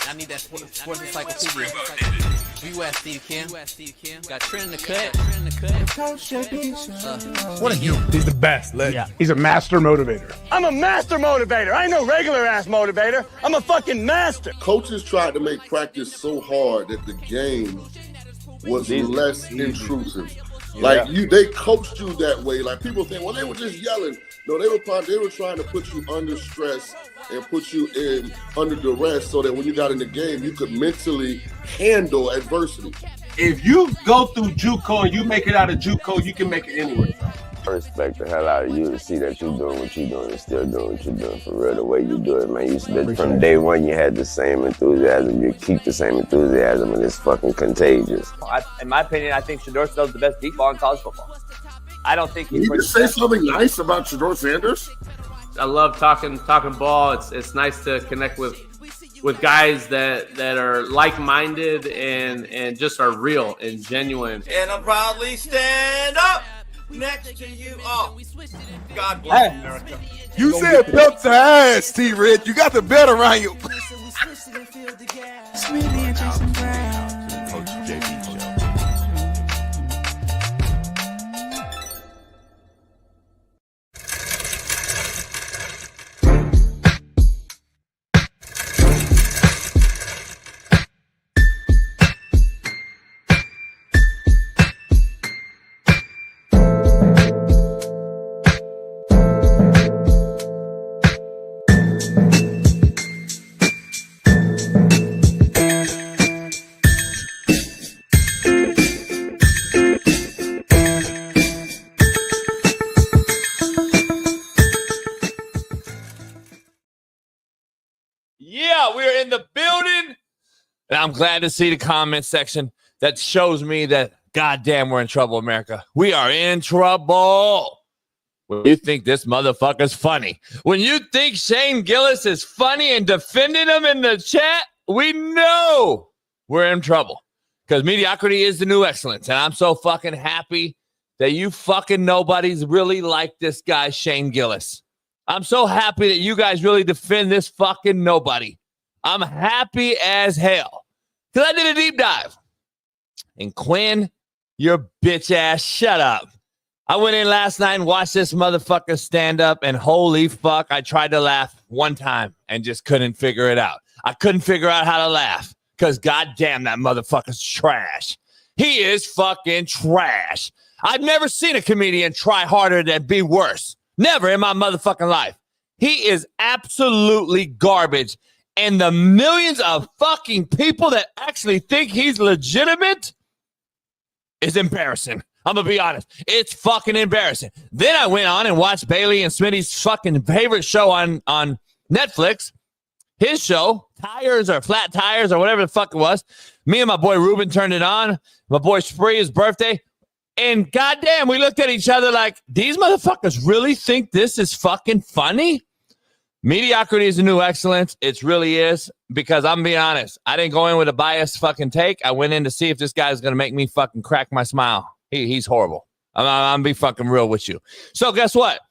I need that sports encyclopedia. U.S. Steve Kim. Got Trent in the cut. What are you? He's the best. Yeah. He's a master motivator. I'm a master motivator. I ain't no regular ass motivator. I'm a fucking master. Coaches tried to make practice so hard that the game was less intrusive. Like they coached you that way. Like people think, well, they were just yelling. No, they were trying to put you under stress and put you in under duress so that when you got in the game, you could mentally handle adversity. If you go through JUCO and you make it out of JUCO, you can make it anywhere. I respect the hell out of you to see that you're doing what you're doing and still doing what you're doing for real, the way you do it, man. From day one, you had the same enthusiasm. You keep the same enthusiasm, and it's fucking contagious. In my opinion, I think Shedeur Sanders the best deep ball in college football. I don't think he's. Can you just say something nice about Shedeur Sanders? I love talking ball. It's nice to connect with guys that are like-minded and just are real and genuine. And I'll proudly stand up next to you. Oh, God bless America. You said belt to ass, T-Red. You got the belt around you. Smitty and Jason Brown. Coach JB Show. We're in the building. And I'm glad to see the comment section that shows me that, goddamn, we're in trouble, America. We are in trouble. When you think this motherfucker's funny, when you think Shane Gillis is funny and defending him in the chat, we know we're in trouble because mediocrity is the new excellence. And I'm so fucking happy that you fucking nobodies really like this guy, Shane Gillis. I'm so happy that you guys really defend this fucking nobody. I'm happy as hell because I did a deep dive. And Quinn, your bitch ass, shut up. I went in last night and watched this motherfucker stand up, and holy fuck, I tried to laugh one time and just couldn't figure it out. I couldn't figure out how to laugh because goddamn, that motherfucker's trash. He is fucking trash. I've never seen a comedian try harder than be worse. Never in my motherfucking life. He is absolutely garbage. And the millions of fucking people that actually think he's legitimate is embarrassing. I'm going to be honest. It's fucking embarrassing. Then I went on and watched Bailey and Smitty's fucking favorite show on Netflix. His show, Tires or Flat Tires or whatever the fuck it was. Me and my boy Ruben turned it on. My boy Spree, his birthday. And goddamn, we looked at each other like, these motherfuckers really think this is fucking funny? Mediocrity is the new excellence. It really is. Because I'm being honest, I didn't go in with a biased fucking take. I went in to see if this guy's going to make me fucking crack my smile. He's horrible. I'm be fucking real with you. So guess what?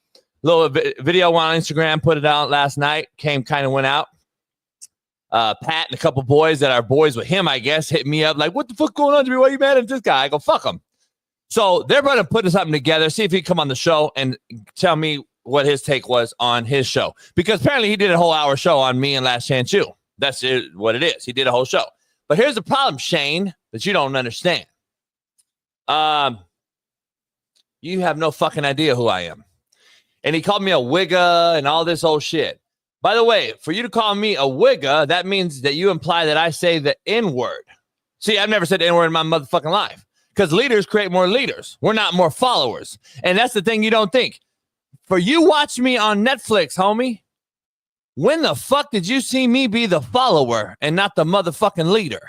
Little video on Instagram, put it out last night. Went out. Pat and a couple boys that are boys with him, I guess, hit me up like, what the fuck going on to me? Why are you mad at this guy? I go, fuck him. So they're going to put something together, see if he can come on the show and tell me what his take was on his show. Because apparently he did a whole hour show on me and Last Chance U. That's what it is. He did a whole show. But here's the problem, Shane, that you don't understand. You have no fucking idea who I am. And he called me a wigga and all this old shit. By the way, for you to call me a wigga, that means that you imply that I say the N-word. See, I've never said the N-word in my motherfucking life. Because leaders create more leaders. We're not more followers. And that's the thing you don't think. For you watch me on Netflix, homie, when the fuck did you see me be the follower and not the motherfucking leader?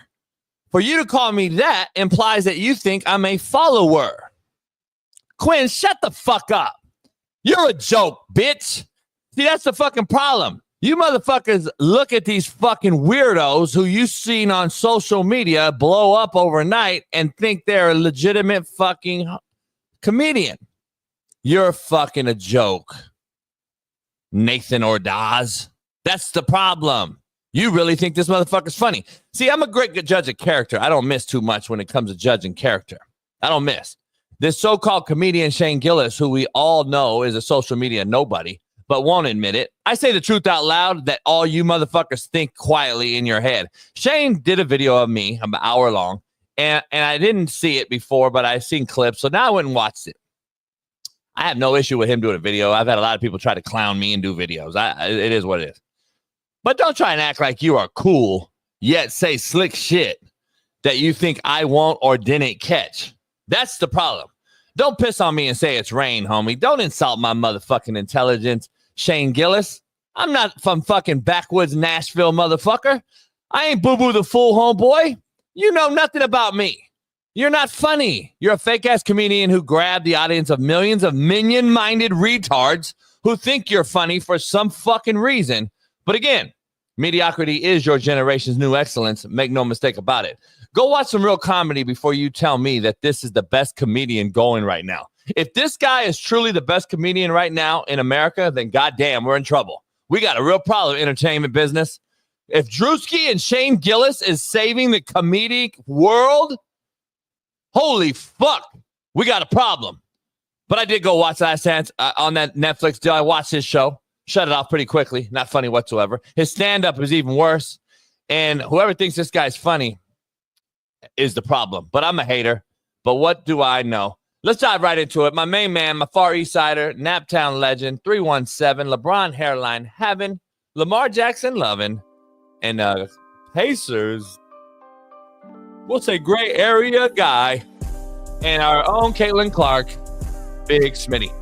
For you to call me that implies that you think I'm a follower. Quinn, shut the fuck up. You're a joke, bitch. See, that's the fucking problem. You motherfuckers look at these fucking weirdos who you seen on social media blow up overnight and think they're a legitimate fucking comedian. You're fucking a joke, Nathan Ordaz. That's the problem. You really think this motherfucker's funny. See, I'm a great judge of character. I don't miss too much when it comes to judging character. I don't miss. This so-called comedian Shane Gillis, who we all know is a social media nobody, but won't admit it. I say the truth out loud that all you motherfuckers think quietly in your head. Shane did a video of me, an hour long, and I didn't see it before, but I've seen clips, so now I went and watched it. I have no issue with him doing a video. I've had a lot of people try to clown me and do videos. It is what it is. But don't try and act like you are cool, yet say slick shit that you think I won't or didn't catch. That's the problem. Don't piss on me and say it's rain, homie. Don't insult my motherfucking intelligence, Shane Gillis. I'm not from fucking backwoods Nashville, motherfucker. I ain't Boo-Boo the Fool, homeboy. You know nothing about me. You're not funny. You're a fake-ass comedian who grabbed the audience of millions of minion-minded retards who think you're funny for some fucking reason. But again, mediocrity is your generation's new excellence. Make no mistake about it. Go watch some real comedy before you tell me that this is the best comedian going right now. If this guy is truly the best comedian right now in America, then goddamn, we're in trouble. We got a real problem in entertainment business. If Drewski and Shane Gillis is saving the comedic world, holy fuck, we got a problem. But I did go watch Last Dance on that Netflix deal. I watched his show. Shut it off pretty quickly. Not funny whatsoever. His stand-up is even worse. And whoever thinks this guy's funny is the problem. But I'm a hater. But what do I know? Let's dive right into it. My main man, my Far East Sider, Naptown legend, 317, LeBron hairline having, Lamar Jackson loving, and Pacers, we'll say gray area guy, and our own Caitlin Clark, Big Smitty.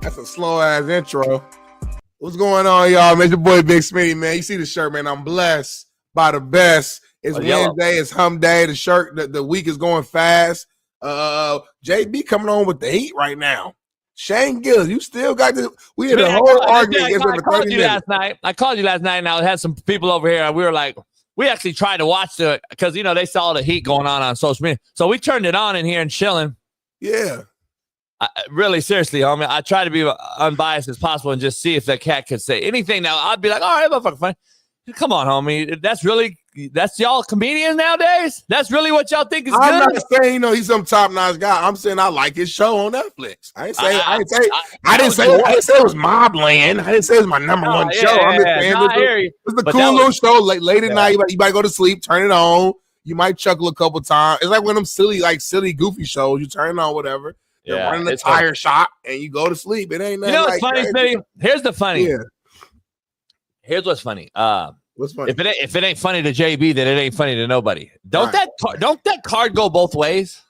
That's a slow-ass intro. What's going on, y'all? Man, it's your boy Big Smitty, man. You see the shirt, man. I'm blessed by the best. It's Wednesday. It's hump day. The shirt, the week is going fast. JB coming on with the heat right now. Shane Gillis, you still got this. We had a whole argument. I called you last night. And I had some people over here, and we were like, we actually tried to watch it because, you know, they saw the heat going on social media. So we turned it on in here and chilling. Yeah. Really, seriously, homie. I try to be unbiased as possible and just see if that cat could say anything. Now, I'd be like, all right, motherfucker, funny. Come on, homie. That's y'all comedians nowadays? That's really what y'all think is good? I'm not saying, you know, he's some top-notch guy. I'm saying I like his show on Netflix. I didn't say it was Mobland. I didn't say it was my number one show. I'm just saying it's a cool little show. Late at night, you might go to sleep, turn it on. You might chuckle a couple times. It's like one of them silly, goofy shows. You turn it on, whatever. You're running the tire shop, and you go to sleep. It ain't nothing. You know what's funny, Smitty? Here's the funny. Yeah. Here's what's funny. What's funny? If it ain't funny to JB, then it ain't funny to nobody. Don't that card go both ways?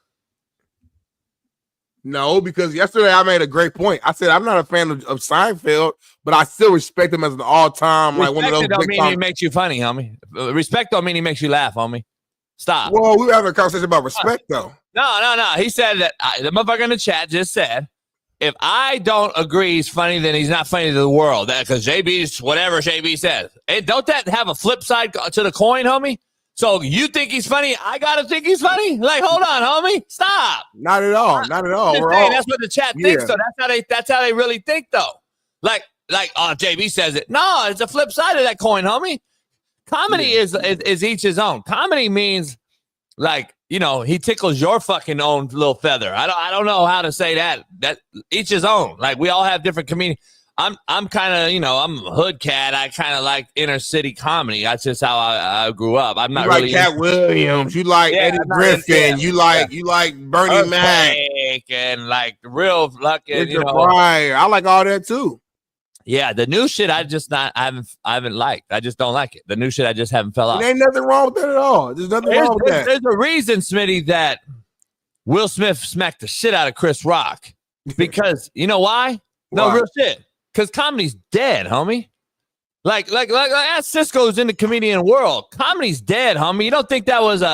No, because yesterday I made a great point. I said I'm not a fan of Seinfeld, but I still respect him as an all-time like one of those. Don't mean he makes you funny, homie. Respect don't mean he makes you laugh, homie. Stop. Well, we were having a conversation about respect, though. No. He said that the motherfucker in the chat just said, if I don't agree he's funny, then he's not funny to the world. Because JB's whatever JB says. Hey, don't that have a flip side to the coin, homie? So you think he's funny? I gotta think he's funny? Like, hold on, homie. Stop. Not at all. Not at all. That's what the chat thinks, though. That's how they really think, though. Like, JB says it. No, it's a flip side of that coin, homie. Comedy is each his own. Comedy means, like, you know, he tickles your fucking own little feather. I don't know how to say that. That each his own. Like, we all have different comedians. I'm kind of, you know, I'm a hood cat. I kind of like inner city comedy. That's just how I grew up. I'm not really like Cat Williams. You like Eddie Griffin. You like Bernie Mac and like real fucking. Richard Pryor. I like all that too. Yeah, the new shit I haven't liked. I just don't like it. The new shit I just haven't fell off. There ain't nothing wrong with that at all. There's nothing wrong with that. There's a reason, Smitty, that Will Smith smacked the shit out of Chris Rock. Because you know why? No, real shit. Because comedy's dead, homie. Like Cisco's in the comedian world. Comedy's dead, homie. You don't think that was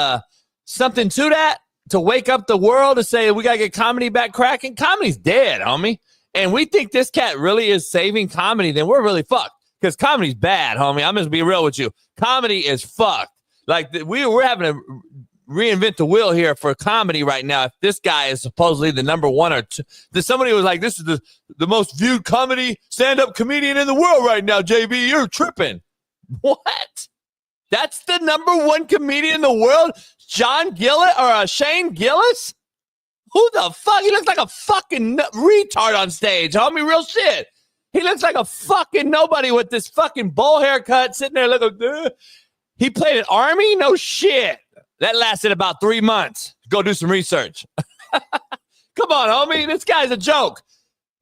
something to that? To wake up the world to say we gotta get comedy back cracking? Comedy's dead, homie. and we think this cat really is saving comedy, then we're really fucked. Because comedy's bad, homie. I'm just be real with you. Comedy is fucked. Like we're having to reinvent the wheel here for comedy right now. If this guy is supposedly the number one or two, somebody was like, "This is the most viewed comedy stand-up comedian in the world right now." JB, you're tripping. What? That's the number one comedian in the world, Shane Gillis? Who the fuck? He looks like a fucking retard on stage, homie. Real shit. He looks like a fucking nobody with this fucking bowl haircut sitting there looking. He played an Army? No shit. That lasted about 3 months. Go do some research. Come on, homie. This guy's a joke.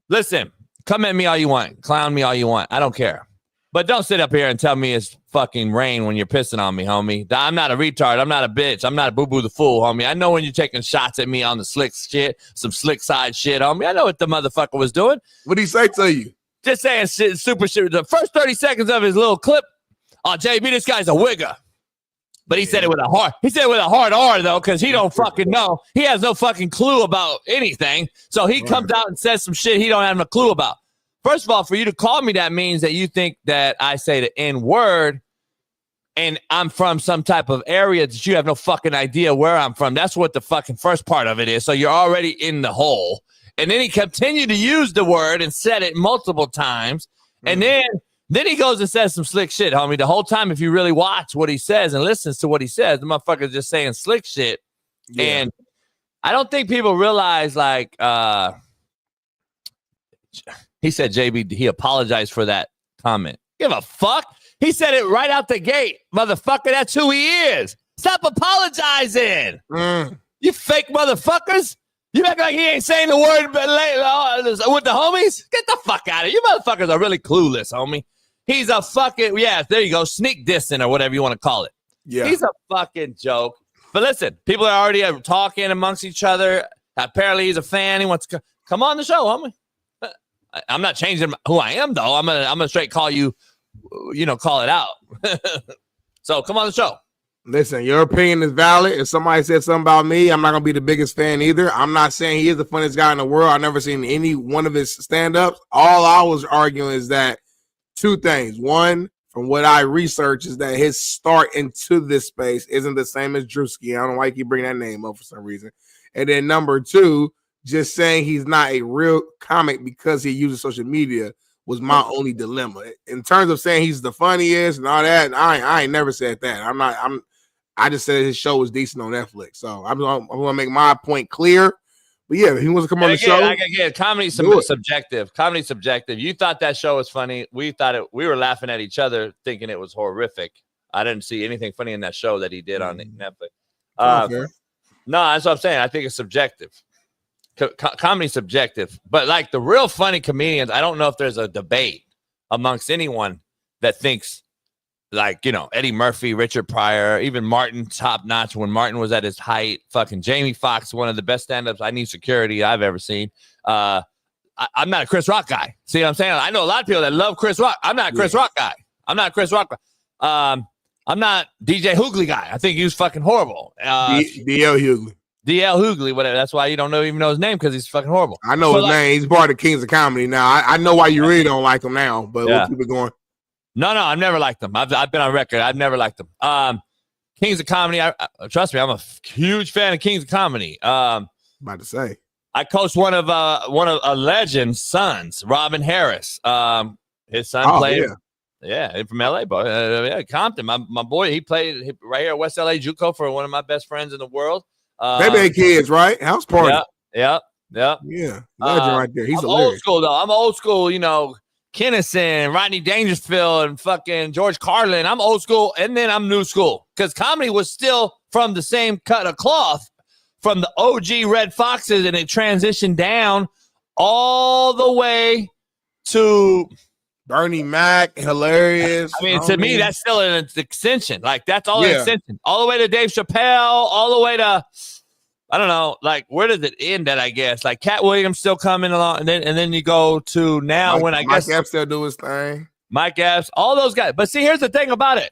Listen, come at me all you want. Clown me all you want. I don't care. But don't sit up here and tell me it's fucking rain when you're pissing on me, homie. I'm not a retard. I'm not a bitch. I'm not a boo-boo the fool, homie. I know when you're taking shots at me on the slick shit, some slick side shit, homie. I know what the motherfucker was doing. What did he say to you? Just saying shit, super shit. The first 30 seconds of his little clip, oh, JB, this guy's a wigger. But he said it with a hard. He said it with a hard R though, because he don't fucking know. He has no fucking clue about anything. So he comes out and says some shit he don't have no clue about. First of all, for you to call me that means that you think that I say the N word, and I'm from some type of area that you have no fucking idea where I'm from. That's what the fucking first part of it is. So you're already in the hole. And then he continued to use the word and said it multiple times. And then he goes and says some slick shit, homie. The whole time, if you really watch what he says and listens to what he says, the motherfucker's just saying slick shit. Yeah. And I don't think people realize, like, he said, JB, he apologized for that comment. Give a fuck. He said it right out the gate. Motherfucker, that's who he is. Stop apologizing. You fake motherfuckers. You act like he ain't saying the word with the homies? Get the fuck out of here. You motherfuckers are really clueless, homie. He's a fucking, there you go, sneak dissing or whatever you want to call it. Yeah. He's a fucking joke. But listen, people are already talking amongst each other. Apparently he's a fan. He wants to come on the show, homie. I'm not changing who I am, though. I'm gonna straight call you, call it out. So come on the show. Listen, your opinion is valid. If somebody said something about me, I'm not going to be the biggest fan either. I'm not saying he is the funniest guy in the world. I've never seen any one of his stand-ups. All I was arguing is that two things. One, from what I researched, is that his start into this space isn't the same as Drewski. I don't know why you keep bringing that name up for some reason. And then number two, just saying he's not a real comic because he uses social media was my only dilemma. In terms of saying he's the funniest and all that, I ain't never said that. I just said his show was decent on Netflix. So I'm going to make my point clear. But yeah, he wants to come on the show. Comedy's subjective. Comedy's subjective. You thought that show was funny. We were laughing at each other thinking it was horrific. I didn't see anything funny in that show that he did on Netflix. No, that's what I'm saying. I think it's subjective. Comedy's subjective. But like the real funny comedians, I don't know if there's a debate amongst anyone that thinks like, Eddie Murphy, Richard Pryor, even Martin, top notch when Martin was at his height. Fucking Jamie Foxx, one of the best stand-ups I Need Security I've ever seen. I'm not a Chris Rock guy. See what I'm saying? I know a lot of people that love Chris Rock. I'm not a Chris Rock guy. I'm not DJ Hughley guy. I think he was fucking horrible. DL Hughley. DL Hughley, whatever. That's why you don't even know his name, because he's fucking horrible. I know his name. He's part of Kings of Comedy now. I know why you really don't like him now, but we'll keep it going. No, I've never liked them. I've been on record. I've never liked them. Kings of Comedy. Trust me, I'm a huge fan of Kings of Comedy. About to say, I coached one of a legend's sons, Robin Harris. His son played. Yeah, from LA, boy. Compton. My boy, he played right here at West LA JUCO for one of my best friends in the world. They made kids, right? House party. Yeah. Legend right there. He's I'm old school though. I'm old school. Kinnison, Rodney Dangerfield, and fucking George Carlin. I'm old school, and then I'm new school, because comedy was still from the same cut of cloth from the OG Red Foxes, and it transitioned down all the way to Bernie Mac, hilarious. I mean, to me, that's still an extension. Like, that's all an extension. All the way to Dave Chappelle, all the way to, I don't know, like, where does it end at, I guess? Like, Cat Williams still coming along, and then you go to now Mike Epps still do his thing. Mike Epps, all those guys. But see, here's the thing about it.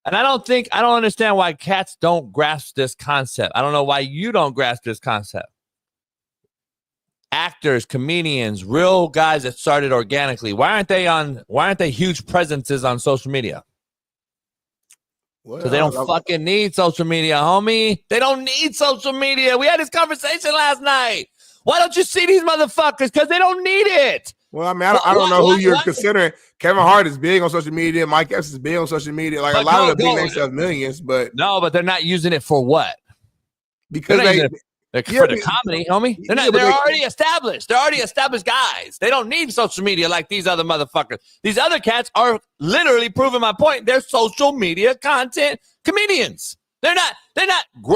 And I don't understand why cats don't grasp this concept. I don't know why you don't grasp this concept. actors, comedians, real guys that started organically. Why aren't they huge presences on social media? Because they don't fucking need social media, homie. They don't need social media. We had this conversation last night. Why don't you see these motherfuckers? Because they don't need it. Well, I mean, I don't know who you're considering. Kevin Hart is big on social media. Mike Epps is big on social media. Like, a lot of the big names have millions, but but they're not using it for what? Because for the comedy, homie. They're already established. They're already established guys. They don't need social media like these other motherfuckers. These other cats are literally proving my point. They're social media content comedians. They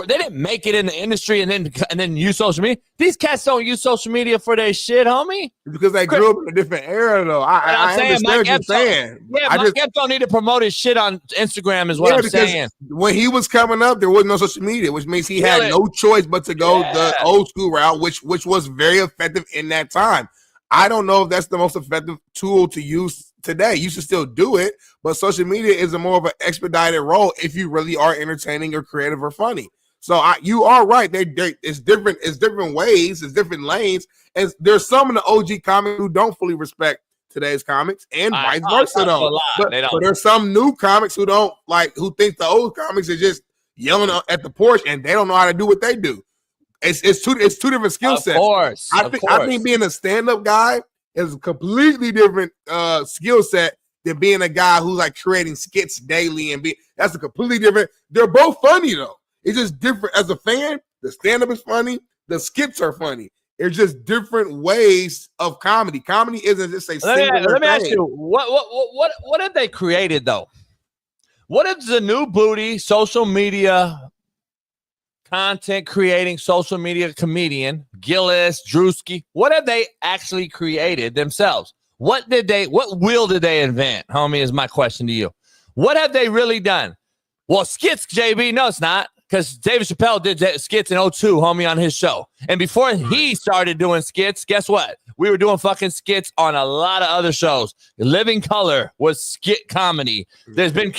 didn't make it in the industry and then use social media. These cats don't use social media for their shit, homie. Because they grew up in a different era, though. I understand what you're saying. Yeah, Mike Epps don't need to promote his shit on Instagram is what I'm saying. When he was coming up, there wasn't no social media, which means he had no choice but to go the old school route, which was very effective in that time. I don't know if that's the most effective tool to use today. You should still do it, but social media is a more of an expedited role if you really are entertaining or creative or funny. So you are right. It's different. It's different ways. It's different lanes. And there's some of the OG comics who don't fully respect today's comics, and vice versa. Though, but there's some new comics who don't who think the old comics are just yelling at the porch and they don't know how to do what they do. It's two different skill sets. I think being a stand-up guy is a completely different skill set than being a guy who's creating skits daily that's a completely different. They're both funny though. It's just different. As a fan, the stand-up is funny, the skits are funny. It's just different ways of comedy. Comedy isn't just a single Let me ask you, what have they created though? What is the new booty social media content creating social media comedian, Gillis, Drewski? What have they actually created themselves? What wheel did they invent, homie, is my question to you. What have they really done? Well, skits, JB, no, it's not. Because David Chappelle did skits in 2002, homie, on his show. And before he started doing skits, guess what? We were doing fucking skits on a lot of other shows. Living Color was skit comedy. There's been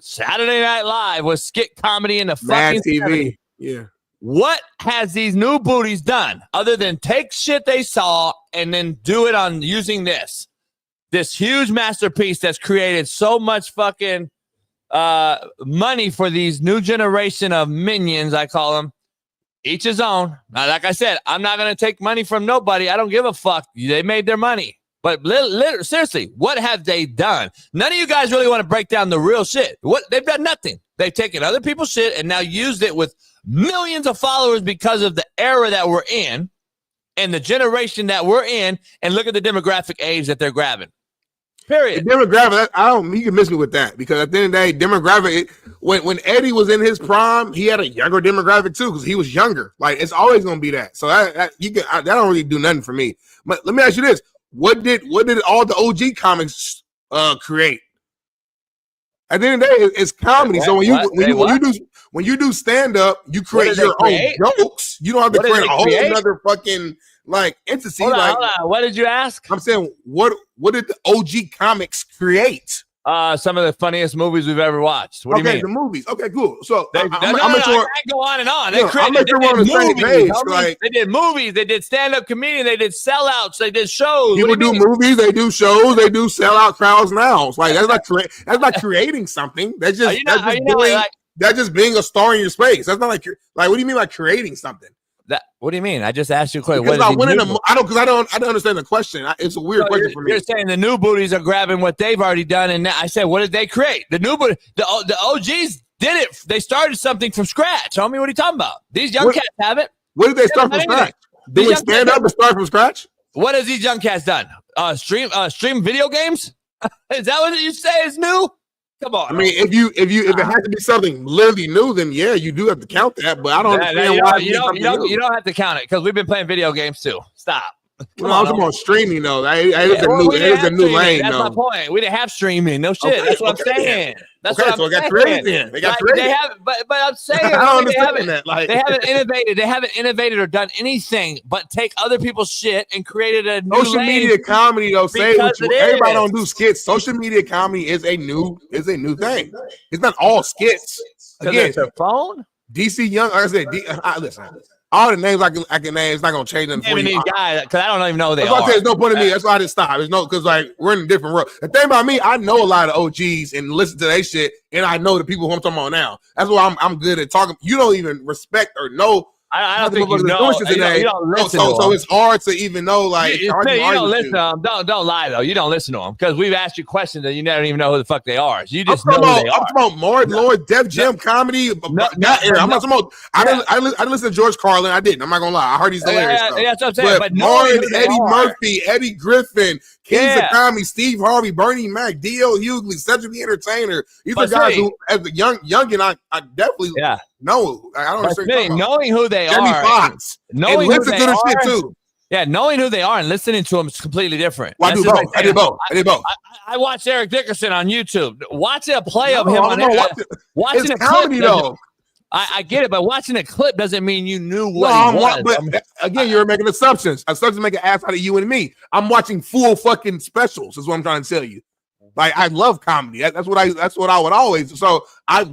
Saturday Night Live was skit comedy in the fucking TV. Yeah. What has these new booties done other than take shit they saw and then do it on using this huge masterpiece that's created so much fucking money for these new generation of minions, I call them. Each his own. Now, like I said, I'm not going to take money from nobody. I don't give a fuck. They made their money. But seriously, what have they done? None of you guys really want to break down the real shit. They've done nothing. They've taken other people's shit and now used it with millions of followers because of the era that we're in and the generation that we're in. And look at the demographic age that they're grabbing. Period. The demographic, you can miss me with that because at the end of the day, demographic. When Eddie was in his prime, he had a younger demographic too because he was younger. It's always gonna be that. So that don't really do nothing for me. But let me ask you this: what did all the OG comics create? At the end of the day, it's comedy. So when you do stand up, you create your own jokes. You don't have to create a whole another fucking entity. Hold on. What did you ask? I'm saying what did the OG comics create? Some of the funniest movies we've ever watched. What do you mean? The movies. Okay, cool. So I can't go on and on. They created movies. They did movies. They did stand-up comedian. They did sellouts. They did shows. People do movies. They do shows. They do sellout crowds now. That's not creating something. That's just being a star in your space. That's not like what do you mean by creating something? What do you mean? I just asked you a question. Because I don't understand the question. It's a weird question for me. You're saying the new booties are grabbing what they've already done, and I said, what did they create? The new booty, the OGs did it. They started something from scratch. Homie, what are you talking about? These young cats have it. What did they start from scratch? Did they stand up and start from scratch? What has these young cats done? Stream video games? Is that what you say is new? Come on. I mean, if it has to be something literally new, then yeah, you do have to count that. But I don't understand why you don't have to count it because we've been playing video games too. Stop. I'm talking about streaming though. It is a new lane. That's my point. We didn't have streaming. No shit. That's what I'm saying. That's what I'm saying. It got created then. They got created. They have, but I'm saying I don't understand that. They haven't innovated. They haven't innovated or done anything but take other people's shit and created a new social media comedy. Though, everybody don't do skits. Social media comedy is a new thing. It's not all skits. Again, it's a phone. DC Young. Like I said, listen. all the names I can name, it's not gonna change nothing for you. These guys, because I don't even know who they are. There's no point in me. That's why I just stop. There's no, because like we're in a different world. The thing about me, I know a lot of OGs and listen to their shit, and I know the people who I'm talking about now. That's why I'm good at talking. You don't even respect or know. I don't think you know. You don't listen to them. So it's hard to even know. Like you don't listen to them. Don't lie though. You don't listen to them because we've asked you questions and you never even know who the fuck they are. You just know who they are. I'm talking about Lord, Def Jam, comedy. I'm not talking about. I didn't listen to George Carlin. I didn't. I'm not gonna lie. I heard he's hilarious. That's what I'm saying. But Martin, Eddie Murphy, Eddie Griffin, Kings of Comedy, Steve Harvey, Bernie Mac, D.L. Hughley, Cedric the Entertainer. These are guys who, as a youngin, I definitely know. I don't understand. Knowing who they Jimmy are, Fox, knowing who they are, shit too. Yeah, knowing who they are and listening to them is completely different. Well, I did both. I watched Eric Dickerson on YouTube. Watching a play of him on there. Watching a comedy though. I get it, but watching a clip doesn't mean you knew what he was. But again, you're making assumptions. Assumptions make an ass out of you and me. I'm watching full fucking specials. Is what I'm trying to tell you. Like I love comedy. That's what I would always. So I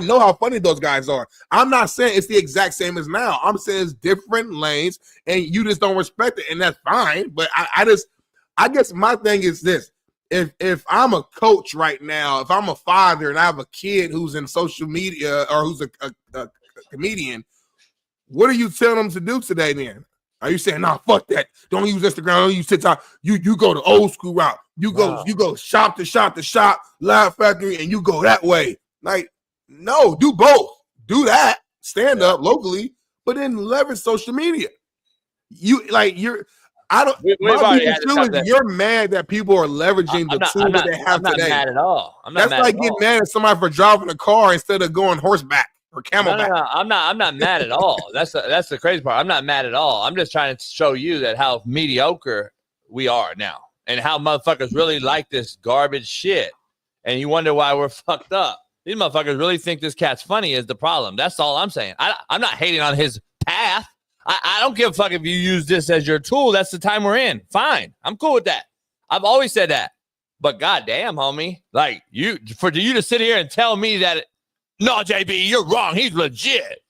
know how funny those guys are. I'm not saying it's the exact same as now. I'm saying it's different lanes, and you just don't respect it, and that's fine. But I guess my thing is this: if I'm a coach right now, if I'm a father and I have a kid who's in social media or who's a comedian, what are you telling them to do today? Then are you saying, "Nah, fuck that. Don't use Instagram. Don't use TikTok. You go the old school route. You go shop to shop, Laugh Factory, and you go that way." Like, no, do both. Do that. Stand up locally, but then leverage social media. I don't. You're mad that people are leveraging the tool that they have today. I'm not mad at all. That's like getting mad at somebody for driving a car instead of going horseback or camelback. No, I'm not mad at all. That's the crazy part. I'm not mad at all. I'm just trying to show you that how mediocre we are now. And how motherfuckers really like this garbage shit. And you wonder why we're fucked up. These motherfuckers really think this cat's funny is the problem. That's all I'm saying. I'm not hating on his path. I don't give a fuck if you use this as your tool. That's the time we're in. Fine. I'm cool with that. I've always said that. But goddamn, homie. Like, for you to sit here and tell me that, no, JB, you're wrong. He's legit.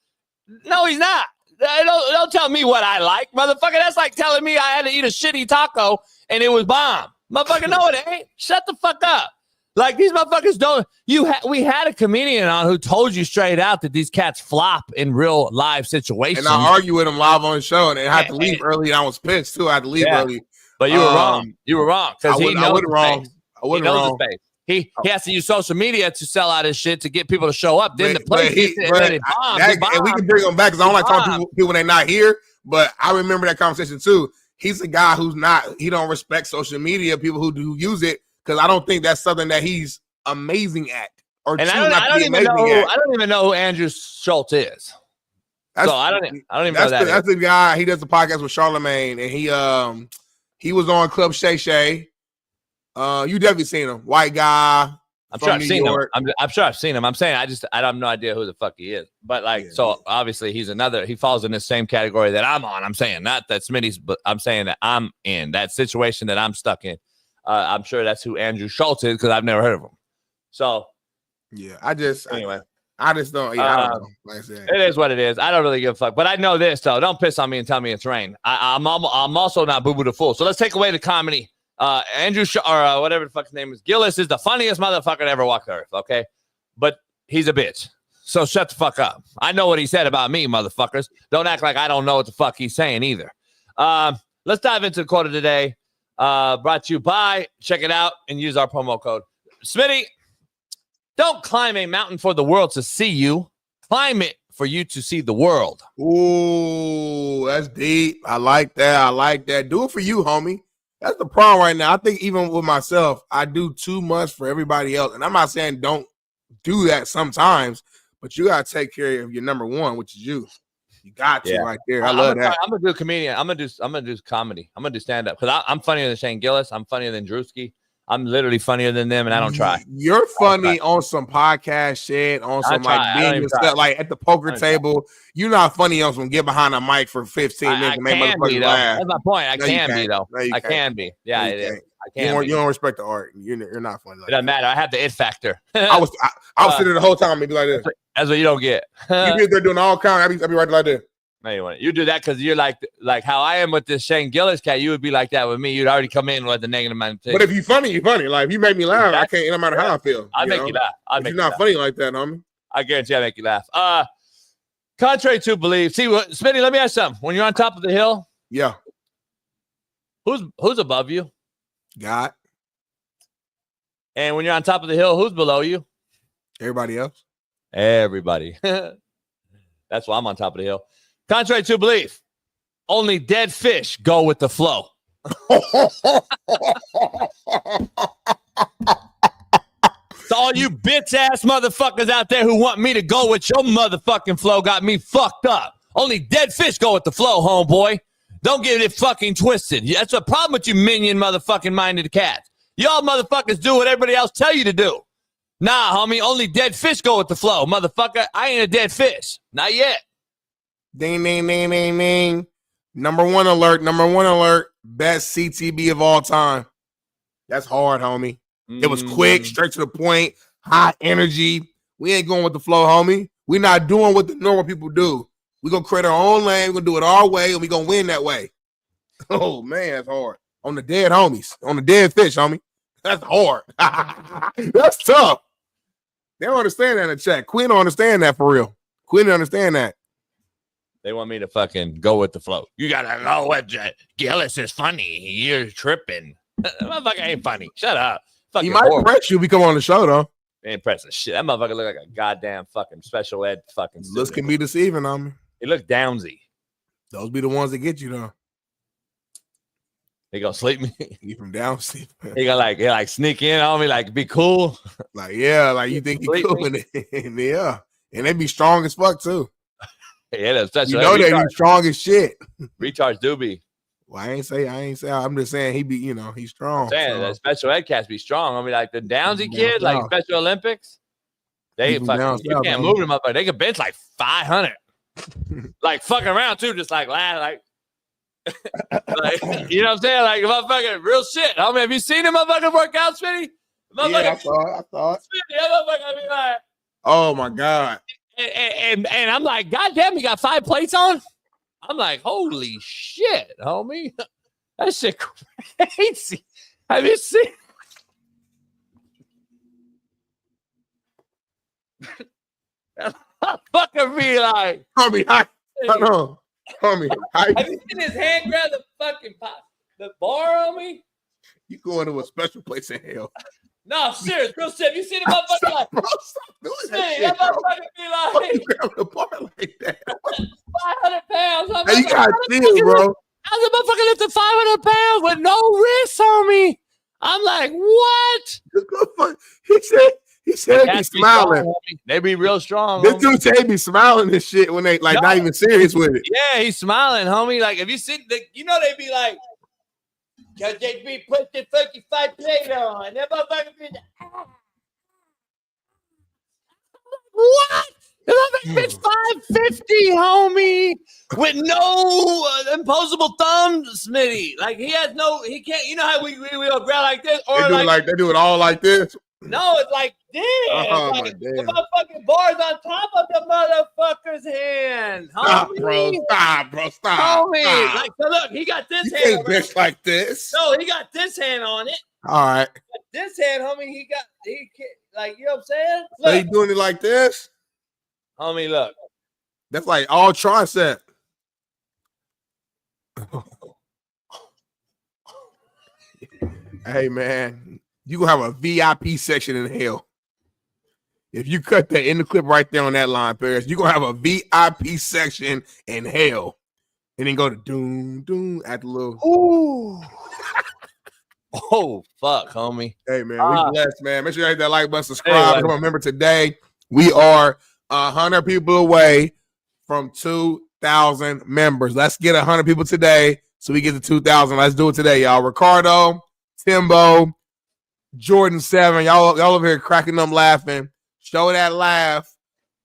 No, he's not. Don't tell me what I like, motherfucker. That's like telling me I had to eat a shitty taco and it was bomb. Motherfucker, no, it ain't. Shut the fuck up. Like, these motherfuckers don't. We had a comedian on who told you straight out that these cats flop in real live situations. And I argue with him live on the show, and I had to leave early. And I was pissed too. I had to leave early. But you were wrong. You were wrong because he knows wrong. I wasn't wrong. He has to use social media to sell out his shit to get people to show up. Then the place and we can bring him back because I don't like talking to people when they're not here. But I remember that conversation too. He's a guy he don't respect social media, people who do use it, because I don't think that's something that he's amazing at. I don't even know who Andrew Schultz is. I don't even know that. That's the guy. He does a podcast with Charlemagne, and he was on Club Shay Shay. You definitely seen him. White guy. I'm sure I've seen him. I'm sure I've seen him. I'm saying I have no idea who the fuck he is. But obviously he falls in the same category that I'm on. I'm saying not that Smitty's, but I'm saying that I'm in that situation that I'm stuck in. I'm sure that's who Andrew Schultz is because I've never heard of him. So I just don't. Yeah, I don't know. Like I said, it is what it is. I don't really give a fuck. But I know this though. Don't piss on me and tell me it's rain. I'm also not Boo Boo the Fool. So let's take away the comedy. Andrew or whatever the fuck his name is, Gillis is the funniest motherfucker to ever walk the earth, okay? But he's a bitch. So shut the fuck up. I know what he said about me, motherfuckers. Don't act like I don't know what the fuck he's saying either. Let's dive into the quote of the day. Brought to you by, check it out and use our promo code. Smitty, don't climb a mountain for the world to see you. Climb it for you to see the world. Ooh, that's deep. I like that. Do it for you, homie. That's the problem right now. I think even with myself, I do too much for everybody else. And I'm not saying don't do that sometimes, but you got to take care of your number one, which is you. You got to right there. I love that. I'm going to do comedian. I'm going to do comedy. I'm going to do stand-up because I'm funnier than Shane Gillis. I'm funnier than Drewski. I'm literally funnier than them, and I don't try. You're funny on some podcast shit, on some like being yourself, like at the poker table. You're not funny on some get behind a mic for 15 minutes and make motherfuckers laugh. That's my point. I can be though. I can be. Yeah, it is. You don't respect the art. You're not funny. It doesn't matter. I have the it factor. I was sitting there the whole time and be like this. That's what you don't get. You be there doing all kinds. I'll be right like this. No, you wouldn't. You do that because you're like how I am with this Shane Gillis cat. You would be like that with me. You'd already come in with the negative mindset. But if you're funny, you're funny. Like if you make me laugh, I can't. No matter how I feel, I'll make you laugh. If you're not funny like that, homie. I guarantee I make you laugh. Contrary to belief, see, Smitty, let me ask you something. When you're on top of the hill, yeah, who's above you? God. And when you're on top of the hill, who's below you? Everybody else. Everybody. That's why I'm on top of the hill. Contrary to belief, only dead fish go with the flow. So all you bitch-ass motherfuckers out there who want me to go with your motherfucking flow got me fucked up. Only dead fish go with the flow, homeboy. Don't get it fucking twisted. That's a problem with you minion motherfucking minded cats. Y'all motherfuckers do what everybody else tell you to do. Nah, homie, only dead fish go with the flow. Motherfucker, I ain't a dead fish. Not yet. Ding, ding, ding, ding, ding. Number one alert. Best CTB of all time. That's hard, homie. It was quick, straight to the point, high energy. We ain't going with the flow, homie. We're not doing what the normal people do. We're going to create our own lane. We're going to do it our way, and we're going to win that way. Oh, man, that's hard. On the dead homies. On the dead fish, homie. That's hard. That's tough. They don't understand that in the chat. Quinn don't understand that for real. Quinn don't understand that. They want me to fucking go with the flow. You got to know what Gillis is funny. You're tripping. That motherfucker ain't funny. Shut up. He might impress you if you come on the show, though. They impressive shit. That motherfucker look like a goddamn fucking special ed fucking student. Looks can be deceiving on me. He look downsy. Those be the ones that get you, though. He gonna sleep me. He from downstate. He gonna like sneak in on me, like be cool. Like, yeah, like you think he cool. And yeah. And they be strong as fuck, too. Yeah, that's such you know they be strong as shit. Retards do be. Well, I ain't say. I'm just saying he be, he's strong. I'm saying that special ed cats be strong. I mean, like the Downsy kid, like Special Olympics, they fucking you can't move them up. They can bench like 500, like fucking around too, just like like you know what I'm saying? Like motherfucking real shit. I mean, have you seen them motherfucking work out, Smitty? Yeah, I saw it. Smitty, that motherfucker be like, oh my god. And I'm like, goddamn, you got 5 plates on. I'm like, holy shit, homie. That shit crazy. Have you seen? Fucking be like, homie, homie, have you seen his hand grab the fucking the bar on me? You going to a special place in hell. No, serious, real shit. You seen the motherfucker like, bro, stop doing that shit, that motherfucker be like, why you grab the bar like that? 500 pounds. Hey, you gotta chill, bro. How's the motherfucker lifting 500 pounds with no wrist on me? I'm like, what? He said he be smiling. They be real strong. This dude say he be smiling and shit when they like not even serious with it. Yeah, he's smiling, homie. Like if you see, they be like, cause they be put the fucking 5 plate on. That motherfucker be what? That motherfucker bitch 550, homie, with no imposable thumbs, Smitty. Like he can't. You know how we all grab like this, or they do it all like this. No, it's like this. Oh, like, my damn. the motherfucking bar's on top of the motherfucker's hand. Stop, Homie. bro. Stop. Homie. Stop. Like, so look, he got this You hand. can't bitch like this. No, he got this hand on it. All right. This hand, homie, he like, you know what I'm saying? So Look. he doing it like this? Homie, look. That's like all tricep. Hey, man. You gonna have a VIP section in hell. If you cut that in the clip right there on that line, Paris, you're gonna have a VIP section in hell. And then go to doom, doom at the little. Ooh. Oh, fuck, homie. Hey, man, we blessed, man. Make sure you hit that like button, subscribe. Come on, remember today, we are 100 people away from 2,000 members. Let's get 100 people today so we get to 2,000. Let's do it today, y'all. Ricardo, Timbo, Jordan 7, y'all over here cracking them laughing. Show that laugh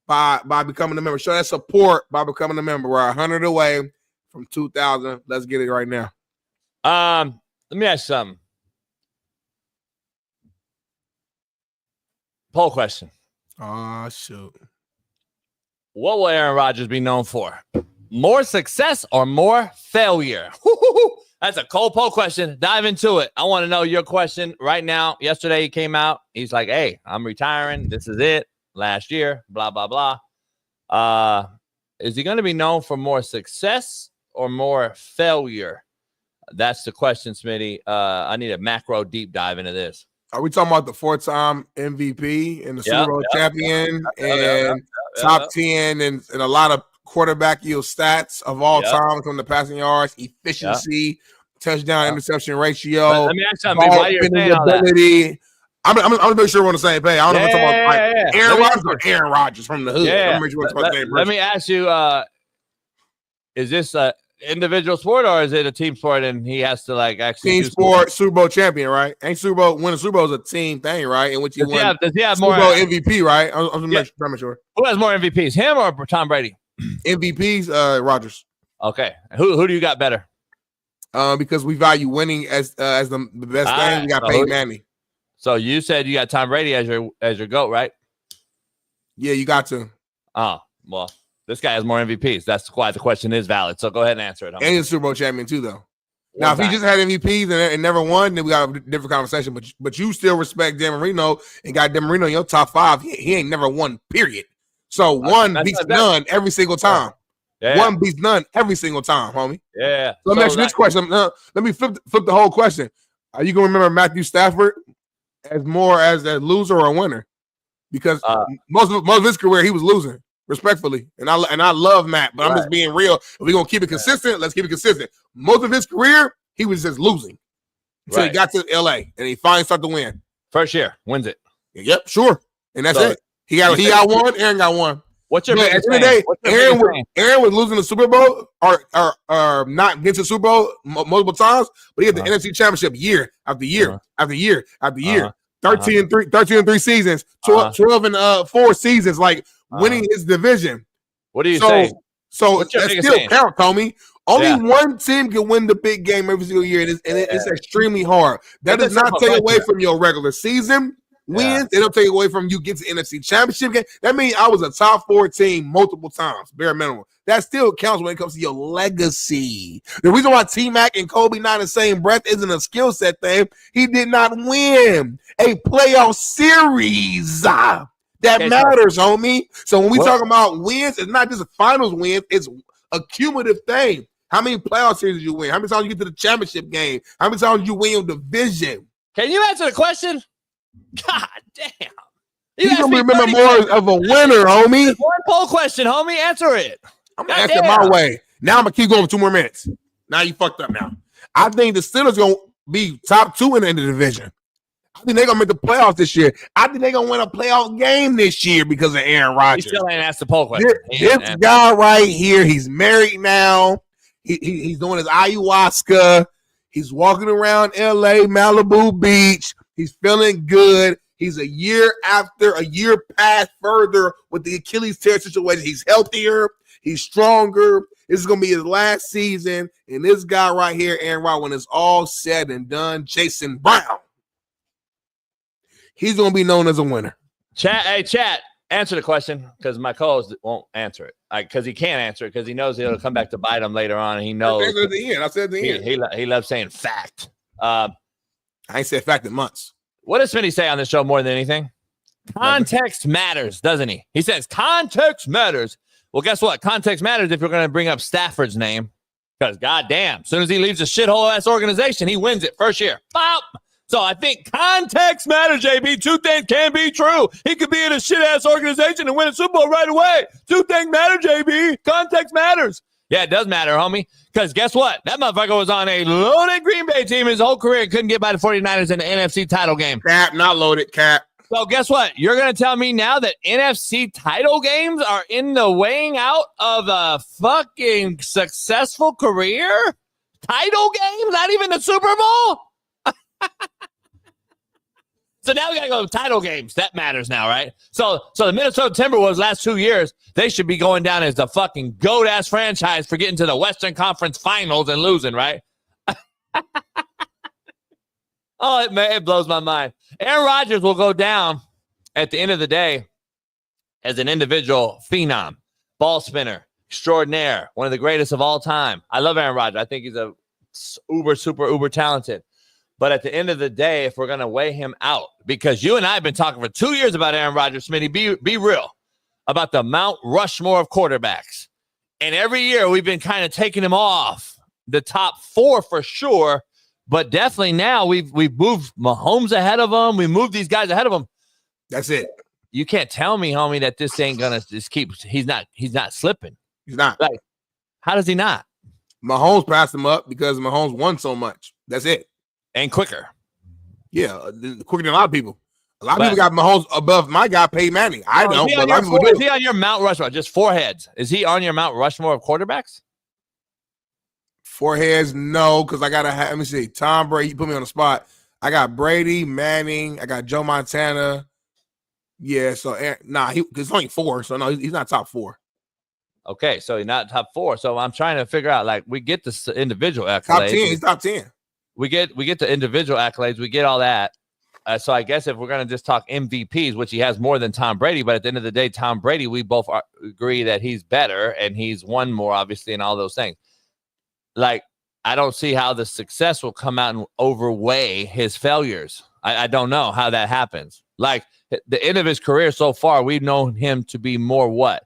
by becoming a member. Show that support by becoming a member. We're 100 away from 2,000. Let's get it right now. Let me ask you something. Poll question. Oh, shoot. What will Aaron Rodgers be known for? More success or more failure? That's a cold poll question. Dive into it. I want to know your question right now. Yesterday he came out. He's like, hey, I'm retiring. This is it. Last year, blah, blah, blah. Is he going to be known for more success or more failure? That's the question, Smitty. I need a macro deep dive into this. Are we talking about the 4-time MVP and the Super Bowl champion and top 10 and a lot of quarterback yield stats of all time from the passing yards, efficiency, touchdown interception ratio, let me ask something. Why you're saying all that? I'm gonna make sure we're on the same page. I don't know if we're talking about Aaron Rodgers or Aaron Rodgers from the hood. Let me ask you, is this a individual sport or is it a team sport and he has to like actually team sport? Super Bowl champion, right? Ain't Super Bowl winning Super Bowl is a team thing, right? In which he won does he have Super more Bowl MVP, right? I'm not sure. Who has more MVPs, him or Tom Brady? MVPs, Rodgers. Okay, who do you got better? Because we value winning as the best thing. We got Peyton Manning. So you said you got Tom Brady as your GOAT, right? Yeah, you got to. Oh, well, this guy has more MVPs. That's why the question is valid. So go ahead and answer it. And he's a Super Bowl champion too, though. Now, if he just had MVPs and never won, then we got a different conversation. But you still respect Dan Marino and got Dan Marino in your top 5. He ain't never won, period. So one beats none every single time. Yeah. One beats none every single time, homie. Yeah. So let me ask you this question. Let me flip the whole question. Are you gonna remember Matthew Stafford as more as a loser or a winner? Because most of his career he was losing, respectfully. And I love Matt, but I'm just being real. If we're gonna keep it consistent, let's keep it consistent. Most of his career he was just losing until he got to LA and he finally started to win. First year wins it. Yep, sure. And that's it. He got one. Aaron got one. What's your at the end of the day? Aaron was losing the Super Bowl or not getting to the Super Bowl multiple times, but he had the NFC Championship year after year after year after year. 13 and 3 seasons, 12 and 4 seasons, like winning his division. What do you say? So that still counts, homie. Only one team can win the big game every single year, and it's extremely hard. That does not take away from your regular season wins. They don't take away from you get to NFC Championship game. That means I was a top 4 team multiple times, bare minimum. That still counts when it comes to your legacy. The reason why T-Mac and Kobe not in the same breath isn't a skill set thing. He did not win a playoff series. That matters, homie. So when we talk about wins, it's not just a finals win, it's a cumulative thing. How many playoff series did you win? How many times you get to the championship game? How many times did you win your division? Can you answer the question? God damn. You gonna remember more of a winner, homie. One poll question, homie. Answer it. I'm gonna answer my way. Now I'm gonna keep going for 2 more minutes. Now you fucked up now. I think the Steelers gonna be top 2 in the division. I think they're gonna make the playoffs this year. I think they're gonna win a playoff game this year because of Aaron Rodgers. You still ain't asked the poll question. This guy right here, he's married now. He's doing his ayahuasca. He's walking around LA, Malibu Beach. He's feeling good. He's a year past further with the Achilles tear situation. He's healthier. He's stronger. This is going to be his last season. And this guy right here, Aaron Rodgers, when it's all said and done, Jason Brown, he's going to be known as a winner. Chat, answer the question because my co-host won't answer it. Because he can't answer it because he knows it'll come back to bite him later on. And he knows. I said at the end. He loves saying fact. I ain't said fact in months. What does Smitty say on this show more than anything? Context matters, doesn't he? He says context matters. Well, guess what? Context matters if you're going to bring up Stafford's name. Because, goddamn, as soon as he leaves a shithole-ass organization, he wins it first year. Bop! So I think context matters, JB. 2 things can be true. He could be in a shit-ass organization and win a Super Bowl right away. 2 things matter, JB. Context matters. Yeah, it does matter, homie. Because guess what? That motherfucker was on a loaded Green Bay team his whole career and couldn't get by the 49ers in the NFC title game. Cap, not loaded, Cap. So guess what? You're going to tell me now that NFC title games are in the weighing out of a fucking successful career? Title games? Not even the Super Bowl? So now we got to go to title games. That matters now, right? So the Minnesota Timberwolves last 2 years, they should be going down as the fucking GOAT-ass franchise for getting to the Western Conference Finals and losing, right? Oh, it blows my mind. Aaron Rodgers will go down at the end of the day as an individual phenom, ball spinner, extraordinaire, one of the greatest of all time. I love Aaron Rodgers. I think he's a uber talented. But at the end of the day, if we're going to weigh him out, because you and I have been talking for 2 years about Aaron Rodgers, Smitty, be real about the Mount Rushmore of quarterbacks. And every year we've been kind of taking him off the top 4 for sure. But definitely now we've moved Mahomes ahead of him. We moved these guys ahead of him. That's it. You can't tell me, homie, that this ain't going to just keep. He's not slipping. He's not. Like, how does he not? Mahomes passed him up because Mahomes won so much. That's it. And quicker. Yeah, quicker than a lot of people. A lot of people got Mahomes above my guy, Peyton Manning. I don't. Is he on your Mount Rushmore? Just 4 heads. Is he on your Mount Rushmore of quarterbacks? 4 heads, no, because I got to let me see. Tom Brady, you put me on the spot. I got Brady, Manning. I got Joe Montana. Yeah, so, it's only 4, so no, he's not top 4. Okay, so he's not top 4. So I'm trying to figure out, like, we get the individual accolades. Top 10, he's top 10. We get the individual accolades. We get all that. So I guess if we're going to just talk MVPs, which he has more than Tom Brady, but at the end of the day, Tom Brady, we both agree that he's better and he's won more, obviously, and all those things. Like, I don't see how the success will come out and overweigh his failures. I don't know how that happens. Like, the end of his career so far, we've known him to be more what?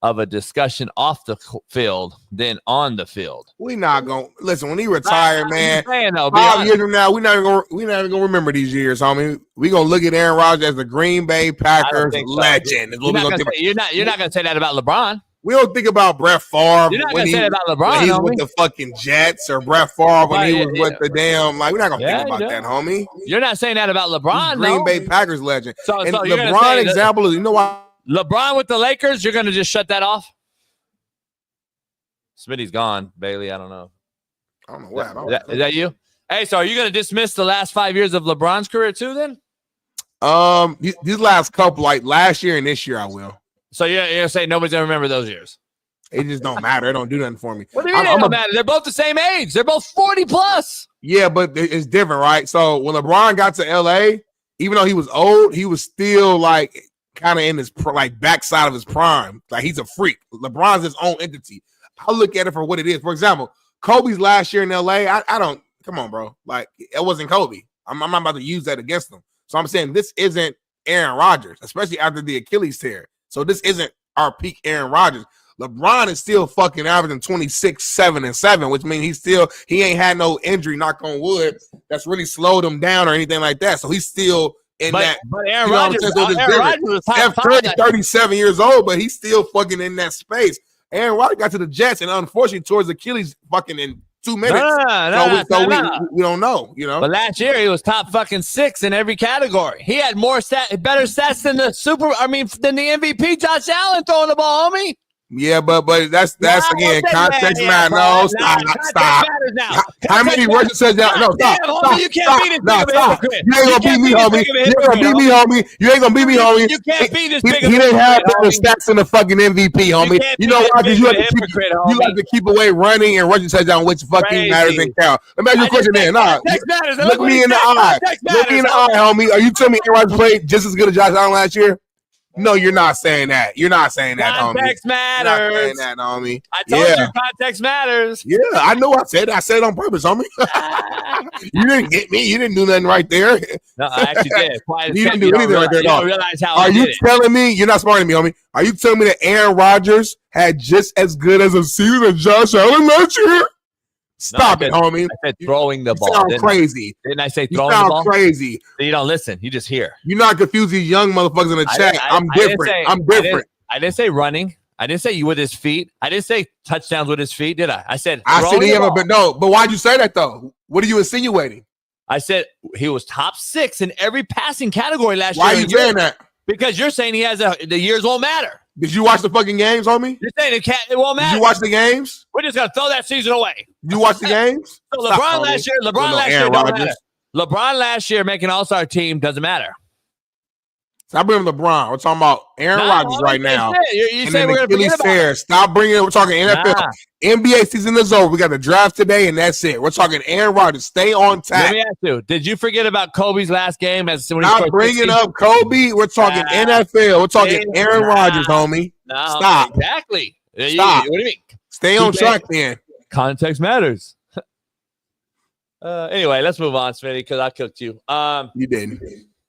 Of a discussion off the field than on the field. We not gonna listen when he retired, man. 5 years from now, we not even gonna remember these years, homie. We gonna look at Aaron Rodgers as the Green Bay Packers legend. You're not gonna say that about LeBron. We don't think about Brett Favre. You're not gonna say that about LeBron. When he's with the fucking Jets, or Brett Favre when he was with the damn. Like, we're not gonna think about that, homie. You're not saying that about LeBron. Green Bay Packers legend. So LeBron example is, you know why? LeBron with the Lakers, you're going to just shut that off? Smitty's gone, Bailey. I don't know. I don't know what. Is that you? Hey, so are you going to dismiss the last 5 years of LeBron's career too then? These last couple, like last year and this year, I will. So you're going to say nobody's going to remember those years? It just don't matter. It don't do nothing for me. What do you mean it don't matter? They're both the same age. They're both 40 plus. Yeah, but it's different, right? So when LeBron got to LA, even though he was old, he was still like kind of in his backside of his prime. Like, he's a freak. LeBron's his own entity. I look at it for what it is. For example, Kobe's last year in LA, I don't, come on, bro. Like, it wasn't Kobe. I'm not about to use that against him. So I'm saying this isn't Aaron Rodgers, especially after the Achilles tear. So this isn't our peak Aaron Rodgers. LeBron is still fucking averaging 26, 7, and 7, which means he ain't had no injury, knock on wood, that's really slowed him down or anything like that. So he's still but Aaron Rodgers was Steph Curry, 37 years old, but he's still fucking in that space. Aaron Rodgers got to the Jets, and unfortunately, towards Achilles fucking in 2 minutes. We don't know, you know. But last year, he was top fucking 6 in every category. He had better stats than than the MVP Josh Allen throwing the ball, homie. Yeah, but that's again context matters. No, stop. How many rushing touchdowns? No, stop. You can't beat this big of a hypocrite. You ain't gonna beat me, homie. You ain't gonna beat me, homie. You can't beat this big of a hypocrite. He didn't have the stats in the fucking MVP, homie. You know why? Because you like to keep away running and rushing touchdown, which fucking matters and count. Let me ask you a question then. Look me in the eye. Look me in the eye, homie. Are you telling me Aaron Rodgers played just as good as Josh Allen last year? No, you're not saying that. You're not saying that, homie. Context matters. You're not saying that, homie. I told you context matters. Yeah, I know I said it. I said it on purpose, homie. You didn't get me. You didn't do nothing right there. No, I actually did. You didn't do anything right there at all. Are you telling me, you're not smarter than me, homie, are you telling me that Aaron Rodgers had just as good as a season as Josh Allen last year? Stop it, homie. I said throwing the ball. You sound crazy. Didn't I say throwing the ball? You sound crazy. You don't listen. You just hear. You're not confused these young motherfuckers in the chat. I'm different. I'm different. I didn't say running. I didn't say you with his feet. I didn't say touchdowns with his feet, did I? I said he ever, but no. But why'd you say that, though? What are you insinuating? I said he was top 6 in every passing category last year. Why are you saying that? Because you're saying he has the years won't matter. Did you watch the fucking games, homie? You're saying it won't matter. Did you watch the games? We're just gonna throw that season away. Did you watch the games? So LeBron last year don't matter. LeBron last year making All-Star team doesn't matter. Stop bringing LeBron. We're talking about Aaron Rodgers right now. You say we're going to forget about it. Stop bringing it. We're talking NFL. NBA season is over. We got the draft today, and that's it. We're talking Aaron Rodgers. Stay on track. Let me ask you, did you forget about Kobe's last game? Stop bringing up Kobe. We're talking NFL. We're talking Aaron Rodgers, homie. No, stop. Exactly. Stop. What do you mean? Stay on track, then. Context matters. Anyway, let's move on, Smitty, because I cooked you. You didn't.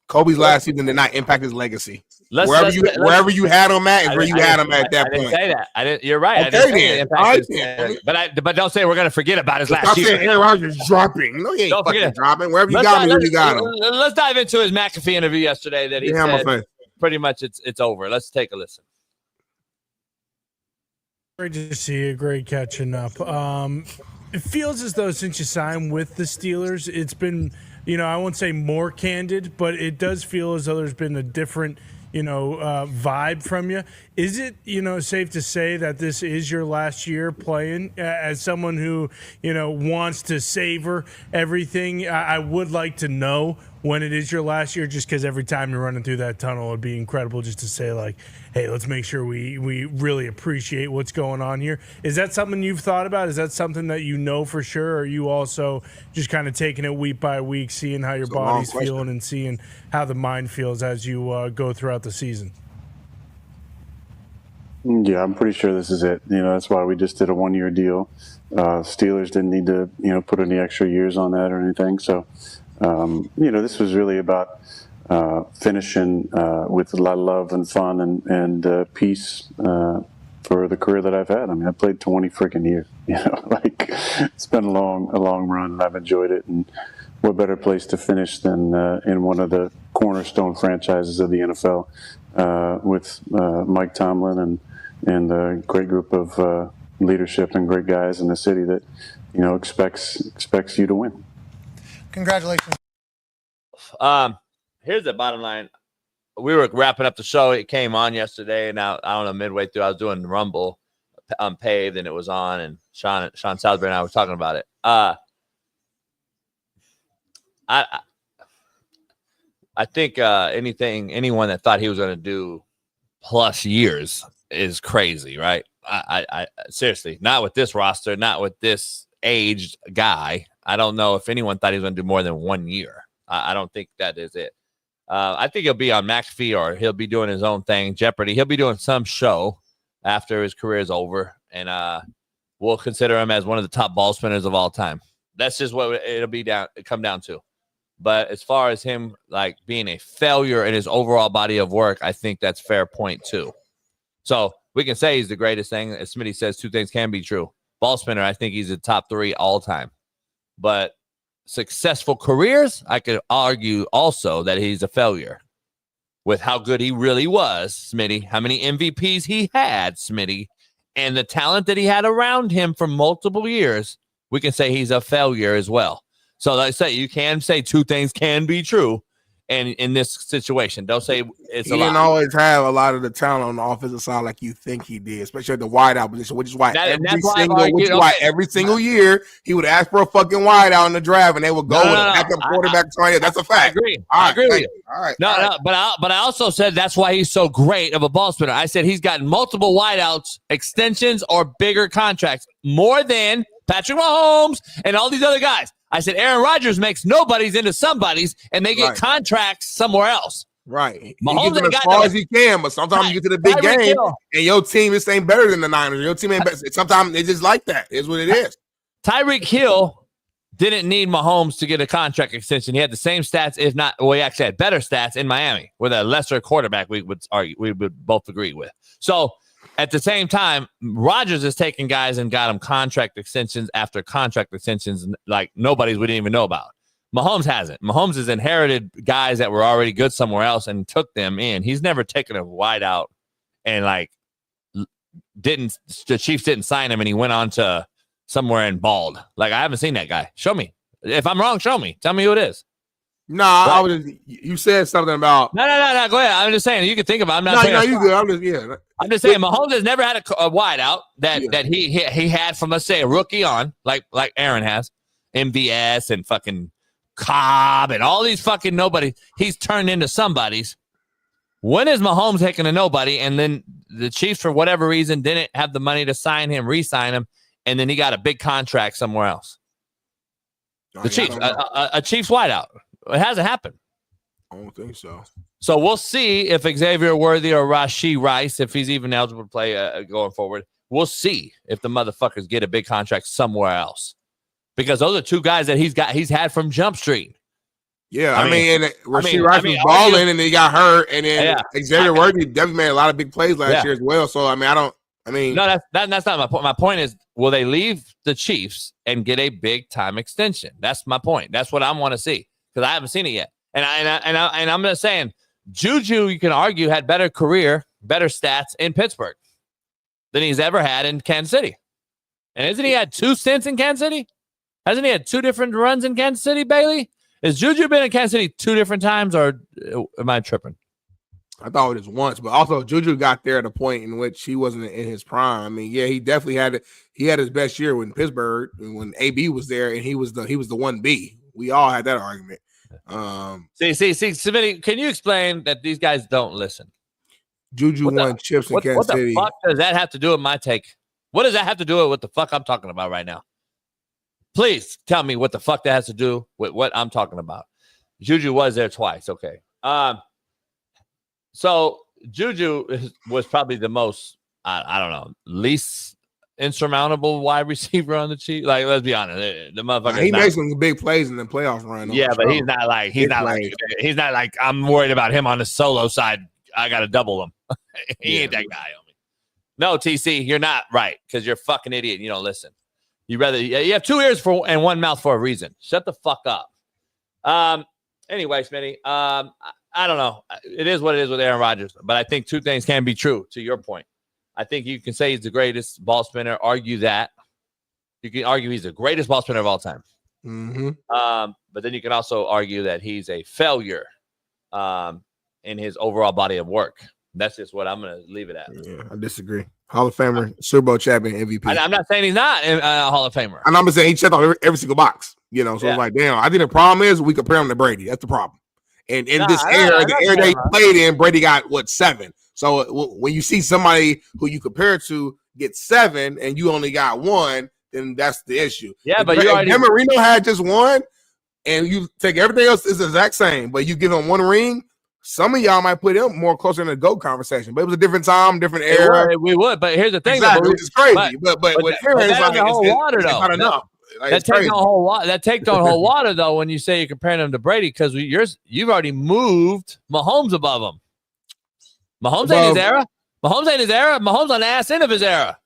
Kobe's last season did not impact his legacy. Wherever you had him at is where you had him at that point. I didn't say that. I didn't. You're right. Okay, but don't say we're going to forget about his last Stop year. saying Aaron Rodgers dropping. No, he ain't fucking dropping. Wherever you got him, you got him. Let's dive into his McAfee interview yesterday that he said pretty much it's over. Let's take a listen. Great to see you. Great catching up. It feels as though since you signed with the Steelers, it's been, I won't say more candid, but it does feel as though there's been a different, vibe from you. Is it, safe to say that this is your last year playing? As someone who, wants to savor everything, I would like to know when it is your last year, just because every time you're running through that tunnel, it'd be incredible just to say, like, hey, let's make sure we really appreciate what's going on here. Is that something you've thought about? Is that something that you know for sure? Or are you also just kind of taking it week by week, seeing how your body's feeling and seeing how the mind feels as you go throughout the season? Yeah, I'm pretty sure this is it. That's why we just did a 1-year deal. Steelers didn't need to, put any extra years on that or anything. So, this was really about finishing with a lot of love and fun and peace for the career that I've had. I mean, I played 20 freaking years. It's been a long run, and I've enjoyed it. And what better place to finish than in one of the cornerstone franchises of the NFL with Mike Tomlin and a great group of leadership and great guys in the city that expects you to win. Congratulations. Here's the bottom line. We were wrapping up the show. It came on yesterday. Now, I don't know, midway through, I was doing Rumble Unpaved, and it was on, and Shaun Salisbury and I were talking about it. I think anyone that thought he was going to do plus years is crazy, right? I seriously, not with this roster, not with this aged guy. I don't know if anyone thought he was going to do more than 1 year. I don't think that is it. I think he'll be on McAfee, or he'll be doing his own thing, Jeopardy. He'll be doing some show after his career is over, and we'll consider him as one of the top ball spinners of all time. That's just what it'll come down to. But as far as him like being a failure in his overall body of work, I think that's fair point too. So we can say he's the greatest thing. As Smitty says, two things can be true. Ball spinner, I think he's the top 3 all time. But successful careers, I could argue also that he's a failure with how good he really was, Smitty, how many MVPs he had, Smitty, and the talent that he had around him for multiple years. We can say he's a failure as well. So like I say, you can say two things can be true. And in this situation, don't say it's a lot. He didn't always have a lot of the talent on the offensive side like you think he did, especially at the wideout position, which is why every single year he would ask for a fucking wideout in the draft, and they would go with a backup quarterback. That's a fact. I agree with you. All right. But I also said that's why he's so great of a ball spinner. I said he's gotten multiple wideouts, extensions, or bigger contracts, more than Patrick Mahomes and all these other guys. I said Aaron Rodgers makes nobodies into somebodies, and they get contracts somewhere else. Right. Mahomes he gets them as far as he can, but sometimes you get to the big game, and your team just ain't better than the Niners. Your team ain't better. Sometimes it's just like that. It's what it is. Tyreek Hill didn't need Mahomes to get a contract extension. He had the same stats, if not, well, he actually had better stats in Miami with a lesser quarterback. We would both agree with. So at the same time, Rodgers is taking guys and got them contract extensions after contract extensions like nobody's we didn't even know about. Mahomes hasn't. Mahomes has inherited guys that were already good somewhere else and took them in. He's never taken a wide out and the Chiefs didn't sign him and he went on to somewhere and balled. Like, I haven't seen that guy. Show me. If I'm wrong, show me. Tell me who it is. No, you said something about. No. Go ahead. I'm just saying you can think about. You good. I'm just saying Mahomes has never had a wide out that he had from, let's say, a rookie on like Aaron has, MVS and fucking Cobb and all these fucking nobody. He's turned into somebody's. When is Mahomes taking a nobody and then the Chiefs for whatever reason didn't have the money to sign him, re-sign him, and then he got a big contract somewhere else? The Chiefs, a Chiefs wideout. It hasn't happened. I don't think so. So we'll see if Xavier Worthy or Rashee Rice, if he's even eligible to play going forward, We'll see if the motherfuckers get a big contract somewhere else, because those are two guys that he's had from Jump Street. Yeah, I mean Rasheed Rice was balling, and then he got hurt, and then Xavier Worthy definitely made a lot of big plays last year as well. So I mean, no, that's not my point. My point is, will they leave the Chiefs and get a big time extension? That's my point. That's what I want to see, because I haven't seen it yet. And I'm just saying, Juju, you can argue, had better career, better stats in Pittsburgh than he's ever had in Kansas City. And hasn't he had 2 stints in Kansas City? Hasn't he had 2 different runs in Kansas City, Bailey? Has Juju been in Kansas City 2 different times, or am I tripping? I thought it was once, but also Juju got there at a point in which he wasn't in his prime. I mean, yeah, he definitely had it. He had his best year when Pittsburgh, when AB was there, and he was the 1B. We all had that argument. See, Smitty, can you explain that these guys don't listen? Juju won chips in Kansas City. What the fuck does that have to do with my take? What does that have to do with what the fuck I'm talking about right now? Please tell me what the fuck that has to do with what I'm talking about. Juju was there twice. Okay. So Juju was probably the most, I don't know, least insurmountable wide receiver on the Chiefs. Like, let's be honest, the motherfucker. He makes some big plays in the playoff run. Yeah, but he's not like I'm worried about him on the solo side. I got to double him. He ain't that guy, homie. No, TC, you're not right, because you're a fucking idiot and you don't listen. You have 2 ears and 1 mouth for a reason. Shut the fuck up. Anyway, Smitty, I don't know. It is what it is with Aaron Rodgers, but I think 2 things can be true to your point. I think you can say he's the greatest ball spinner, argue that. You can argue he's the greatest ball spinner of all time. Mm-hmm. But then you can also argue that he's a failure in his overall body of work. That's just what I'm going to leave it at. Yeah, I disagree. Hall of Famer, Super Bowl champion, MVP. I'm not saying he's not a Hall of Famer. And I'm just saying he checked off every single box. So it's like, damn, I think the problem is we compare him to Brady. That's the problem. And in the era that he played in, Brady got, 7? So when you see somebody who you compare to get 7 and you only got 1, then that's the issue. Yeah, but you already... Marino had just 1, and you take everything else is the exact same, but you give him 1 ring. Some of y'all might put him more closer in the GOAT conversation, but it was a different time, different era. We would, but here's the thing, exactly, which is crazy. But with Aaron, it's like it's not enough. Like, that takes on whole water though when you say you're comparing him to Brady, because you've already moved Mahomes above him. Mahomes ain't his era. Mahomes on the ass end of his era.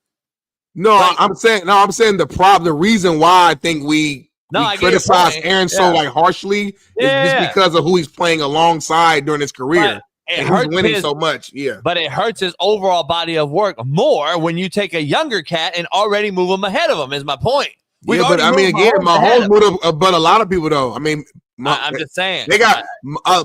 No, I'm saying the reason why I think we criticize Aaron so harshly is just because of who he's playing alongside during his career. And he's winning so much. Yeah. But it hurts his overall body of work more when you take a younger cat and already move him ahead of him, is my point. But I mean, again, Mahomes moved but a lot of people though. I mean, I'm just saying they got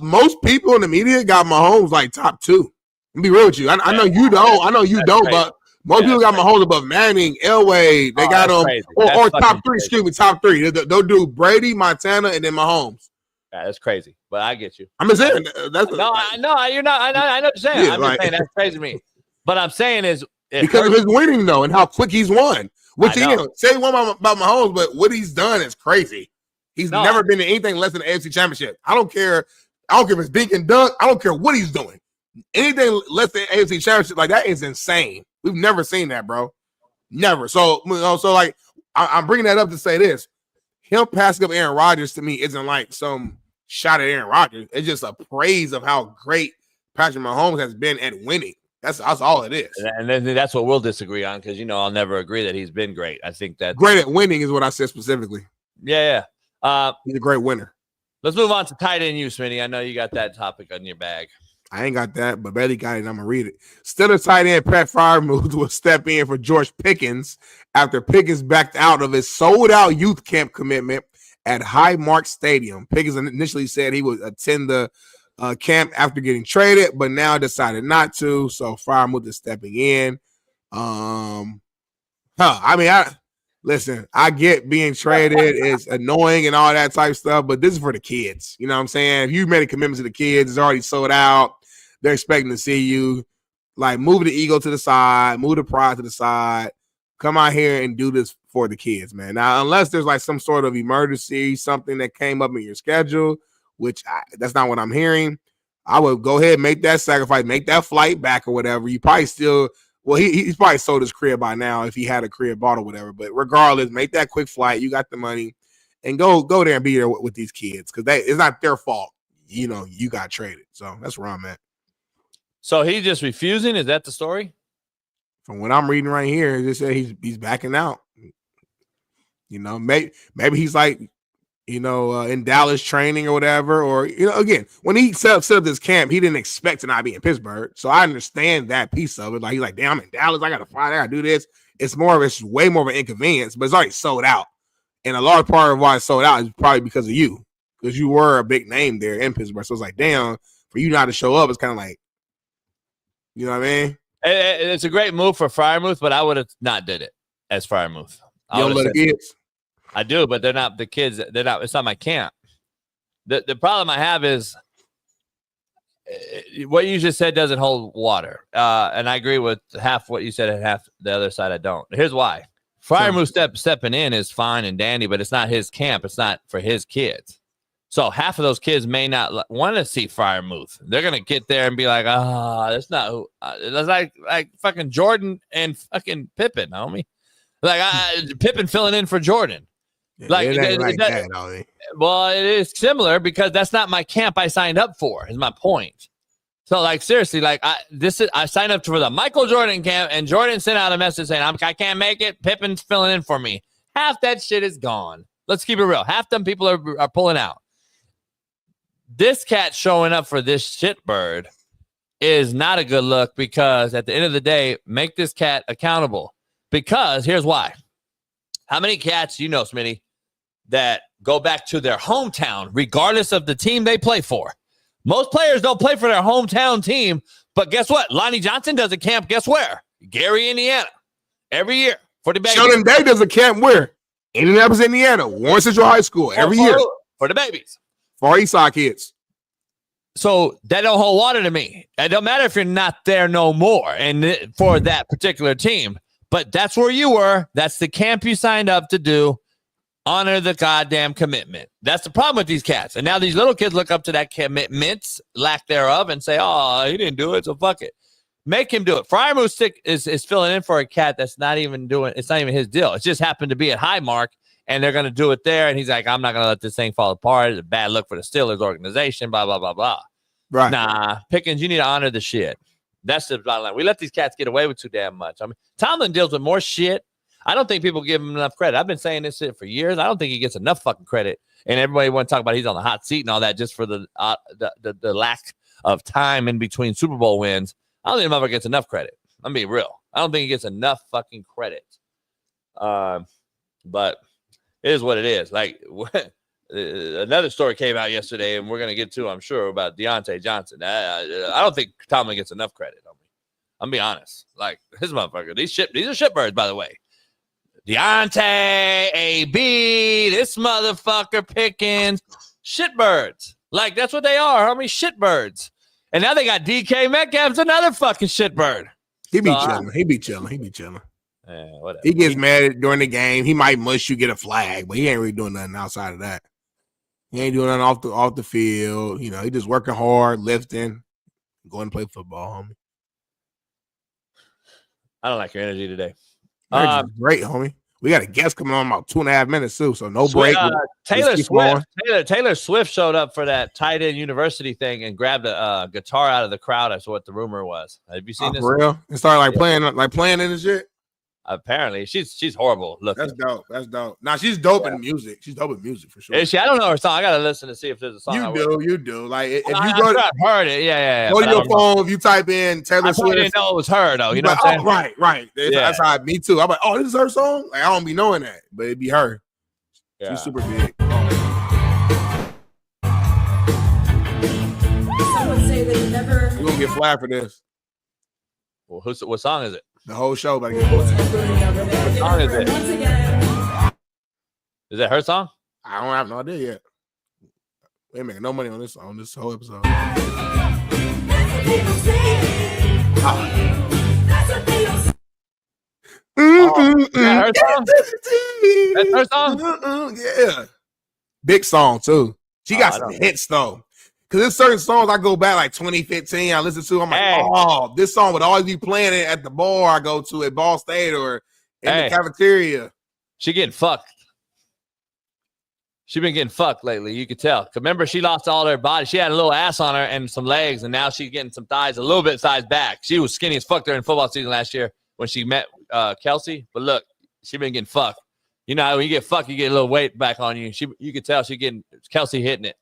most people in the media got Mahomes like top 2. Let me be real with you. I know you don't. I know you don't, crazy. But most people got Mahomes above Manning, Elway. They got him or top 3. Excuse me, top 3. They'll do Brady, Montana, and then Mahomes. Yeah, that's crazy, but I get you. I'm just saying that's you're not. I know what you're saying. Yeah, I'm just saying that's crazy to me. But I'm saying is because of his winning though, and how quick he's won. Which say one about Mahomes, but what he's done is crazy. He's never been in anything less than the AFC Championship. I don't care if it's dink and dunk. I don't care what he's doing. Anything less than AFC Championship, like that is insane. We've never seen that, bro. Never. So like I'm bringing that up to say this: him passing up Aaron Rodgers to me isn't like some shot at Aaron Rodgers. It's just a praise of how great Patrick Mahomes has been at winning. That's all it is. And then that's what we'll disagree on, because I'll never agree that he's been great. I think that great at winning is what I said specifically. Yeah. He's a great winner. Let's move on to tight end use, Smitty. I know you got that topic on your bag. I ain't got that, but Bailey got it. And I'm gonna read it. Steelers tight end Pat Freiermuth will step in for George Pickens after Pickens backed out of his sold-out youth camp commitment at Highmark Stadium. Pickens initially said he would attend the camp after getting traded, but now decided not to. So Freiermuth is stepping in. Listen, I get being traded is annoying and all that type of stuff, but this is for the kids. You know what I'm saying? If you made a commitment to the kids, it's already sold out. They're expecting to see you. Like, move the ego to the side, move the pride to the side. Come out here and do this for the kids, man. Now, unless there's like some sort of emergency, something that came up in your schedule, which that's not what I'm hearing, I would go ahead and make that sacrifice, make that flight back or whatever. You probably still Well, he's probably sold his crib by now if he had a crib bought or whatever. But regardless, make that quick flight. You got the money, and go there and be there with these kids because it's not their fault. You know, you got traded. So that's where I'm at. So he's just refusing? Is that the story? From what I'm reading right here, it just said he's backing out. You know, maybe he's like, you know, in Dallas training or whatever. Or, you know, again, when he set up this camp, he didn't expect to not be in Pittsburgh. So I understand that piece of it. Like, he's like, damn, I'm in Dallas. I got to fly. I got to do this. It's way more of an inconvenience, but it's already sold out. And a large part of why it's sold out is probably because of you, because you were a big name there in Pittsburgh. So it's like, damn, for you not to show up, it's kind of like, you know what I mean? It's a great move for Freiermuth, but I would have not did it as Freiermuth. You don't let the kids? I do, but they're not the kids. They're not. It's not my camp. The problem I have is what you just said doesn't hold water. And I agree with half what you said and half the other side I don't. Here's why. Freiermuth stepping in is fine and dandy, but it's not his camp. It's not for his kids. So half of those kids may not want to see Freiermuth. They're going to get there and be like, that's not who. That's like fucking Jordan and fucking Pippen, homie. Like Pippen filling in for Jordan. Yeah, like that, well, it is similar because that's not my camp I signed up for, is my point. So, like, seriously, like, I signed up for the Michael Jordan camp, and Jordan sent out a message saying, I can't make it. Pippen's filling in for me. Half that shit is gone. Let's keep it real. Half them people are pulling out. This cat showing up for this shitbird is not a good look because at the end of the day, make this cat accountable. Because here's why. How many cats you know, Smitty, that go back to their hometown, regardless of the team they play for? Most players don't play for their hometown team, but guess what? Lonnie Johnson does a camp, guess where? Gary, Indiana, every year for the babies. Sheldon Day does a camp where? Indianapolis, Indiana, Warren Central High School, every year. For the babies. For East Side kids. So that don't hold water to me. It don't matter if you're not there no more and for that particular team. But that's where you were. That's the camp you signed up to do. Honor the goddamn commitment. That's the problem with these cats. And now these little kids look up to that commitment, lack thereof, and say, oh, he didn't do it, so fuck it. Make him do it. Freiermuth is filling in for a cat that's not even doing, it's not even his deal. It just happened to be at Highmark, and they're going to do it there. And he's like, I'm not going to let this thing fall apart. It's a bad look for the Steelers organization, blah, blah, blah, blah. Right. Nah, Pickens, you need to honor the shit. That's the bottom line. We let these cats get away with too damn much. I mean, Tomlin deals with more shit. I don't think people give him enough credit. I've been saying this shit for years. I don't think he gets enough fucking credit. And everybody want to talk about he's on the hot seat and all that just for the lack of time in between Super Bowl wins. I don't think the motherfucker gets enough credit. I'm being real. I don't think he gets enough fucking credit. But it is what it is. Like, another story came out yesterday, and we're going to get to, I'm sure, about Deontay Johnson. I don't think Tomlin gets enough credit. I'm being honest. Like, this motherfucker, these are shitbirds, by the way. Deontay, AB, this motherfucker, Pickens, shitbirds. Like, that's what they are, homie, shitbirds. And now they got DK Metcalf's another fucking shitbird. He be chilling. He be chilling. Yeah, whatever. He gets mad during the game. He might mush you, get a flag, but he ain't really doing nothing outside of that. He ain't doing nothing off the field. You know, he just working hard, lifting, going to play football, homie. I don't like your energy today. Great, homie. We got a guest coming on in about 2.5 minutes too, so no break. Taylor Swift. Taylor Swift showed up for that tight end university thing and grabbed a guitar out of the crowd. That's what the rumor was. Have you seen this? For real? And started playing in and shit. Apparently, she's horrible looking. That's dope. Now she's dope in music. She's dope in music for sure. Is she? I don't know her song. I gotta listen to see if there's a song. You do. Like if I've heard it. Yeah. Go to your phone. If you type in Taylor Swift, I didn't know it was her though. You know what I'm saying? Right. That's how me too. I'm like, oh, this is her song. Like I don't be knowing that, but it'd be her. Yeah. She's super big. Someone say they never. We're gonna get flagged for this. Well, what song is it? The whole show about to get flagged. What song is it? Is that her song? I don't have no idea yet. We ain't making no money on this whole episode. Is that her song? That's her song? Yeah. Big song too. She got some hits though. Because there's certain songs I go back like 2015, I listen to. I'm like, oh, this song would always be playing it at the bar I go to at Ball State or in the cafeteria. She getting fucked. She been getting fucked lately. You could tell. Remember, she lost all her body. She had a little ass on her and some legs, and now she's getting some thighs, a little bit size back. She was skinny as fuck during football season last year when she met Kelsey. But look, she been getting fucked. You know, when you get fucked, you get a little weight back on you. You could tell she getting Kelsey hitting it.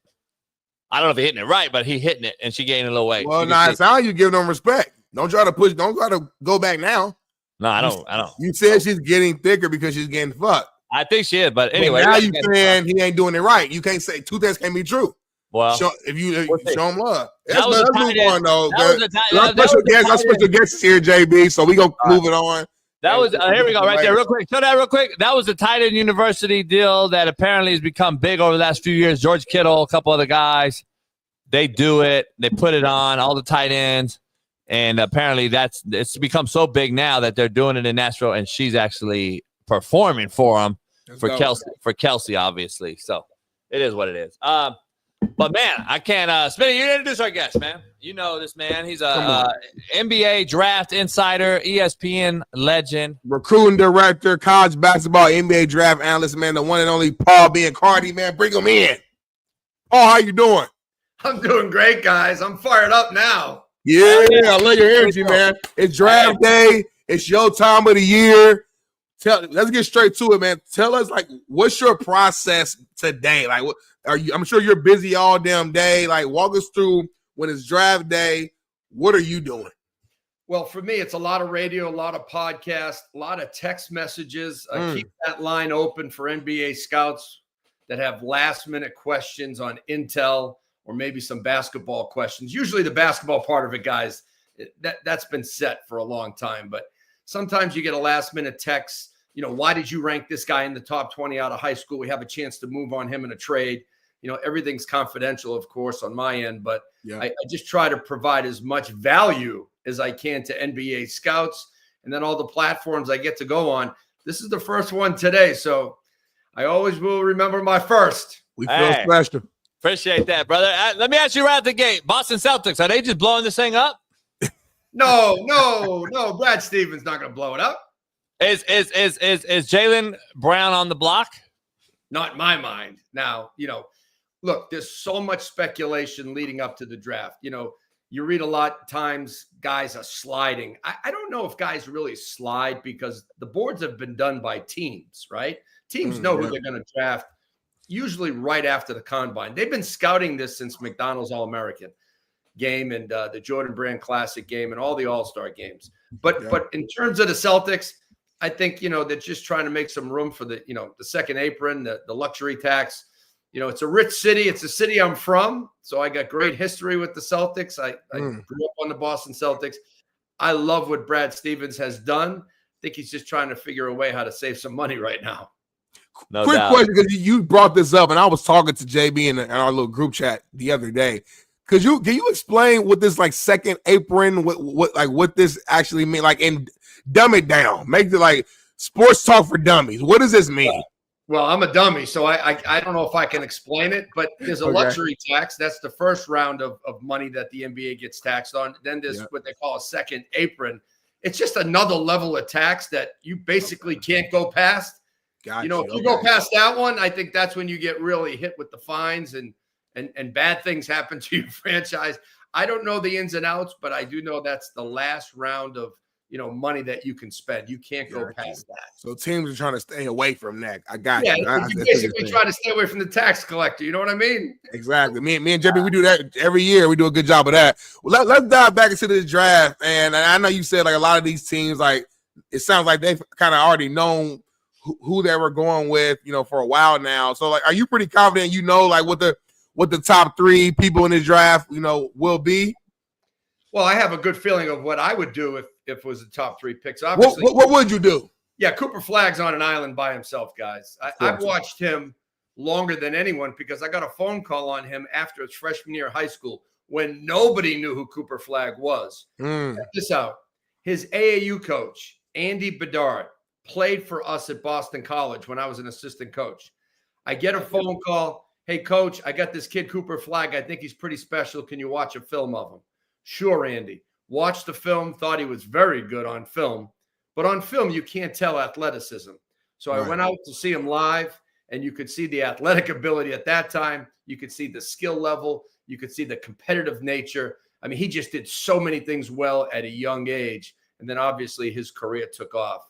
I don't know if he hitting it right, but he hitting it, and she gaining a little weight. Well, now it's how you give them respect. Don't try to push. Don't try to go back now. No, I don't. You said she's getting thicker because she's getting fucked. I think she is, but anyway. But now you saying he ain't doing it right. You can't say two things can't be true. Well, if you show him love. Let's move on, though. Our special guest is here, JB, so we going to move it on. That was here we go right there real quick. Show that real quick. That was the tight end university deal that apparently has become big over the last few years. George Kittle, a couple other guys, they do it. They put it on all the tight ends, and apparently it's become so big now that they're doing it in Nashville, and she's actually performing for them for Kelsey, obviously. So it is what it is. But man, I can't. Smitty, you introduce our guest, man. You know this man. He's a NBA draft insider, ESPN legend, recruiting director, college basketball, NBA draft analyst, man. The one and only Paul Biancardi, man. Bring him in. Paul, how you doing? I'm doing great, guys. I'm fired up now. Yeah, I love your energy, man. It's draft day. It's your time of the year. Let's get straight to it, man. Tell us, like, what's your process today? Like, what are you? I'm sure you're busy all damn day. Like, walk us through when it's draft day. What are you doing? Well, for me, it's a lot of radio, a lot of podcasts, a lot of text messages. I keep that line open for NBA scouts that have last-minute questions on intel or maybe some basketball questions. Usually the basketball part of it, guys, that's been set for a long time. But sometimes you get a last-minute text, you know, why did you rank this guy in the top 20 out of high school? We have a chance to move on him in a trade. You know, everything's confidential, of course, on my end, but I just try to provide as much value as I can to NBA scouts. And then all the platforms I get to go on. This is the first one today, so I always will remember my first. We feel special. Appreciate that, brother. Let me ask you right at the gate. Boston Celtics, are they just blowing this thing up? No. Brad Stevens not going to blow it up. Is Jaylen Brown on the block? Not in my mind. Now, you know, look, there's so much speculation leading up to the draft. You know, you read a lot of times guys are sliding. I don't know if guys really slide because the boards have been done by teams, right? Teams know who they're going to draft usually right after the combine. They've been scouting this since McDonald's All-American game and the Jordan Brand Classic game and all the All-Star games. But in terms of the Celtics, I think, you know, they're just trying to make some room for the, you know, the second apron, the luxury tax. You know, it's a rich city. It's a city I'm from. So I got great history with the Celtics. I grew up on the Boston Celtics. I love what Brad Stevens has done. I think he's just trying to figure a way how to save some money right now. Quick question, because you brought this up, and I was talking to JB in our little group chat the other day. Can you explain what this like second apron, what this actually mean? Like, and dumb it down, make it like sports talk for dummies. What does this mean? Well, I'm a dummy, so I don't know if I can explain it, but there's a luxury tax. That's the first round of money that the NBA gets taxed on. Then there's what they call a second apron. It's just another level of tax that you basically can't go past. You know, if you go past that one, I think that's when you get really hit with the fines and bad things happen to your franchise. I don't know the ins and outs, but I do know that's the last round of, you know, money that you can spend. You can't go past that. So teams are trying to stay away from that. I got you. You basically try to stay away from the tax collector. You know what I mean? Exactly. Me and JB, we do that every year. We do a good job of that. Well, let's dive back into this draft. And I know you said like a lot of these teams, like it sounds like they've kind of already known who they were going with, you know, for a while now. So like, are you pretty confident, you know, like what the top three people in this draft, you know, will be? Well, I have a good feeling of what I would do if it was the top three picks. Obviously, what would you do? Yeah, Cooper Flagg's on an island by himself, guys. I've watched him longer than anyone because I got a phone call on him after his freshman year of high school when nobody knew who Cooper Flagg was. Check this out. His AAU coach, Andy Bedard, played for us at Boston College when I was an assistant coach. I get a phone call. hey, coach, I got this kid, Cooper Flagg. I think he's pretty special. Can you watch a film of him? Sure, Andy. Watched the film, thought he was very good on film. But on film, you can't tell athleticism. So I went out to see him live, and you could see the athletic ability at that time. You could see the skill level. You could see the competitive nature. I mean, he just did so many things well at a young age. And then obviously his career took off.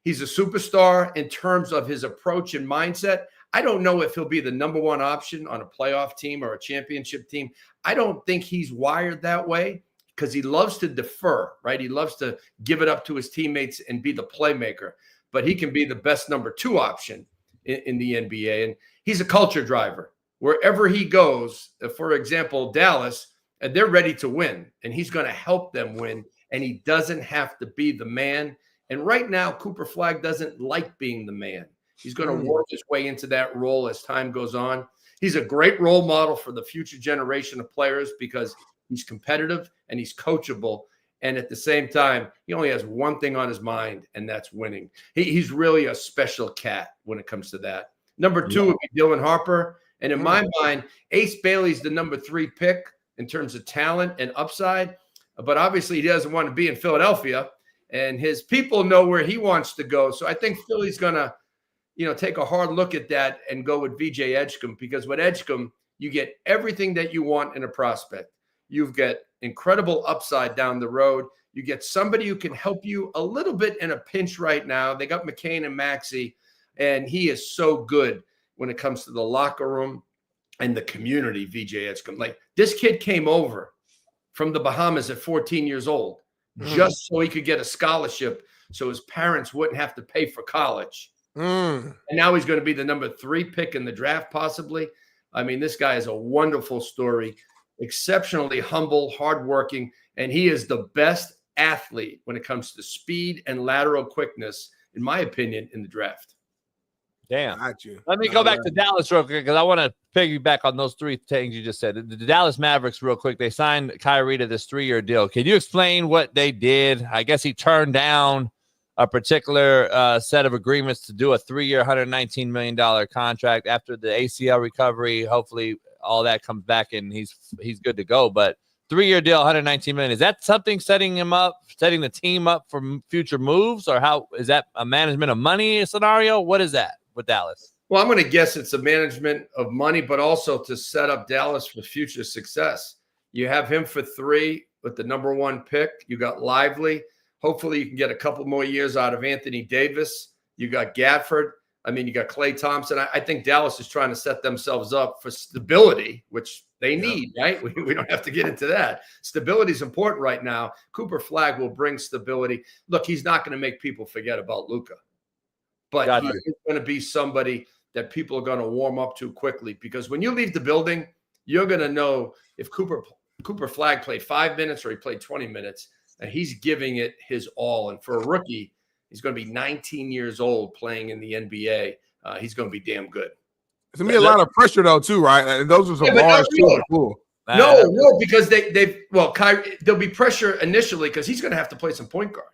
He's a superstar in terms of his approach and mindset. I don't know if he'll be the number one option on a playoff team or a championship team. I don't think he's wired that way because he loves to defer, right? He loves to give it up to his teammates and be the playmaker. But he can be the best number two option in the NBA. And he's a culture driver. Wherever he goes, for example, Dallas, they're ready to win, and he's going to help them win, and he doesn't have to be the man. And right now, Cooper Flagg doesn't like being the man. He's going to work his way into that role as time goes on. He's a great role model for the future generation of players because he's competitive and he's coachable. And at the same time, he only has one thing on his mind, and that's winning. He's really a special cat when it comes to that. Number two would be Dylan Harper. And in my mind, Ace Bailey's the number 3 pick in terms of talent and upside. But obviously, he doesn't want to be in Philadelphia, and his people know where he wants to go. So I think Philly's going to, take a hard look at that and go with VJ Edgecombe, because with Edgecombe, you get everything that you want in a prospect. You've got incredible upside down the road. You get somebody who can help you a little bit in a pinch right now. They got McCain and Maxey, and he is so good when it comes to the locker room and the community, VJ Edgecombe. Like, this kid came over from the Bahamas at 14 years old just so he could get a scholarship so his parents wouldn't have to pay for college. And now he's going to be the number 3 pick in the draft, possibly. I mean, this guy is a wonderful story, exceptionally humble, hardworking, and he is the best athlete when it comes to speed and lateral quickness, in my opinion, in the draft. Damn. Got you. Let me go back to Dallas real quick because I want to piggyback on those 3 things you just said. The Dallas Mavericks, real quick, they signed Kyrie to this 3-year deal. Can you explain what they did? I guess he turned down a particular set of agreements to do a 3-year, $119 million contract after the ACL recovery. Hopefully all that comes back and he's good to go. But 3-year deal, $119 million. Is that something setting the team up for future moves, or how is that a management of money scenario? What is that with Dallas? Well, I'm going to guess it's a management of money, but also to set up Dallas for future success. You have him for 3 with the number 1 pick. You got Lively. Hopefully you can get a couple more years out of Anthony Davis. You got Gafford. I mean, you got Klay Thompson. I think Dallas is trying to set themselves up for stability, which they need, right? We don't have to get into that. Stability is important right now. Cooper Flagg will bring stability. Look, he's not going to make people forget about Luka, but he's going to be somebody that people are going to warm up to quickly, because when you leave the building, you're going to know if Cooper Flagg played 5 minutes or he played 20 minutes, and he's giving it his all. And for a rookie, he's going to be 19 years old playing in the NBA. He's going to be damn good. It's going to be a lot of pressure, though, too, right? And those are some bars, too. Cool. No, because Kyrie, there'll be pressure initially because he's going to have to play some point guard.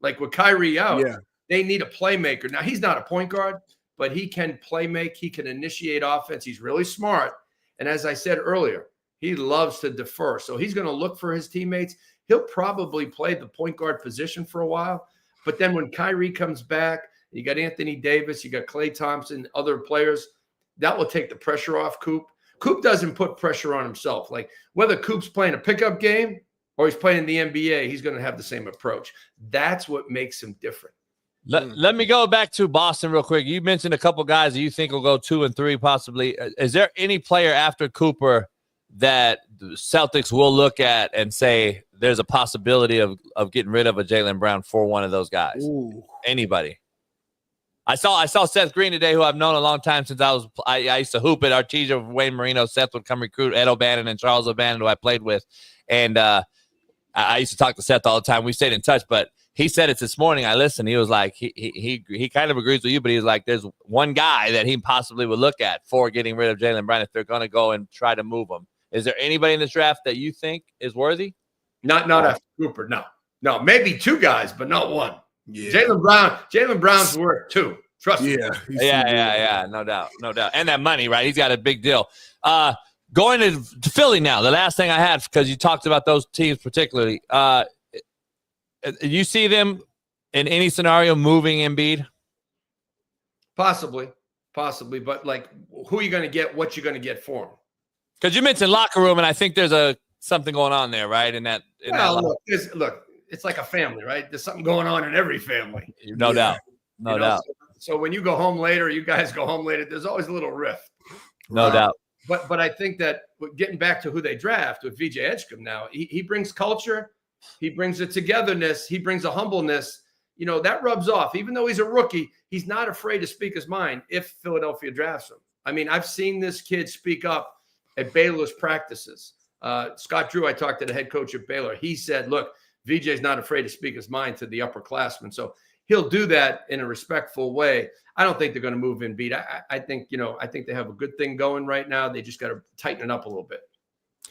Like with Kyrie out, they need a playmaker. Now, he's not a point guard, but he can play make. He can initiate offense. He's really smart. And as I said earlier, he loves to defer. So he's going to look for his teammates. He'll probably play the point guard position for a while. But then when Kyrie comes back, you got Anthony Davis, you got Klay Thompson, other players, that will take the pressure off Coop. Coop doesn't put pressure on himself. Like, whether Coop's playing a pickup game or he's playing the NBA, he's going to have the same approach. That's what makes him different. Let me go back to Boston real quick. You mentioned a couple guys that you think will go 2 and 3 possibly. Is there any player after Cooper that the Celtics will look at and say there's a possibility of getting rid of a Jaylen Brown for one of those guys? Ooh. Anybody? I saw Seth Green today, who I've known a long time since I used to hoop at Artesia with Wayne Marino. Seth would come recruit Ed O'Bannon and Charles O'Bannon, who I played with. And I used to talk to Seth all the time. We stayed in touch, but he said it this morning. I listened. He was like, he kind of agrees with you, but he's like, there's one guy that he possibly would look at for getting rid of Jaylen Brown if they're going to go and try to move him. Is there anybody in this draft that you think is worthy? Not after Cooper. No, maybe 2 guys, but not 1. Yeah. Jaylen Brown's worth 2. Trust me. Yeah. No doubt. And that money, right? He's got a big deal. Going to Philly now. The last thing I had, because you talked about those teams particularly. You see them in any scenario moving Embiid? Possibly, but like, who are you going to get? What you're going to get for him? Because you mentioned locker room, and I think there's something going on there, right? Look, it's like a family, right? There's something going on in every family. No doubt. So when you go home later, you guys go home later, there's always a little rift. No doubt. But I think that getting back to who they draft with VJ Edgecombe now, he brings culture, he brings a togetherness, he brings a humbleness. That rubs off. Even though he's a rookie, he's not afraid to speak his mind if Philadelphia drafts him. I mean, I've seen this kid speak up at Baylor's practices. Scott Drew, I talked to the head coach at Baylor. He said, look, VJ's not afraid to speak his mind to the upperclassmen. So he'll do that in a respectful way. I don't think they're going to move Embiid. I think they have a good thing going right now. They just got to tighten it up a little bit.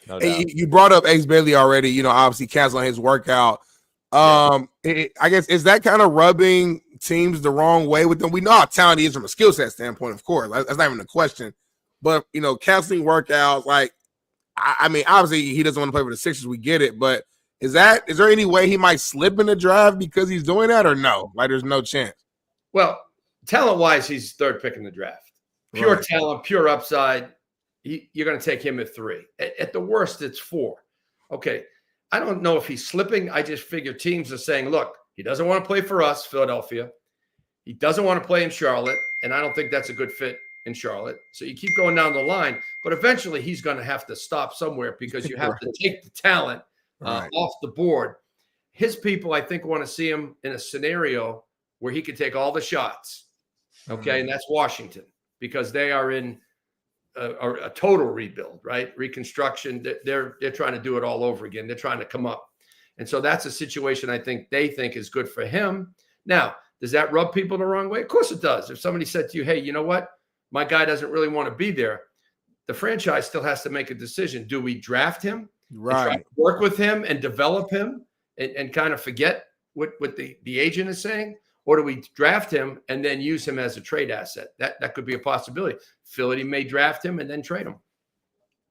No doubt. You brought up Ace Bailey already, obviously canceling his workout. I guess, is that kind of rubbing teams the wrong way with them? We know how talented he is from a skill set standpoint, of course. That's not even a question. But, canceling workouts, like, I mean, obviously he doesn't want to play for the Sixers. We get it. But is there any way he might slip in the draft because he's doing that, or no? Like, there's no chance. Well, talent-wise, he's third pick in the draft. Pure talent, pure upside. You're going to take him at 3. At the worst, it's 4. Okay. I don't know if he's slipping. I just figure teams are saying, look, he doesn't want to play for us, Philadelphia. He doesn't want to play in Charlotte, and I don't think that's a good fit in Charlotte. So you keep going down the line, but eventually he's going to have to stop somewhere because you have to take the talent off the board. His people, I think, want to see him in a scenario where he can take all the shots. Okay, and that's Washington, because they are in a total rebuild, right? Reconstruction. They're trying to do it all over again. They're trying to come up. And so that's a situation I think they think is good for him. Now, does that rub people the wrong way? Of course it does. If somebody said to you, hey, you know what? My guy doesn't really want to be there. The franchise still has to make a decision. Do we draft him? Right. Try to work with him and develop him and kind of forget what the agent is saying? Or do we draft him and then use him as a trade asset? That could be a possibility. Philly may draft him and then trade him.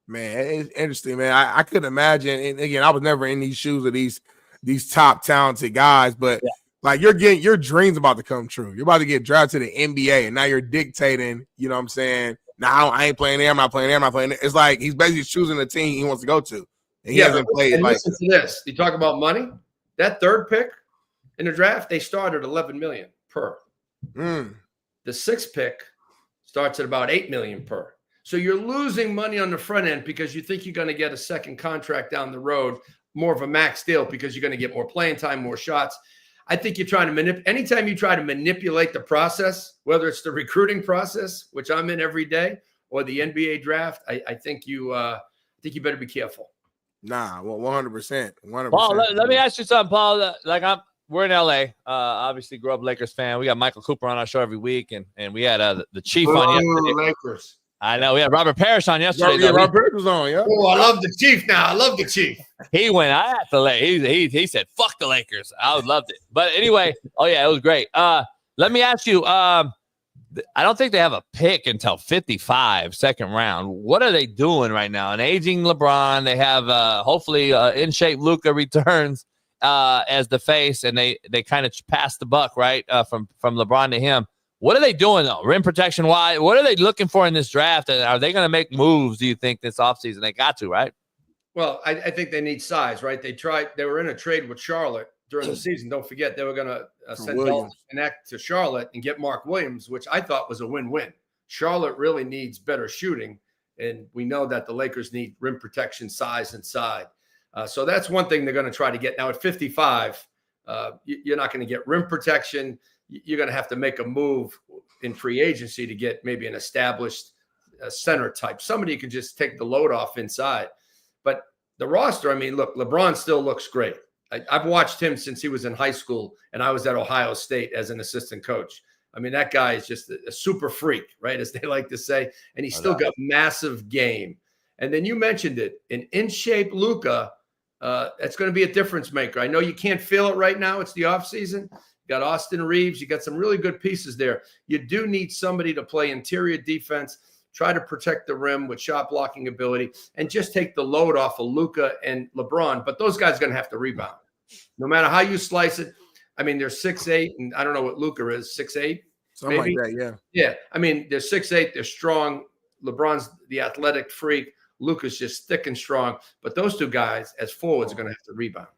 Man, it's interesting, man. I couldn't imagine. And again, I was never in these shoes of these top talented guys, but like your dreams about to come true. You're about to get drafted to the NBA, and now you're dictating. You know what I'm saying? Now I ain't playing there. I'm not playing there. I'm not playing there. It's like he's basically choosing the team he wants to go to, and he hasn't played. And like listen to this. You talk about money. That third pick in the draft, they started $11 million per. The 6th pick starts at about $8 million per. So you're losing money on the front end because you think you're going to get a second contract down the road, more of a max deal because you're going to get more playing time, more shots. I think you're trying to anytime you try to manipulate the process, whether it's the recruiting process, which I'm in every day, or the NBA draft, I think you better be careful. Nah, well, 100%. Paul, let me ask you something, Paul. We're in LA. Obviously, grew up Lakers fan. We got Michael Cooper on our show every week, and we had the Chief on yesterday. Lakers. I know. We had Robert Parrish on yesterday. Yeah, Robert Parrish was on. Yeah. Oh, I love the Chief now. I love the Chief. He went at the Lakers. He said, "Fuck the Lakers." I loved it. But anyway, it was great. Let me ask you. I don't think they have a pick until 55, second round. What are they doing right now? An aging LeBron. They have hopefully in shape Luka returns as the face, and they kind of pass the buck right from LeBron to him. What are they doing though? Rim protection wise, what are they looking for in this draft? And are they going to make moves? Do you think this offseason? They got to, right? Well, I think they need size, right? They were in a trade with Charlotte during the season. Don't forget, they were going to send Dalton Connect to Charlotte and get Mark Williams, which I thought was a win-win. Charlotte really needs better shooting, and we know that the Lakers need rim protection, size, and side. So that's one thing they're going to try to get. Now at 55, you're not going to get rim protection. You're going to have to make a move in free agency to get maybe an established center type. Somebody who can just take the load off inside. But the roster, I mean, look, LeBron still looks great. I've watched him since he was in high school, and I was at Ohio State as an assistant coach. I mean, that guy is just a super freak, right, as they like to say, and he's still got massive game. And then you mentioned it, an in-shape Luka, that's going to be a difference maker. I know you can't feel it right now. It's the offseason. You got Austin Reeves. You got some really good pieces there. You do need somebody to play interior defense, try to protect the rim with shot blocking ability, and just take the load off of Luka and LeBron. But those guys are going to have to rebound. No matter how you slice it. I mean, they're 6'8", and I don't know what Luka is, 6'8"? Something maybe? like that, yeah. Yeah, I mean, they're 6'8", they're strong. LeBron's the athletic freak. Luka's just thick and strong. But those two guys, as forwards, are going to have to rebound.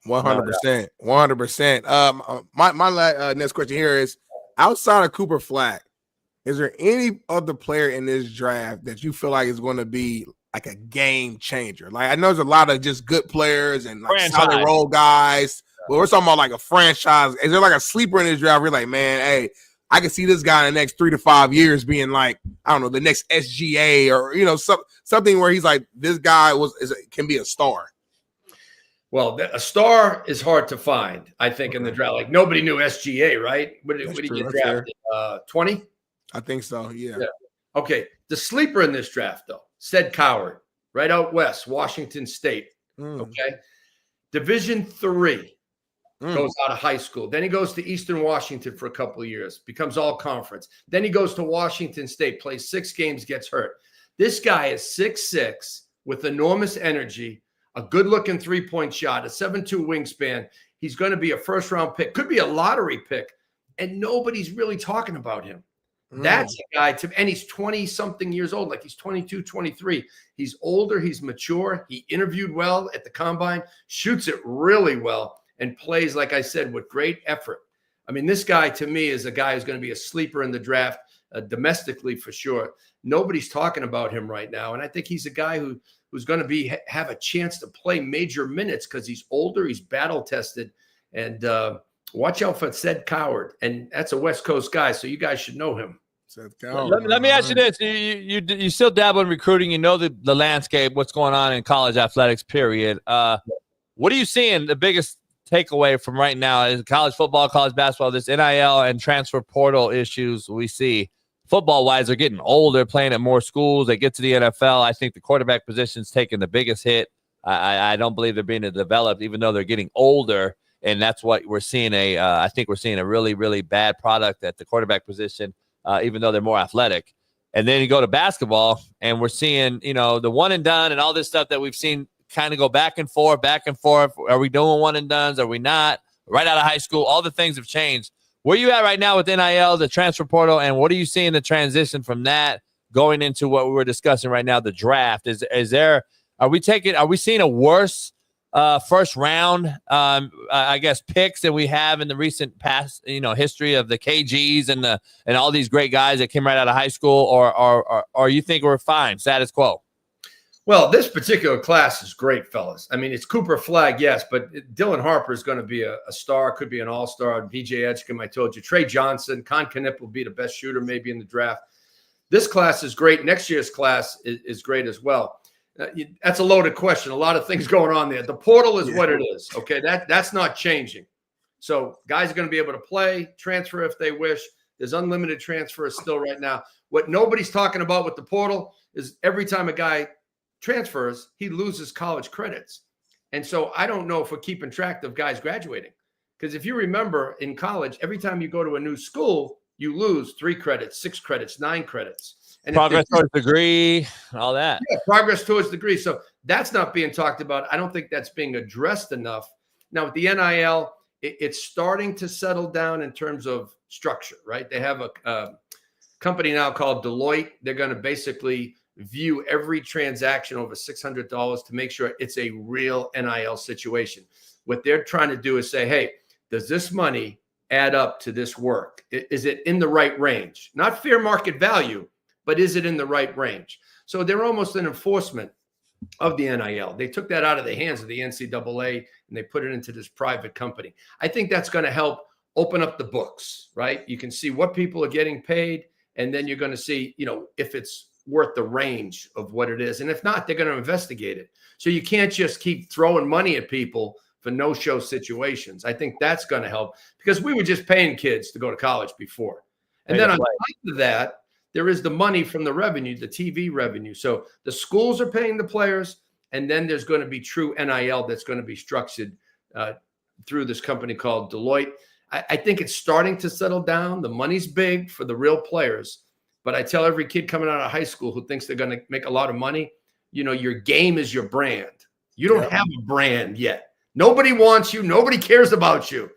100%. 100%. My next question here is, outside of Cooper Flag, is there any other player in this draft that you feel like is going to be like a game changer? Like, I know there's a lot of just good players and like solid role guys, but we're talking about like a franchise. Is there like a sleeper in this draft where you're like, man, hey, I can see this guy in the next 3 to 5 years being like, I don't know, the next SGA or, you know, something where he's like, this guy can be a star? Well, a star is hard to find, I think, in the draft. Like, nobody knew SGA, right? What did he get drafted? 20? I think so, yeah. Okay, the sleeper in this draft, though, Said Coward, right out west, Washington State. Okay, Division III. Goes out of high school. Then he goes to Eastern Washington for a couple of years, becomes all conference. Then he goes to Washington State, plays 6 games, gets hurt. This guy is 6'6", with enormous energy, a good-looking three-point shot, a 7'2" wingspan. He's going to be a first-round pick, could be a lottery pick, and nobody's really talking about him. That's a guy, and he's 20-something years old, like he's 22, 23. He's older, he's mature. He interviewed well at the combine, shoots it really well, and plays, like I said, with great effort. I mean, this guy, to me, is a guy who's going to be a sleeper in the draft, domestically for sure. Nobody's talking about him right now, and I think he's a guy who's going to have a chance to play major minutes because he's older, he's battle-tested, and watch out for Said Coward. And that's a West Coast guy, so you guys should know him. Let me ask you this. You still dabble in recruiting. You know the landscape, what's going on in college athletics, period. What are you seeing the biggest takeaway from right now is college football, college basketball, this NIL and transfer portal issues we see? Football-wise, they're getting older, playing at more schools. They get to the NFL. I think the quarterback position's taking the biggest hit. I don't believe they're being developed, even though they're getting older, and that's what we're seeing. I think we're seeing a really, really bad product at the quarterback position, even though they're more athletic. And then you go to basketball, and we're seeing, you know, the one and done and all this stuff that we've seen kind of go back and forth. Are we doing one and dones? Are we not? Right out of high school, all the things have changed. Where are you at right now with NIL, the transfer portal, and what are you seeing the transition from that going into what we were discussing right now, the draft? Are we seeing a worse first round, I guess, picks that we have in the recent past, you know, history of the KGs and all these great guys that came right out of high school, or you think we're fine, status quo? Well, this particular class is great, fellas. I mean, it's Cooper Flag, yes, but Dylan Harper is going to be a star, could be an all-star. VJ Edgecombe, I told you. Trey Johnson, Con Knipp will be the best shooter maybe in the draft. This class is great. Next year's class is great as well. That's a loaded question. A lot of things going on there. The portal is what it is, okay? That's not changing. So guys are going to be able to play, transfer if they wish. There's unlimited transfers still right now. What nobody's talking about with the portal is every time a guy transfers, he loses college credits. And so I don't know if we're keeping track of guys graduating. Because if you remember in college, every time you go to a new school, you lose 3 credits, 6 credits, 9 credits. And progress towards degree, all that. Yeah, progress towards degree. So that's not being talked about. I don't think that's being addressed enough. Now with the NIL, it's starting to settle down in terms of structure, right? They have a company now called Deloitte. They're going to basically view every transaction over $600 to make sure it's a real NIL situation. What they're trying to do is say, hey, does this money add up to this work? Is it in the right range? Not fair market value, but is it in the right range? So they're almost an enforcement of the NIL. They took that out of the hands of the NCAA and they put it into this private company. I think that's going to help open up the books, right? You can see what people are getting paid, and then you're going to see, you know, if it's worth the range of what it is. And if not, they're going to investigate it. So you can't just keep throwing money at people for no-show situations. I think that's going to help because we were just paying kids to go to college before. And then on top of that, there is the money from the revenue, the TV revenue. So the schools are paying the players, and then there's going to be true NIL that's going to be structured through this company called Deloitte. I think it's starting to settle down. The money's big for the real players. But I tell every kid coming out of high school who thinks they're going to make a lot of money, your game is your brand. You don't have a brand yet. Nobody wants you. Nobody cares about you.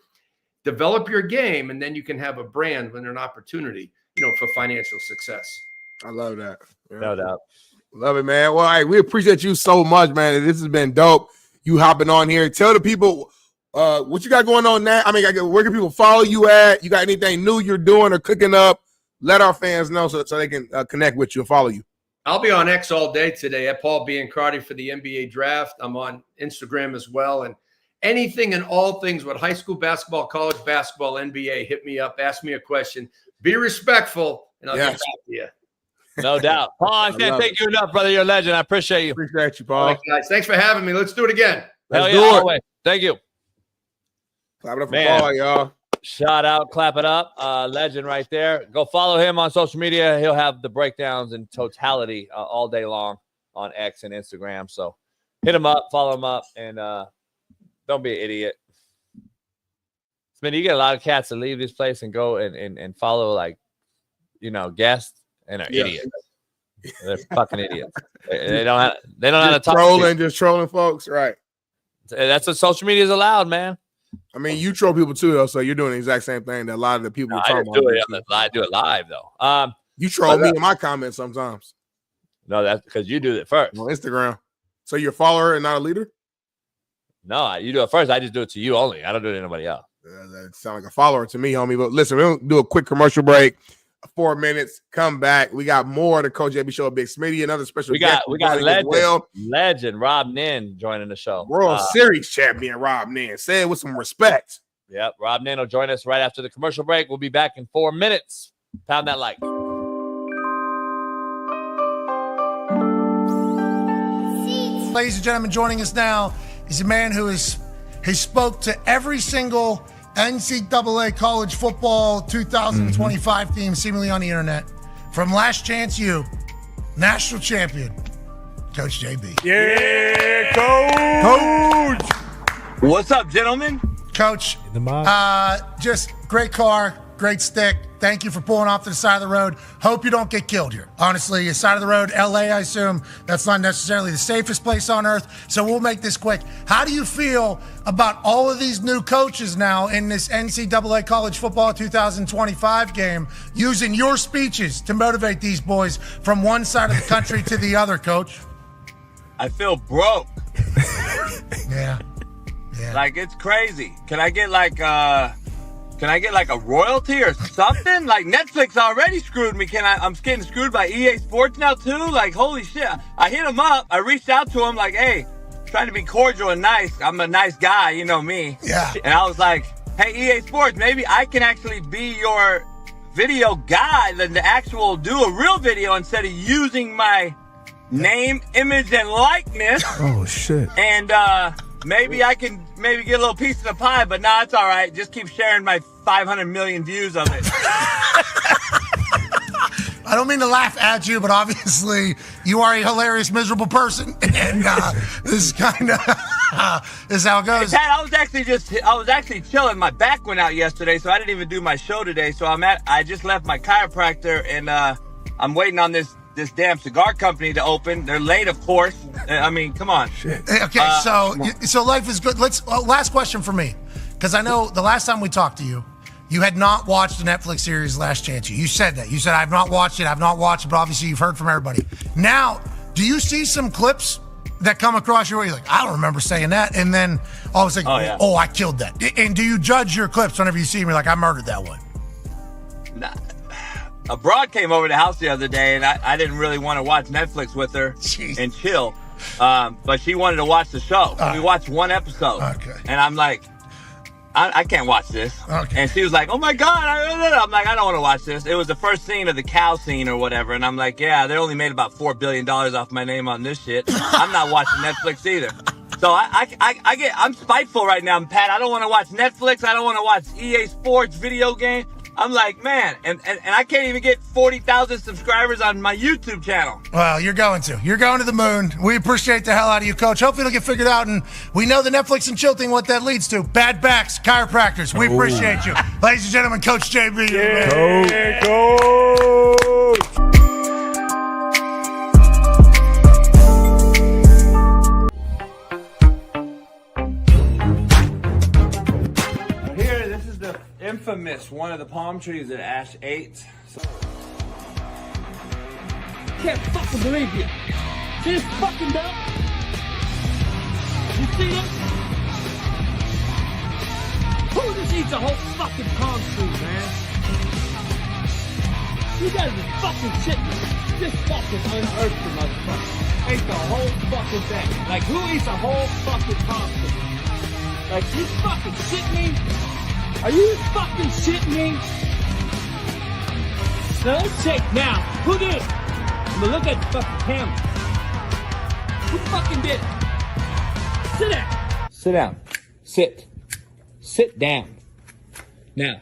Develop your game, and then you can have a brand when there's an opportunity, for financial success. I love that. Yeah. No doubt. Love it, man. Well, we appreciate you so much, man. This has been dope. You hopping on here. Tell the people what you got going on now. I mean, where can people follow you at? You got anything new you're doing or cooking up? Let our fans know so they can connect with you and follow you. I'll be on X all day today at Paul Biancardi for the NBA draft. I'm on Instagram as well. And anything and all things with high school basketball, college basketball, NBA, hit me up, ask me a question. Be respectful, and I'll get back to you. No doubt. Paul, I can't thank you enough, brother. You're a legend. I appreciate you. Appreciate you, Paul. All right, guys. Thanks for having me. Let's do it again. Hell yeah, always. Thank you. Clap it up for Paul, y'all. Shout out, clap it up. Legend right there. Go follow him on social media. He'll have the breakdowns in totality all day long on X and Instagram. So hit him up, follow him up, and don't be an idiot. Smitty, you get a lot of cats that leave this place and go and follow, guests and are idiots. They're fucking idiots. They don't know how to talk. Just trolling folks, right? That's what social media is allowed, man. I mean, you troll people too, though, so you're doing the exact same thing that a lot of the people I do it live, though. You troll me in my comments sometimes. No, that's because you do it first on Instagram. So you're a follower and not a leader? No, you do it first. I just do it to you only. I don't do it to anybody else. That sounds like a follower to me, homie. But listen, we'll do a quick commercial break. 4 minutes. Come back. We got more of the Coach JB Show with Big Smitty. Another special guest. We got legend Rob Nin joining the show. World Series champion Rob Nin. Say it with some respect. Yep, Rob Nin will join us right after the commercial break. We'll be back in 4 minutes. Pound that like. Ladies and gentlemen, joining us now is a man who he spoke to every single NCAA college football 2025 team seemingly on the internet. From Last Chance U, national champion, Coach JB. Yeah, Coach! What's up, gentlemen? Coach, just great car, great stick. Thank you for pulling off to the side of the road. Hope you don't get killed here. Honestly, side of the road, LA, I assume, that's not necessarily the safest place on earth. So we'll make this quick. How do you feel about all of these new coaches now in this NCAA college football 2025 game using your speeches to motivate these boys from one side of the country to the other, Coach? I feel broke. Yeah. Like, it's crazy. Can I get like a royalty or something? Like, Netflix already screwed me. I'm getting screwed by EA Sports now too? Like, holy shit. I hit him up. I reached out to him like, hey, trying to be cordial and nice. I'm a nice guy, you know me. Yeah. And I was like, hey, EA Sports, maybe I can actually be your video guy, the actual do a real video instead of using my name, image, and likeness. Oh, shit. And maybe I can get a little piece of the pie, but nah, it's all right. Just keep sharing my 500 million views of it. I don't mean to laugh at you, but obviously you are a hilarious, miserable person, and this is kind of is how it goes. Hey, Pat, I was actually chilling. My back went out yesterday, so I didn't even do my show today. So I just left my chiropractor, and I'm waiting on this damn cigar company to open. They're late, of course. I mean, come on. Shit. Okay, so life is good. Last question for me, because I know the last time we talked to you, you had not watched the Netflix series Last Chance U. You said that. You said, I've not watched it, but obviously you've heard from everybody. Now, do you see some clips that come across your way? You're like, I don't remember saying that. And then all of a sudden, oh, I killed that. And do you judge your clips whenever you see them? You're like, I murdered that one. Nah. A broad came over to the house the other day, and I didn't really want to watch Netflix with her and chill. But she wanted to watch the show. We watched one episode. Okay. And I'm like, I can't watch this. Okay. And she was like, oh my God. I'm like, I don't want to watch this. It was the first scene of the cow scene or whatever. And I'm like, yeah, they only made about $4 billion off my name on this shit. I'm not watching Netflix either. So I'm spiteful right now, Pat. I don't want to watch Netflix. I don't want to watch EA Sports video game. I'm like, man, and I can't even get 40,000 subscribers on my YouTube channel. Well, you're going to. You're going to the moon. We appreciate the hell out of you, Coach. Hopefully it'll get figured out, and we know the Netflix and chill thing, what that leads to. Bad backs, chiropractors. We appreciate you. Ladies and gentlemen, Coach JB. Yeah, Coach. Here, this is the infamous one of the palm trees that Ash ate. Can't fucking believe you. See this fucking dog? You see this? Who just eats a whole fucking palm tree, man? You guys are fucking shitting. This fucking unearthed the motherfucker. Ate the whole fucking thing. Like, who eats a whole fucking palm tree? Like, you fucking shitting me? Are you fucking shitting me? No, don't shake now. Who did it? I'm gonna look at the fucking camera. Who fucking did it? Sit down. Sit down. Sit. Sit down. Now,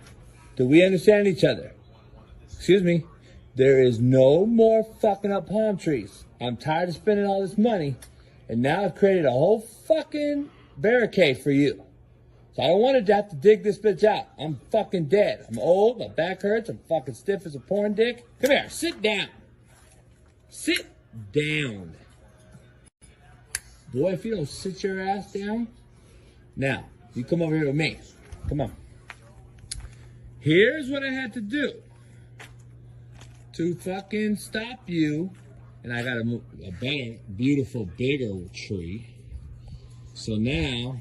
do we understand each other? Excuse me. There is no more fucking up palm trees. I'm tired of spending all this money, and now I've created a whole fucking barricade for you. So I don't want to have to dig this bitch out. I'm fucking dead. I'm old, my back hurts, I'm fucking stiff as a porn dick. Come here, sit down. Sit down. Boy, if you don't sit your ass down. Now, you come over here with me. Come on. Here's what I had to do to fucking stop you. And I got a better, beautiful, bigger tree. So now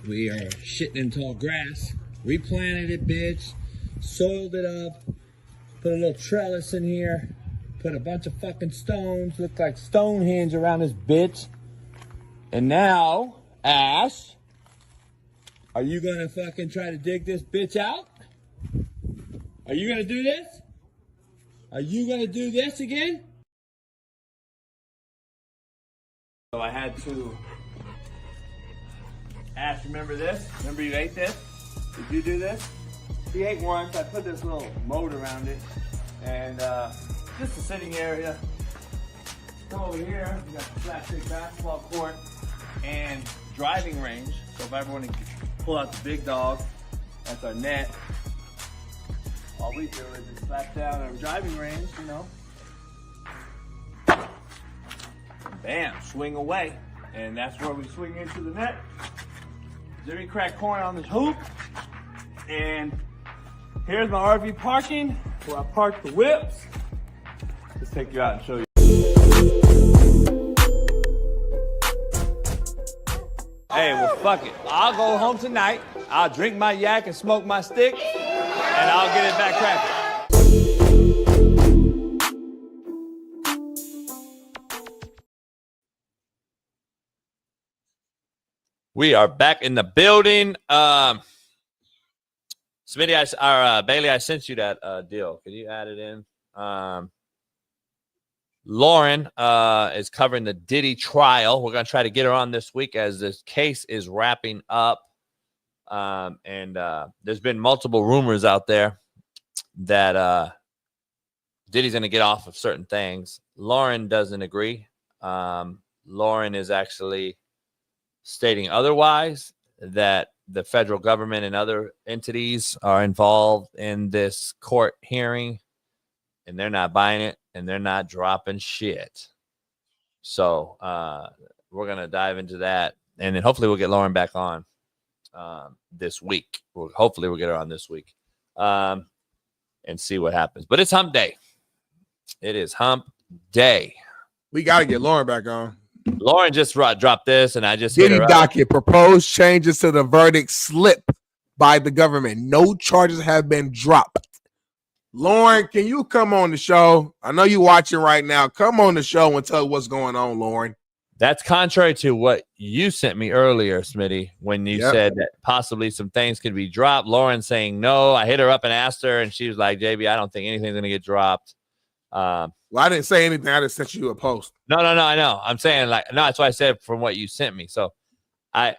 we are shitting in tall grass. Replanted it, bitch. Soiled it up. Put a little trellis in here. Put a bunch of fucking stones. Look like Stonehenge around this bitch. And now, Ash, are you gonna fucking try to dig this bitch out? Are you gonna do this? Are you gonna do this again? So I had to. Ash, remember this? Remember you ate this? Did you do this? He ate once. I put this little moat around it. And just a sitting area. Come over here. We got the plastic basketball court and driving range. So if I ever want to pull out the big dog, that's our net. All we do is just slap down our driving range, you know. Bam, swing away. And that's where we swing into the net. Jimmy crack corn on this hoop. And here's my RV parking where I park the whips. Let's take you out and show you. Hey, well, fuck it. I'll go home tonight. I'll drink my yak and smoke my stick. And I'll get it back cracking. We are back in the building. Smitty, Bailey, I sent you that deal. Can you add it in? Lauren is covering the Diddy trial. We're going to try to get her on this week as this case is wrapping up. And there's been multiple rumors out there that Diddy's going to get off of certain things. Lauren doesn't agree. Lauren is actually stating otherwise, that the federal government and other entities are involved in this court hearing, and they're not buying it, and they're not dropping shit. So we're going to dive into that, and then hopefully we'll get Lauren back on this week. Hopefully we'll get her on this week and see what happens. But it's hump day. It is hump day. We got to get Lauren back on. Lauren just dropped this, and I just Diddy docket. Proposed changes to the verdict slip by the government. No charges have been dropped. Lauren, can you come on the show? I know you're watching right now. Come on the show and tell what's going on, Lauren. That's contrary to what you sent me earlier, Smitty, when you said that possibly some things could be dropped. Lauren saying no. I hit her up and asked her, and she was like, JB, I don't think anything's going to get dropped. Well, I didn't say anything. I just sent you a post. No, I know. I'm saying, like, no, that's why I said from what you sent me. So I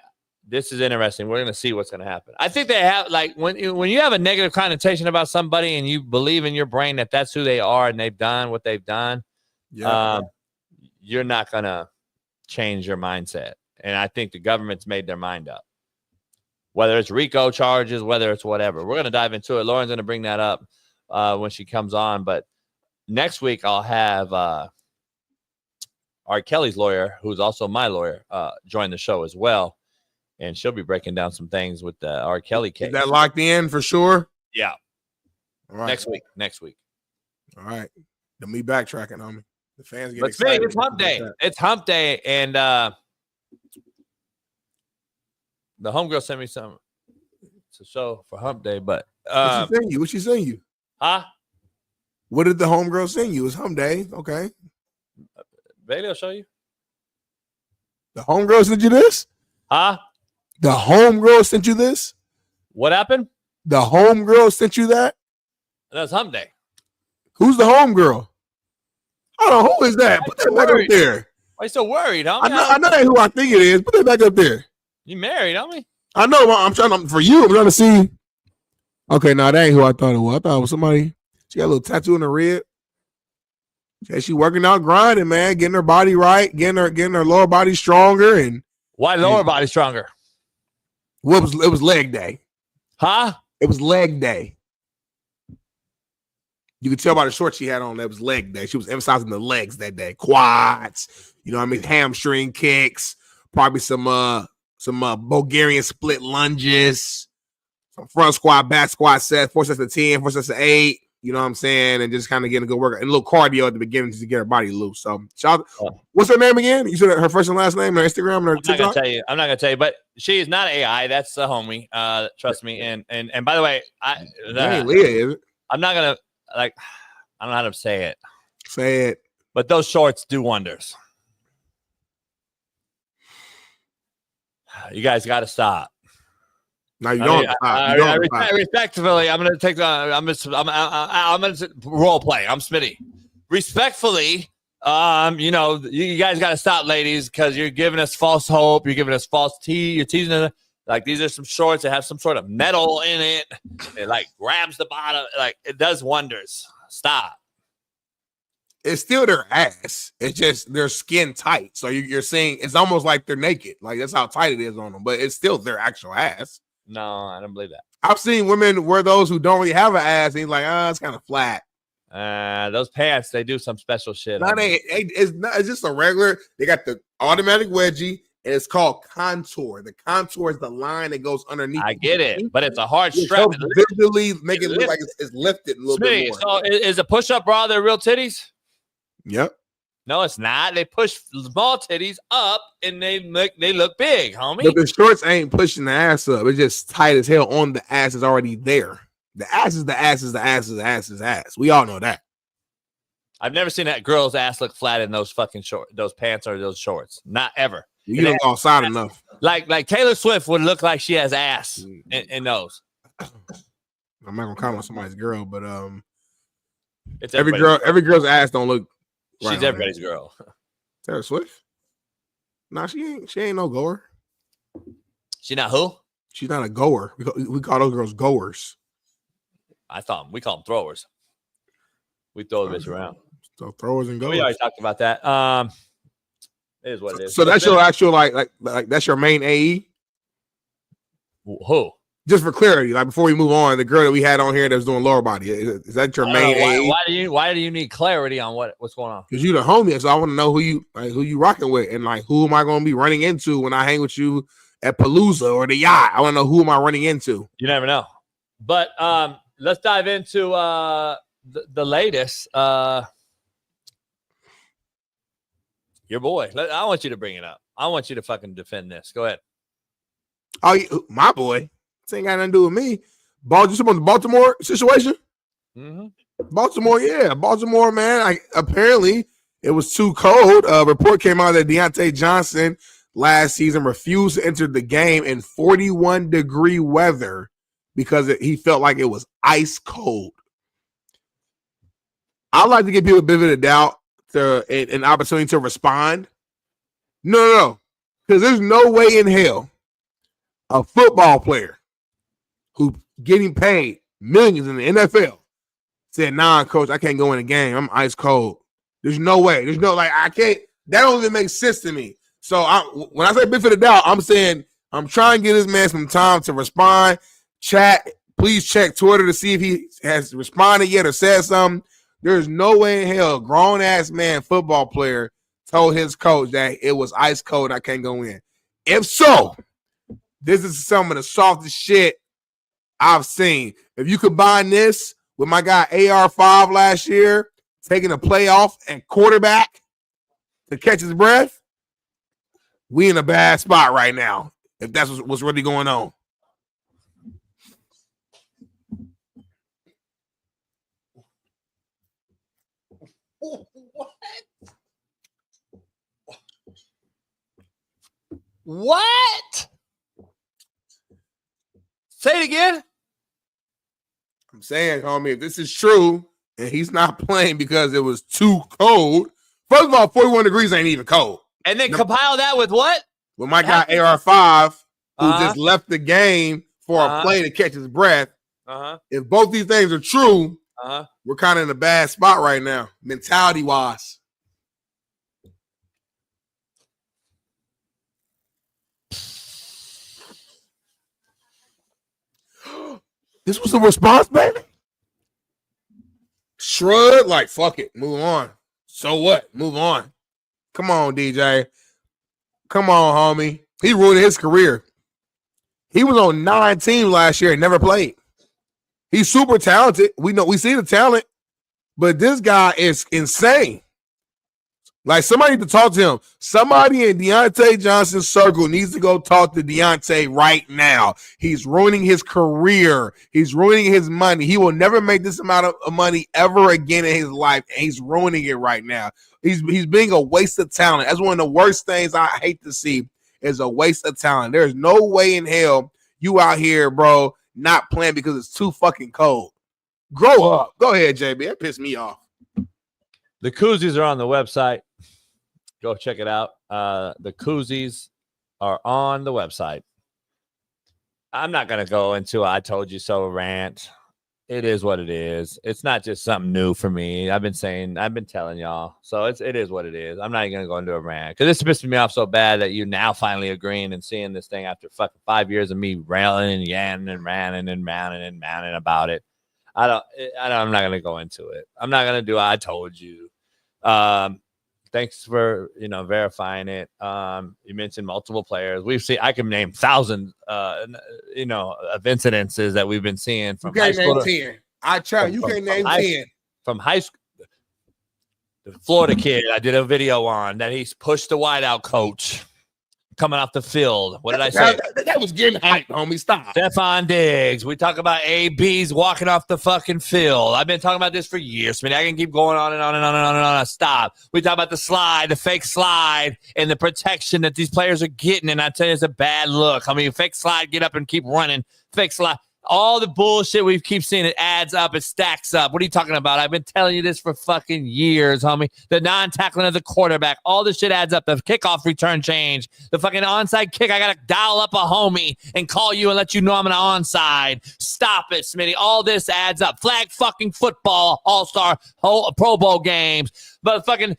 this is interesting. We're going to see what's going to happen. I think they have, like, when you have a negative connotation about somebody and you believe in your brain that that's who they are and they've done what they've done, you're not going to change your mindset. And I think the government's made their mind up. Whether it's RICO charges, whether it's whatever. We're going to dive into it. Lauren's going to bring that up when she comes on. But next week I'll have R. Kelly's lawyer, who's also my lawyer, join the show as well. And she'll be breaking down some things with the R. Kelly case. Is that locked in for sure? Yeah. All right. Next week. All right. Don't be backtracking, homie. The fans get But excited. it's hump day. It's hump day. And the homegirl sent me some. It's a show for hump day. But what she send you? Huh? What did the homegirl send you? It's hump day. Okay. Bailey will show you. The homegirl sent you this? Huh? The homegirl sent you this? What happened? The homegirl sent you that? That's hump day. Who's the homegirl? Hold on, who is that? Put that back up there. Why you so worried, homie? I know that who I think it is. Put that back up there. You married, homie? I know. I'm trying to see. Okay, no, that ain't who I thought it was. I thought it was somebody. She got a little tattoo in her rib. She working out, grinding, man, getting her body right, getting her lower body stronger. And why lower body stronger? Well, it was leg day. Huh? It was leg day. You could tell by the shorts she had on that was leg day. She was emphasizing the legs that day. Quads, you know what I mean? Hamstring kicks, probably some Bulgarian split lunges, some front squat, back squat sets, 4 sets of 10, 4 sets of 8. You know what I'm saying? And just kind of getting a good workout and a little cardio at the beginning to get her body loose. So, what's her name again? You said her first and last name, her Instagram, and her TikTok? I'm not gonna tell you, but she is not AI. That's the homie. Trust me. And by the way, that ain't Leah, is it? I'm not gonna I don't know how to say it. Say it. But those shorts do wonders. You guys got to stop. No, you don't. Respectfully, I'm going to take the. I'm going to role play. I'm Smitty. Respectfully, you guys got to stop, ladies, because you're giving us false hope. You're giving us false tea. You're teasing us. Like, these are some shorts that have some sort of metal in it. It like grabs the bottom. Like, it does wonders. Stop. It's still their ass. It's just their skin tight. So you're saying it's almost like they're naked. Like, that's how tight it is on them. But it's still their actual ass. No, I don't believe that. I've seen women wear those who don't really have an ass. And he's like, it's kind of flat. Those pants, they do some special shit. It's just a regular. They got the automatic wedgie. And it's called contour. The contour is the line that goes underneath. I get it, but it's a hard strap. Visually make it look like it's lifted a little bit more. So is a push-up bra their real titties? Yep. No, it's not. They push small titties up, and they look big, homie. But the shorts ain't pushing the ass up. It's just tight as hell on the ass is already there. The ass is the ass is the ass is the ass is ass. We all know that. I've never seen that girl's ass look flat in those fucking those pants or those shorts. Not ever. You don't go outside enough. Like Taylor Swift would look like she has ass in those. I'm not gonna comment on somebody's girl, but it's every girl's ass don't look. She's right everybody's girl. Taylor Swift? Nah, she ain't no goer. She not who? She's not a goer. We call those girls goers. I thought we call them throwers. We throw the bitch around. So throwers and goers. We already talked about that. It is what it is. So that's your actual like that's your main AE? Who? Just for clarity, like before we move on, the girl that we had on here that was doing lower body, is that your main AE? Why do you need clarity on what's going on? Because you the homie, so I want to know who you rocking with, and like who am I going to be running into when I hang with you at Palooza or the yacht? I want to know who am I running into. You never know. But let's dive into the latest. Your boy. I want you to bring it up. I want you to fucking defend this. Go ahead. Oh, my boy. This ain't got nothing to do with me. Just on the Baltimore situation? Mm-hmm. Baltimore, yeah. Baltimore, man. Apparently, it was too cold. A report came out that Deontay Johnson last season refused to enter the game in 41-degree weather because he felt like it was ice cold. I'd like to give people a bit of a doubt. An opportunity to respond. No. Because there's no way in hell a football player who getting paid millions in the NFL said, "Nah, coach, I can't go in the game. I'm ice cold. There's no way. There's no I can't. That don't even make sense to me." So when I say benefit of the doubt, I'm saying I'm trying to give this man some time to respond. Chat, please check Twitter to see if he has responded yet or said something. There's no way in hell a grown-ass man football player told his coach that it was ice cold, I can't go in. If so, this is some of the softest shit I've seen. If you combine this with my guy AR5 last year, taking a playoff and quarterback to catch his breath, we in a bad spot right now, if that's what's really going on. What? Say it again. I'm saying, homie, if this is true and he's not playing because it was too cold, first of all, 41 degrees ain't even cold. And then compile that with what? With my guy AR5, who just left the game for a play to catch his breath. If both these things are true, we're kind of in a bad spot right now, mentality-wise. This was the response, baby? Shrug, like, fuck it, move on. So what? Move on. Come on, DJ. Come on, homie. He ruined his career. He was on 9 teams last year and never played. He's super talented. We see the talent, but this guy is insane. Like, somebody needs to talk to him. Somebody in Deontay Johnson's circle needs to go talk to Deontay right now. He's ruining his career. He's ruining his money. He will never make this amount of money ever again in his life, and he's ruining it right now. He's being a waste of talent. That's one of the worst things I hate to see is a waste of talent. There's no way in hell you out here, bro, not playing because it's too fucking cold. Grow up. Go ahead, JB. That pissed me off. The koozies are on the website. Go check it out. The koozies are on the website. I'm not going to go into I told you so rant. It is what it is. It's not just something new for me. I've been telling y'all. So it is what it is. I'm not even going to go into a rant because this pissed me off so bad that you now finally agreeing and seeing this thing after fucking 5 years of me railing and yanning and ranting and mounting and mounting about it. I'm not going to go into it. I'm not going to do I told you. Thanks for verifying it. You mentioned multiple players. I can name thousands of incidences that we've been seeing from high school. You can't name 10. I try. You can't name 10. From high school, the Florida kid I did a video on that he's pushed the wideout coach coming off the field. What did I say? That was getting hyped, homie. Stop. Stephon Diggs. We talk about ABs walking off the fucking field. I've been talking about this for years. I mean, I can keep going on and on and on and on and on. Stop. We talk about the slide, the fake slide, and the protection that these players are getting. And I tell you, it's a bad look. I mean, fake slide, get up and keep running. Fake slide. All the bullshit we keep seeing, it adds up, it stacks up. What are you talking about? I've been telling you this for fucking years, homie. The non-tackling of the quarterback, all this shit adds up. The kickoff return change, the fucking onside kick. I got to dial up a homie and call you and let you know I'm an onside. Stop it, Smitty. All this adds up. Flag fucking football, all-star, Pro Bowl games. But fucking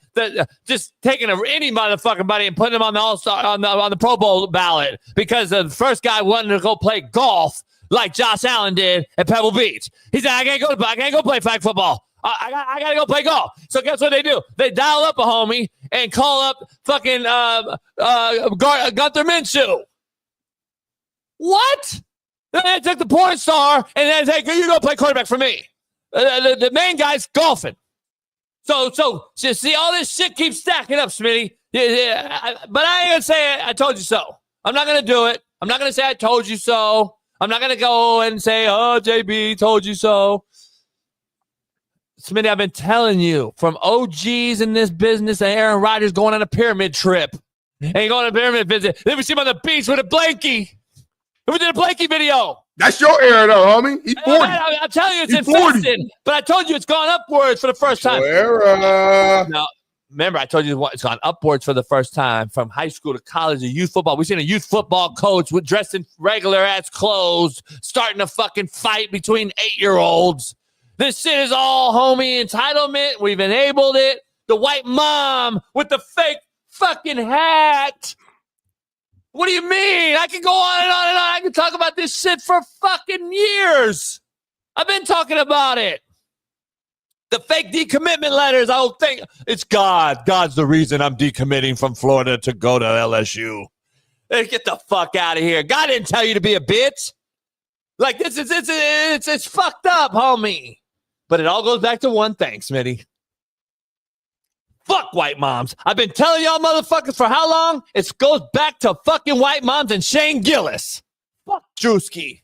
just taking any motherfucking buddy and putting him on the all-star on the Pro Bowl ballot because the first guy wanted to go play golf like Josh Allen did at Pebble Beach. He said, I can't go play flag football. I got to go play golf. So guess what they do? They dial up a homie and call up fucking Gunther Minshew. What? Then they took the porn star and then say, you go play quarterback for me. The main guy's golfing. So see, all this shit keeps stacking up, Smitty. Yeah, but I ain't going to say I told you so. I'm not going to do it. I'm not going to say I told you so. I'm not going to go and say, oh, JB told you so. Smitty, I've been telling you from OGs in this business and Aaron Rodgers going on a pyramid trip. And going on a pyramid visit. Then we see him on the beach with a blankie. We did a blankie video. That's your era, though, homie. He's 40. I'm telling you, it's infested. But I told you it's gone upwards for the first time. Era. remember, I told you it's gone upwards for the first time from high school to college to youth football. We've seen a youth football coach dressed in regular ass clothes starting a fucking fight between 8-year-olds. This shit is all homie entitlement. We've enabled it. The white mom with the fake fucking hat. What do you mean? I can go on and on and on. I can talk about this shit for fucking years. I've been talking about it. The fake decommitment letters. I don't think it's God. God's the reason I'm decommitting from Florida to go to LSU. Hey, get the fuck out of here. God didn't tell you to be a bitch. Like this is it's fucked up, homie. But it all goes back to one thing, Smitty. Fuck white moms. I've been telling y'all motherfuckers for how long? It goes back to fucking white moms and Shane Gillis. Fuck Drewski.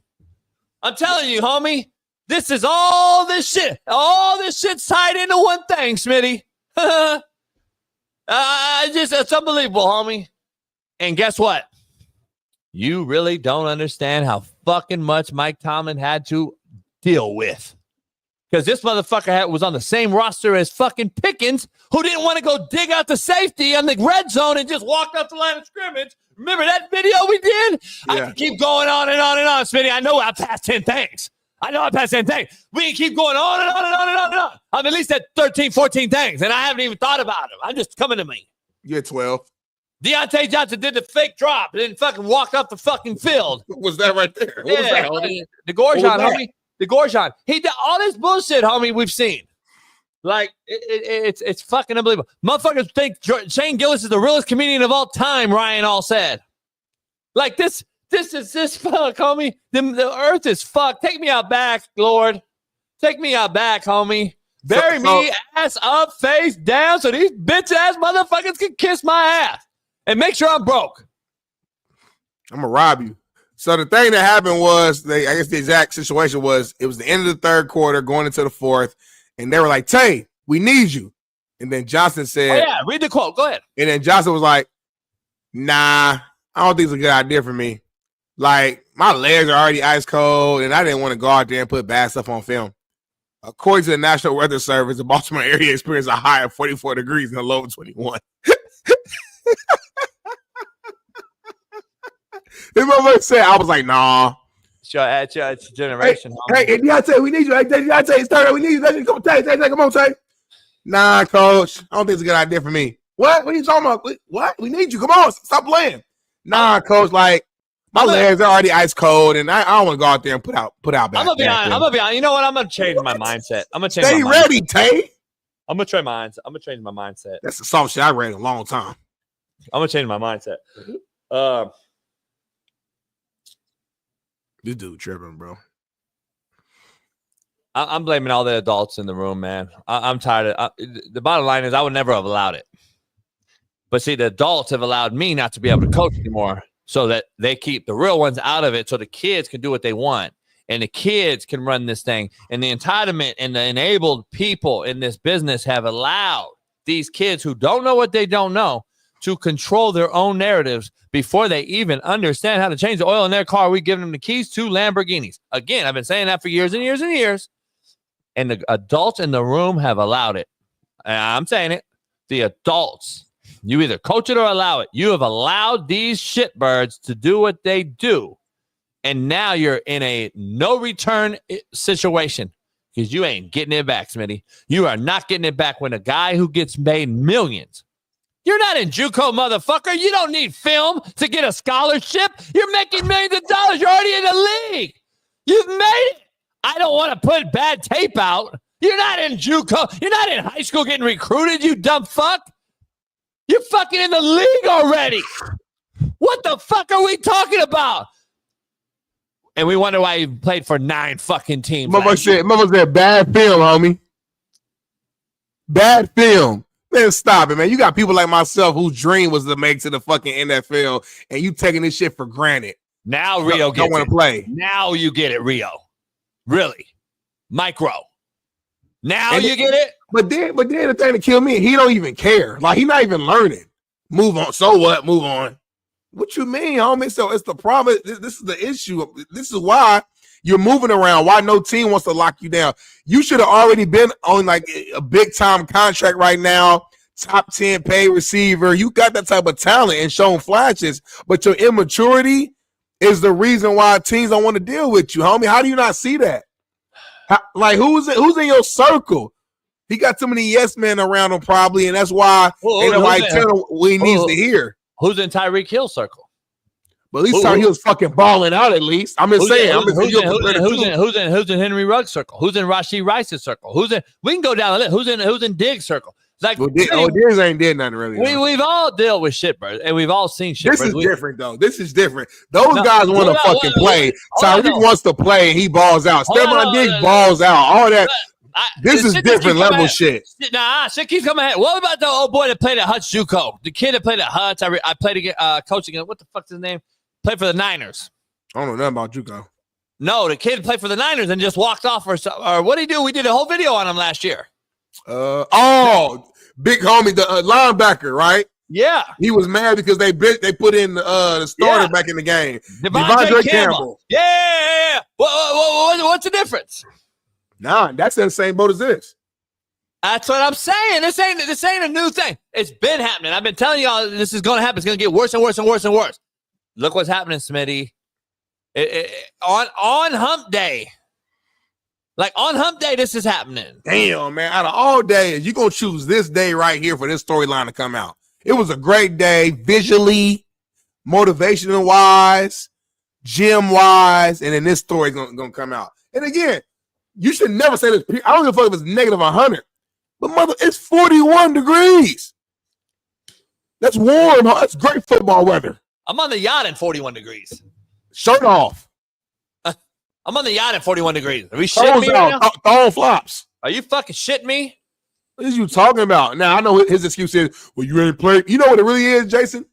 I'm telling you, homie. This is all this shit. All this shit's tied into one thing, Smitty. It's unbelievable, homie. And guess what? You really don't understand how fucking much Mike Tomlin had to deal with. Because this motherfucker was on the same roster as fucking Pickens, who didn't want to go dig out the safety on the red zone and just walked out the line of scrimmage. Remember that video we did? Yeah. I can keep going on and on and on, Smitty. I know I passed 10 things. We can keep going on and on and on and on and on. I'm at least at 13, 14 things, and I haven't even thought about them. I'm just coming to me. You're 12. Deontay Johnson did the fake drop and then fucking walked off the fucking field. What was that right there? What was that, homie? The Gorgon, homie. The Gorgon. He did all this bullshit, homie, we've seen. Like, it's fucking unbelievable. Motherfuckers think Shane Gillis is the realest comedian of all time, Ryan all said. Like, this fuck, homie. The earth is fucked. Take me out back, Lord. Take me out back, homie. Bury me ass up, face down, so these bitch-ass motherfuckers can kiss my ass. And make sure I'm broke. I'm going to rob you. So the thing that happened was, I guess the exact situation was, it was the end of the third quarter, going into the fourth, and they were like, Tay, we need you. And then Johnson said, oh, yeah, read the quote. Go ahead. And then Johnson was like, nah, I don't think it's a good idea for me. Like, my legs are already ice cold, and I didn't want to go out there and put bad stuff on film. According to the National Weather Service, the Baltimore area experienced a high of 44 degrees and a low of 21. This motherfucker said, I was like, nah. It's your generation. Hey, Deontay, we need you. Hey, Deontay, it's third. We need you. Come on, Tay, come on, Tay. Nah, coach. I don't think it's a good idea for me. What? What are you talking about? What? We need you. Come on, stop playing. Nah, coach, like, my legs are already ice cold, and I don't want to go out there and put out bad. I'm gonna be honest. You know what? I'm gonna change my mindset. Stay ready, Tay. I'm gonna change my mindset. That's the soft shit I read in a long time. I'm gonna change my mindset. This dude tripping, bro. I'm blaming all the adults in the room, man. I'm tired of the bottom line is I would never have allowed it. But see, the adults have allowed me not to be able to coach anymore so that they keep the real ones out of it so the kids can do what they want. And the kids can run this thing. And the entitlement and the enabled people in this business have allowed these kids who don't know what they don't know to control their own narratives before they even understand how to change the oil in their car. We give them the keys to Lamborghinis. Again, I've been saying that for years and years and years. And the adults in the room have allowed it. And I'm saying it. The adults, you either coach it or allow it. You have allowed these shitbirds to do what they do. And now you're in a no return situation because you ain't getting it back, Smitty. You are not getting it back when a guy who gets paid millions. You're not in JUCO, motherfucker. You don't need film to get a scholarship. You're making millions of dollars. You're already in the league. You've made it. I don't want to put bad tape out. You're not in JUCO. You're not in high school getting recruited, you dumb fuck. You're fucking in the league already. What the fuck are we talking about? And we wonder why you played for 9 fucking teams. Motherfucker said bad film, homie. Bad film. Man, stop it, man. You got people like myself whose dream was to make to the fucking NFL, and you taking this shit for granted. Now Rio gets it. Don't want to play. Now you get it, Rio. Really. Micro. Now you get it? But then the thing that killed me, he don't even care. Like, he not even learning. Move on. So what? Move on. What you mean, homie? So it's the problem. This is the issue. This is why you're moving around. Why no team wants to lock you down. You should have already been on like a big time contract right now top 10 paid receiver. You got that type of talent and shown flashes, but your immaturity is the reason why teams don't want to deal with you, homie. How do you not see that? Who's in your circle? He got too many yes men around him probably, and that's why ain't nobody telling him what he needs to hear. Who's in Tyreek Hill's circle? But at least he was fucking balling out. At least I'm just saying. Who's in Henry Ruggs' circle? Who's in Rashee Rice's circle? We can go down the list. Who's in Diggs' circle? It's like Diggs ain't did nothing really. We've all dealt with shit, bro, and we've all seen shit. This is different though. This is different. Those guys want to fucking play. Tyreek wants to play, and he balls out. Stephon Diggs balls out. All that. This is different level shit. Nah, shit keeps coming ahead. What about the old boy that played at Hutch JUCO? The kid that played at Hutch. I played against coaching. What the fuck's his name? Played for the Niners. I don't know nothing about JUCO. No, the kid played for the Niners and just walked off or what did he do? We did a whole video on him last year. Big homie, the linebacker, right? Yeah. He was mad because they put in the starter back in the game. Devontae Campbell. Yeah. What's the difference? Nah, that's in the same boat as this. That's what I'm saying. This ain't a new thing. It's been happening. I've been telling y'all this is going to happen. It's going to get worse and worse and worse and worse. Look what's happening, Smitty. On hump day. Like on hump day, this is happening. Damn, man. Out of all days, you're going to choose this day right here for this storyline to come out. It was a great day, visually, motivational-wise, gym-wise, and then this story is going to come out. And again, you should never say this. I don't give a fuck if it's negative 100. But, it's 41 degrees. That's warm. That's great football weather. I'm on the yacht at 41 degrees. Shirt off. I'm on the yacht at 41 degrees. Are we shitting me right now? Throwing flops. Are you fucking shitting me? What are you talking about? Now, I know his excuse is, well, you ain't playing. You know what it really is, Jason?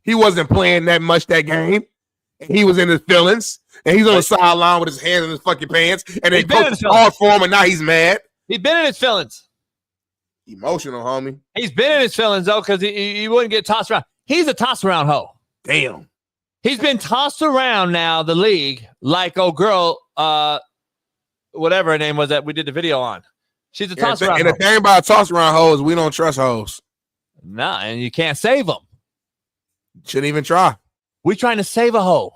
He wasn't playing that much that game. He was in his feelings. And he's on the sideline with his hands in his fucking pants. And they coach hard for him, and now he's mad. He's been in his feelings. Emotional, homie. He's been in his feelings, though, because he wouldn't get tossed around. He's a toss-around hoe. Damn. He's been tossed around now, the league, like old girl, whatever her name was that we did the video on. She's a toss-around hoe. And the thing about toss-around hoes, we don't trust hoes. Nah, and you can't save them. Shouldn't even try. We trying to save a hoe.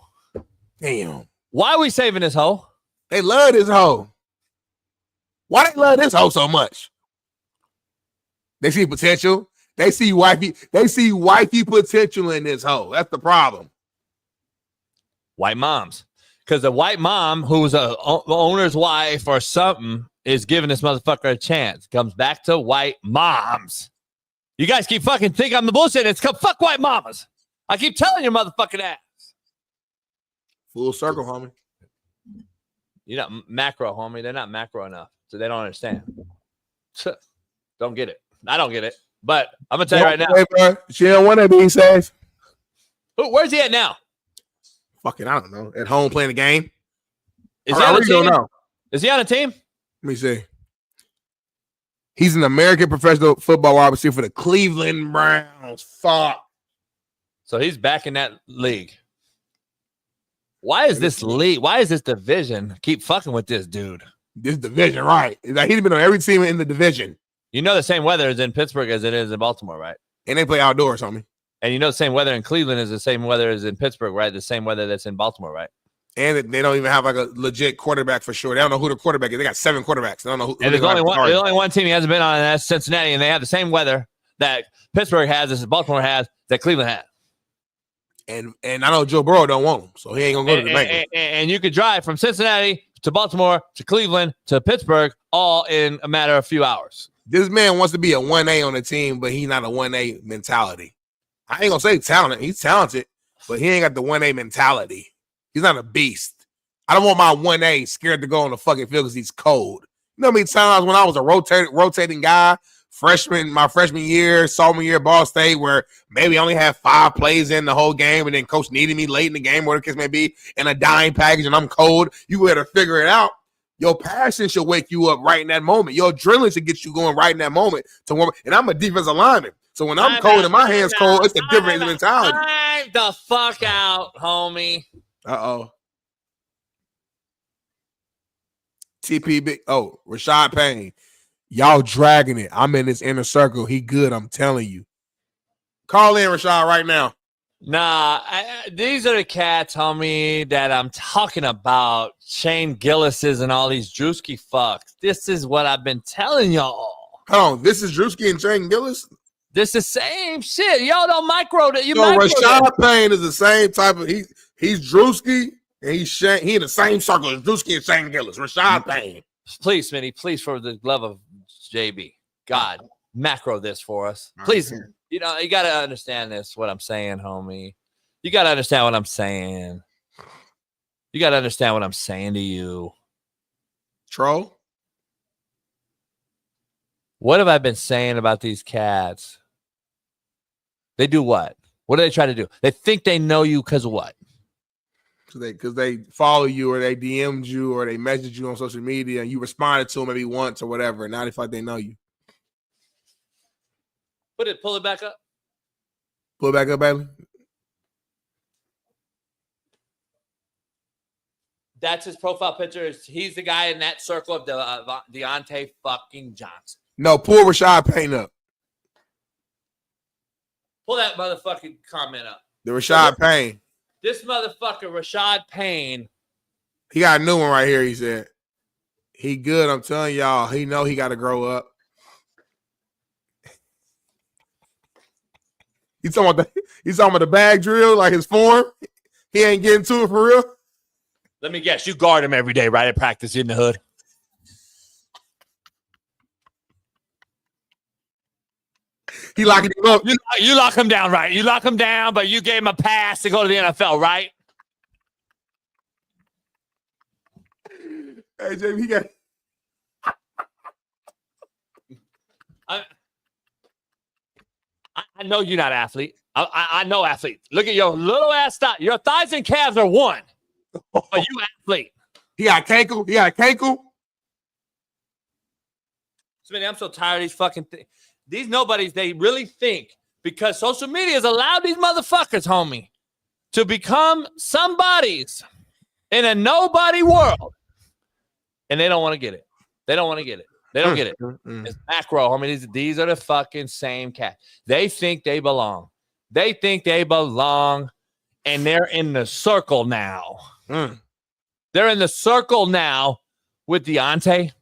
Damn. Why are we saving this hoe? They love this hoe. Why they love this hoe so much? They see potential. They see wifey potential in this hoe. That's the problem. White moms. Because the white mom who's a owner's wife or something is giving this motherfucker a chance. Comes back to white moms. You guys keep fucking thinking I'm the bullshit. It's fuck white mamas. I keep telling your motherfucking ass. Full circle, homie. You're not macro, homie. They're not macro enough. So they don't understand. Don't get it. I don't get it. But I'm going to tell you right now. Bro. She don't want to be safe. Where's he at now? Fucking, I don't know. At home playing the game. Is he on a team? Is he on a team? Let me see. He's an American professional football wide receiver for the Cleveland Browns. Fuck. So he's back in that league. Why is this league? Why is this division keep fucking with this dude? This division, right? Like he's been on every team in the division. You know the same weather is in Pittsburgh as it is in Baltimore, right? And they play outdoors, homie. And you know the same weather in Cleveland is the same weather as in Pittsburgh, right? The same weather that's in Baltimore, right? And they don't even have like a legit quarterback for sure. They don't know who the quarterback is. They got 7 quarterbacks. They don't know who. And there's only one team he hasn't been on, and that's Cincinnati. And they have the same weather that Pittsburgh has, as Baltimore has, that Cleveland has. And I know Joe Burrow don't want him, so he ain't gonna go to the Bengals. And you could drive from Cincinnati to Baltimore to Cleveland to Pittsburgh all in a matter of a few hours. This man wants to be a 1A on the team, but he's not a 1A mentality. I ain't gonna say talent. He's talented, but he ain't got the 1A mentality. He's not a beast. I don't want my 1A scared to go on the fucking field because he's cold. You know how many times when I was a rotating guy, my freshman year, sophomore year, Ball State, where maybe I only had 5 plays in the whole game, and then coach needed me late in the game, whatever the case may be, in a dime package, and I'm cold. You better figure it out. Your passion should wake you up right in that moment. Your adrenaline should get you going right in that moment. And I'm a defensive lineman. So when I'm cold and my hands cold, it's a different mentality. Time the fuck out, homie. Uh-oh. TP Big. Oh, Rashad Payne. Y'all dragging it. I'm in this inner circle. He good. I'm telling you. Call in, Rashad, right now. Nah, these are the cats, homie, that I'm talking about. Shane Gillis's and all these Drewski fucks. This is what I've been telling y'all. Hold on, this is Drewski and Shane Gillis? This is the same shit. Y'all don't micro that. Rashad Payne is the same type of he's Drewski and he's Shane. He in the same circle as Drewski and Shane Gillis. Rashad Payne. Please, Smitty, please, for the love of JB, God, macro this for us. Please. You know, you got to understand this, what I'm saying, homie. You got to understand what I'm saying. You got to understand what I'm saying to you. Troll? What have I been saying about these cats? They do what? What do they try to do? They think they know you because of what? Because they follow you or they DM'd you or they messaged you on social media and you responded to them maybe once or whatever. And now they feel like they know you. Pull it back up. Pull it back up, Bailey. That's his profile picture. He's the guy in that circle of Deontay fucking Johnson. No, pull Rashad Payne up. Pull that motherfucking comment up. The Rashad Payne. This motherfucker, Rashad Payne. He got a new one right here, he said. He good, I'm telling y'all. He know he got to grow up. He's talking about the bag drill, like his form. He ain't getting to it for real. Let me guess. You guard him every day, right? At practice in the hood. He locking him up. You lock him down, right? You lock him down, but you gave him a pass to go to the NFL, right? Hey, Jamie, he got. I know you're not an athlete. I know athlete. Look at your little ass thigh. Your thighs and calves are one. But you athlete. He got cankle. Smitty, I'm so tired of these fucking things. These nobodies, they really think because social media has allowed these motherfuckers, homie, to become somebodies in a nobody world. And they don't want to get it. They don't get it. It's macro, homie. These are the fucking same cat. They think they belong. And they're in the circle now. They're in the circle now with Deontay.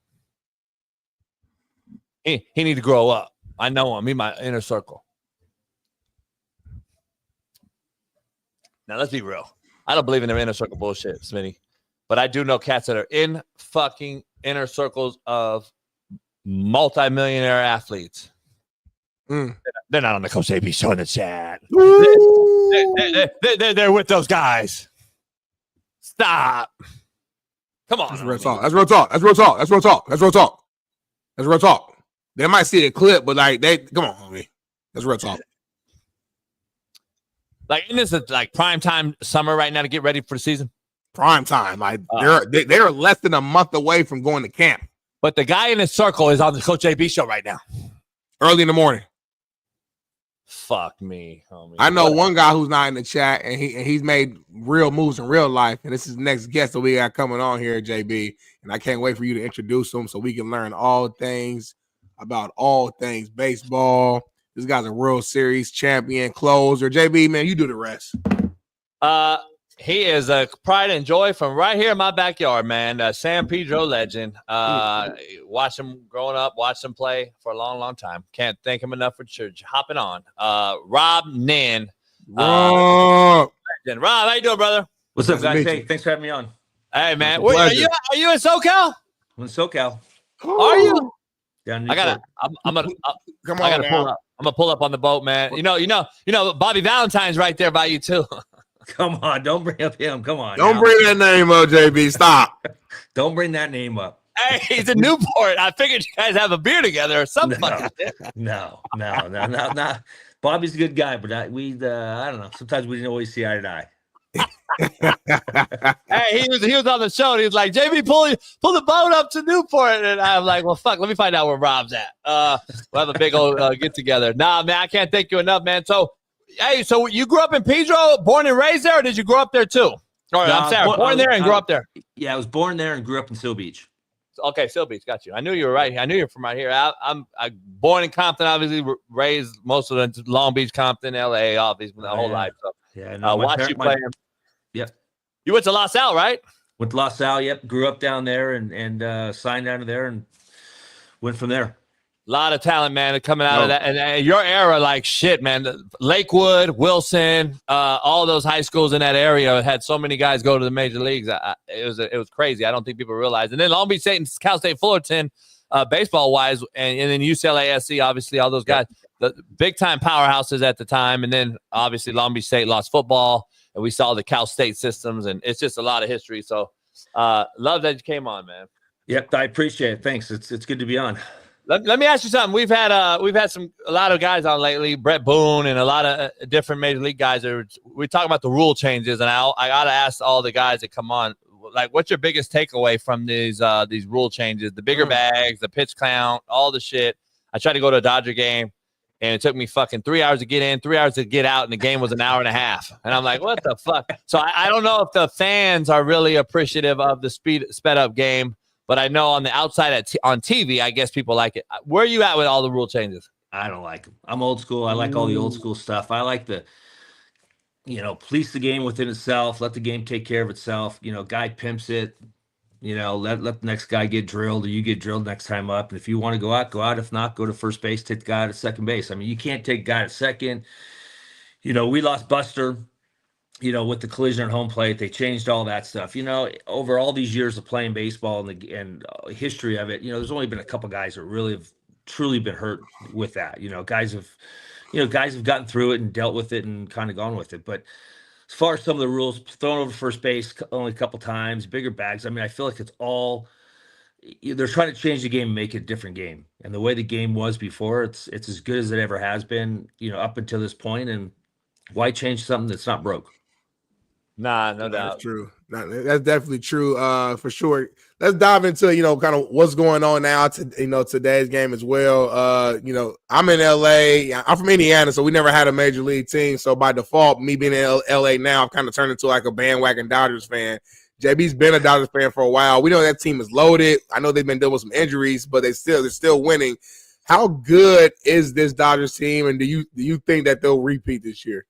He need to grow up. I know him. He's my inner circle. Now, let's be real. I don't believe in their inner circle bullshit, Smitty. But I do know cats that are in fucking inner circles of multimillionaire athletes. They're not on the Coach AB show in the chat. They're with those guys. Stop. Come on. That's real talk. They might see the clip, but come on, homie. That's real talk. Like, isn't this like prime time summer right now to get ready for the season? Prime time. Like they're less than a month away from going to camp. But the guy in his circle is on the Coach AB show right now. Early in the morning. Fuck me, homie. I know one guy who's not in the chat, and he's made real moves in real life, and this is the next guest that we got coming on here, JB, and I can't wait for you to introduce him so we can learn all things about all things baseball. This guy's a World Series champion, closer. JB, man, you do the rest. He is a pride and joy from right here in my backyard, man. San Pedro legend. Watch him growing up, watch him play for a long, long time. Can't thank him enough for hopping on. Rob Nin. Rob, how you doing, brother? What's up, guys? Hey, thanks for having me on. Hey, man. Are you in SoCal? I'm in SoCal. Are you? Down I'm gonna pull up on the boat, man. You know, Bobby Valentine's right there by you too. Come on, don't bring up him. Come on. Don't bring that name up, JB. Stop. Don't bring that name up. Hey, he's in Newport. I figured you guys have a beer together or something. No. Bobby's a good guy, but I don't know. Sometimes we didn't always see eye to eye. Hey, he was on the show and he was like, JB, pull the boat up to Newport. And I'm like, well, fuck, let me find out where Rob's at. We'll have a big old get together. Nah, man, I can't thank you enough, man. So you grew up in Pedro, born and raised there, or did you grow up there too? I'm sorry, born there and grew up there. Yeah, I was born there and grew up in Seal Beach. Okay, Seal Beach, got you. I knew you were right here. I knew you were from right here. I'm born in Compton, obviously raised most of the Long Beach, Compton, LA, obviously my whole life. So watch you play him. Yep. You went to La Salle, right? Went to La Salle. Yep. Grew up down there and signed down to there and went from there. A lot of talent, man, coming out of that. And your era, like shit, man. Lakewood, Wilson, all those high schools in that area had so many guys go to the major leagues. It was crazy. I don't think people realize. And then Long Beach State and Cal State Fullerton, baseball-wise, and then UCLA SC, obviously, all those guys, the big-time powerhouses at the time. And then, obviously, Long Beach State lost football, and we saw the Cal State systems, and it's just a lot of history. So love that you came on, man. Yep, I appreciate it. Thanks. It's good to be on. Let me ask you something. We've had a lot of guys on lately, Brett Boone and a lot of different major league guys. We're talking about the rule changes, and I gotta ask all the guys that come on, like, what's your biggest takeaway from these rule changes? The bigger bags, the pitch count, all the shit. I tried to go to a Dodger game, and it took me fucking 3 hours to get in, 3 hours to get out, and the game was an hour and a half. And I'm like, what the fuck? So I don't know if the fans are really appreciative of the sped up game. But I know on the outside on TV, I guess people like it. Where are you at with all the rule changes? I don't like them. I'm old school. I like all the old school stuff. I like the, police the game within itself. Let the game take care of itself. Guy pimps it. Let the next guy get drilled, or you get drilled next time up. And if you want to go out, go out. If not, go to first base, take the guy to second base. I mean, you can't take guy to second. We lost Buster. With the collision at home plate, they changed all that stuff. Over all these years of playing baseball and history of it, there's only been a couple guys that really have truly been hurt with that. Guys have gotten through it and dealt with it and kind of gone with it. But as far as some of the rules, thrown over first base only a couple times, bigger bags. I mean, I feel like it's all they're trying to change the game and make it a different game. And the way the game was before, it's as good as it ever has been, up until this point. And why change something that's not broke? Nah, no doubt. That's true. That's definitely true, for sure. Let's dive into, kind of what's going on now to, today's game as well. I'm in LA. I'm from Indiana, so we never had a major league team. So by default, me being in LA now, I've kind of turned into like a bandwagon Dodgers fan. JB's been a Dodgers fan for a while. We know that team is loaded. I know they've been dealing with some injuries, but they're still winning. How good is this Dodgers team, and do you think that they'll repeat this year?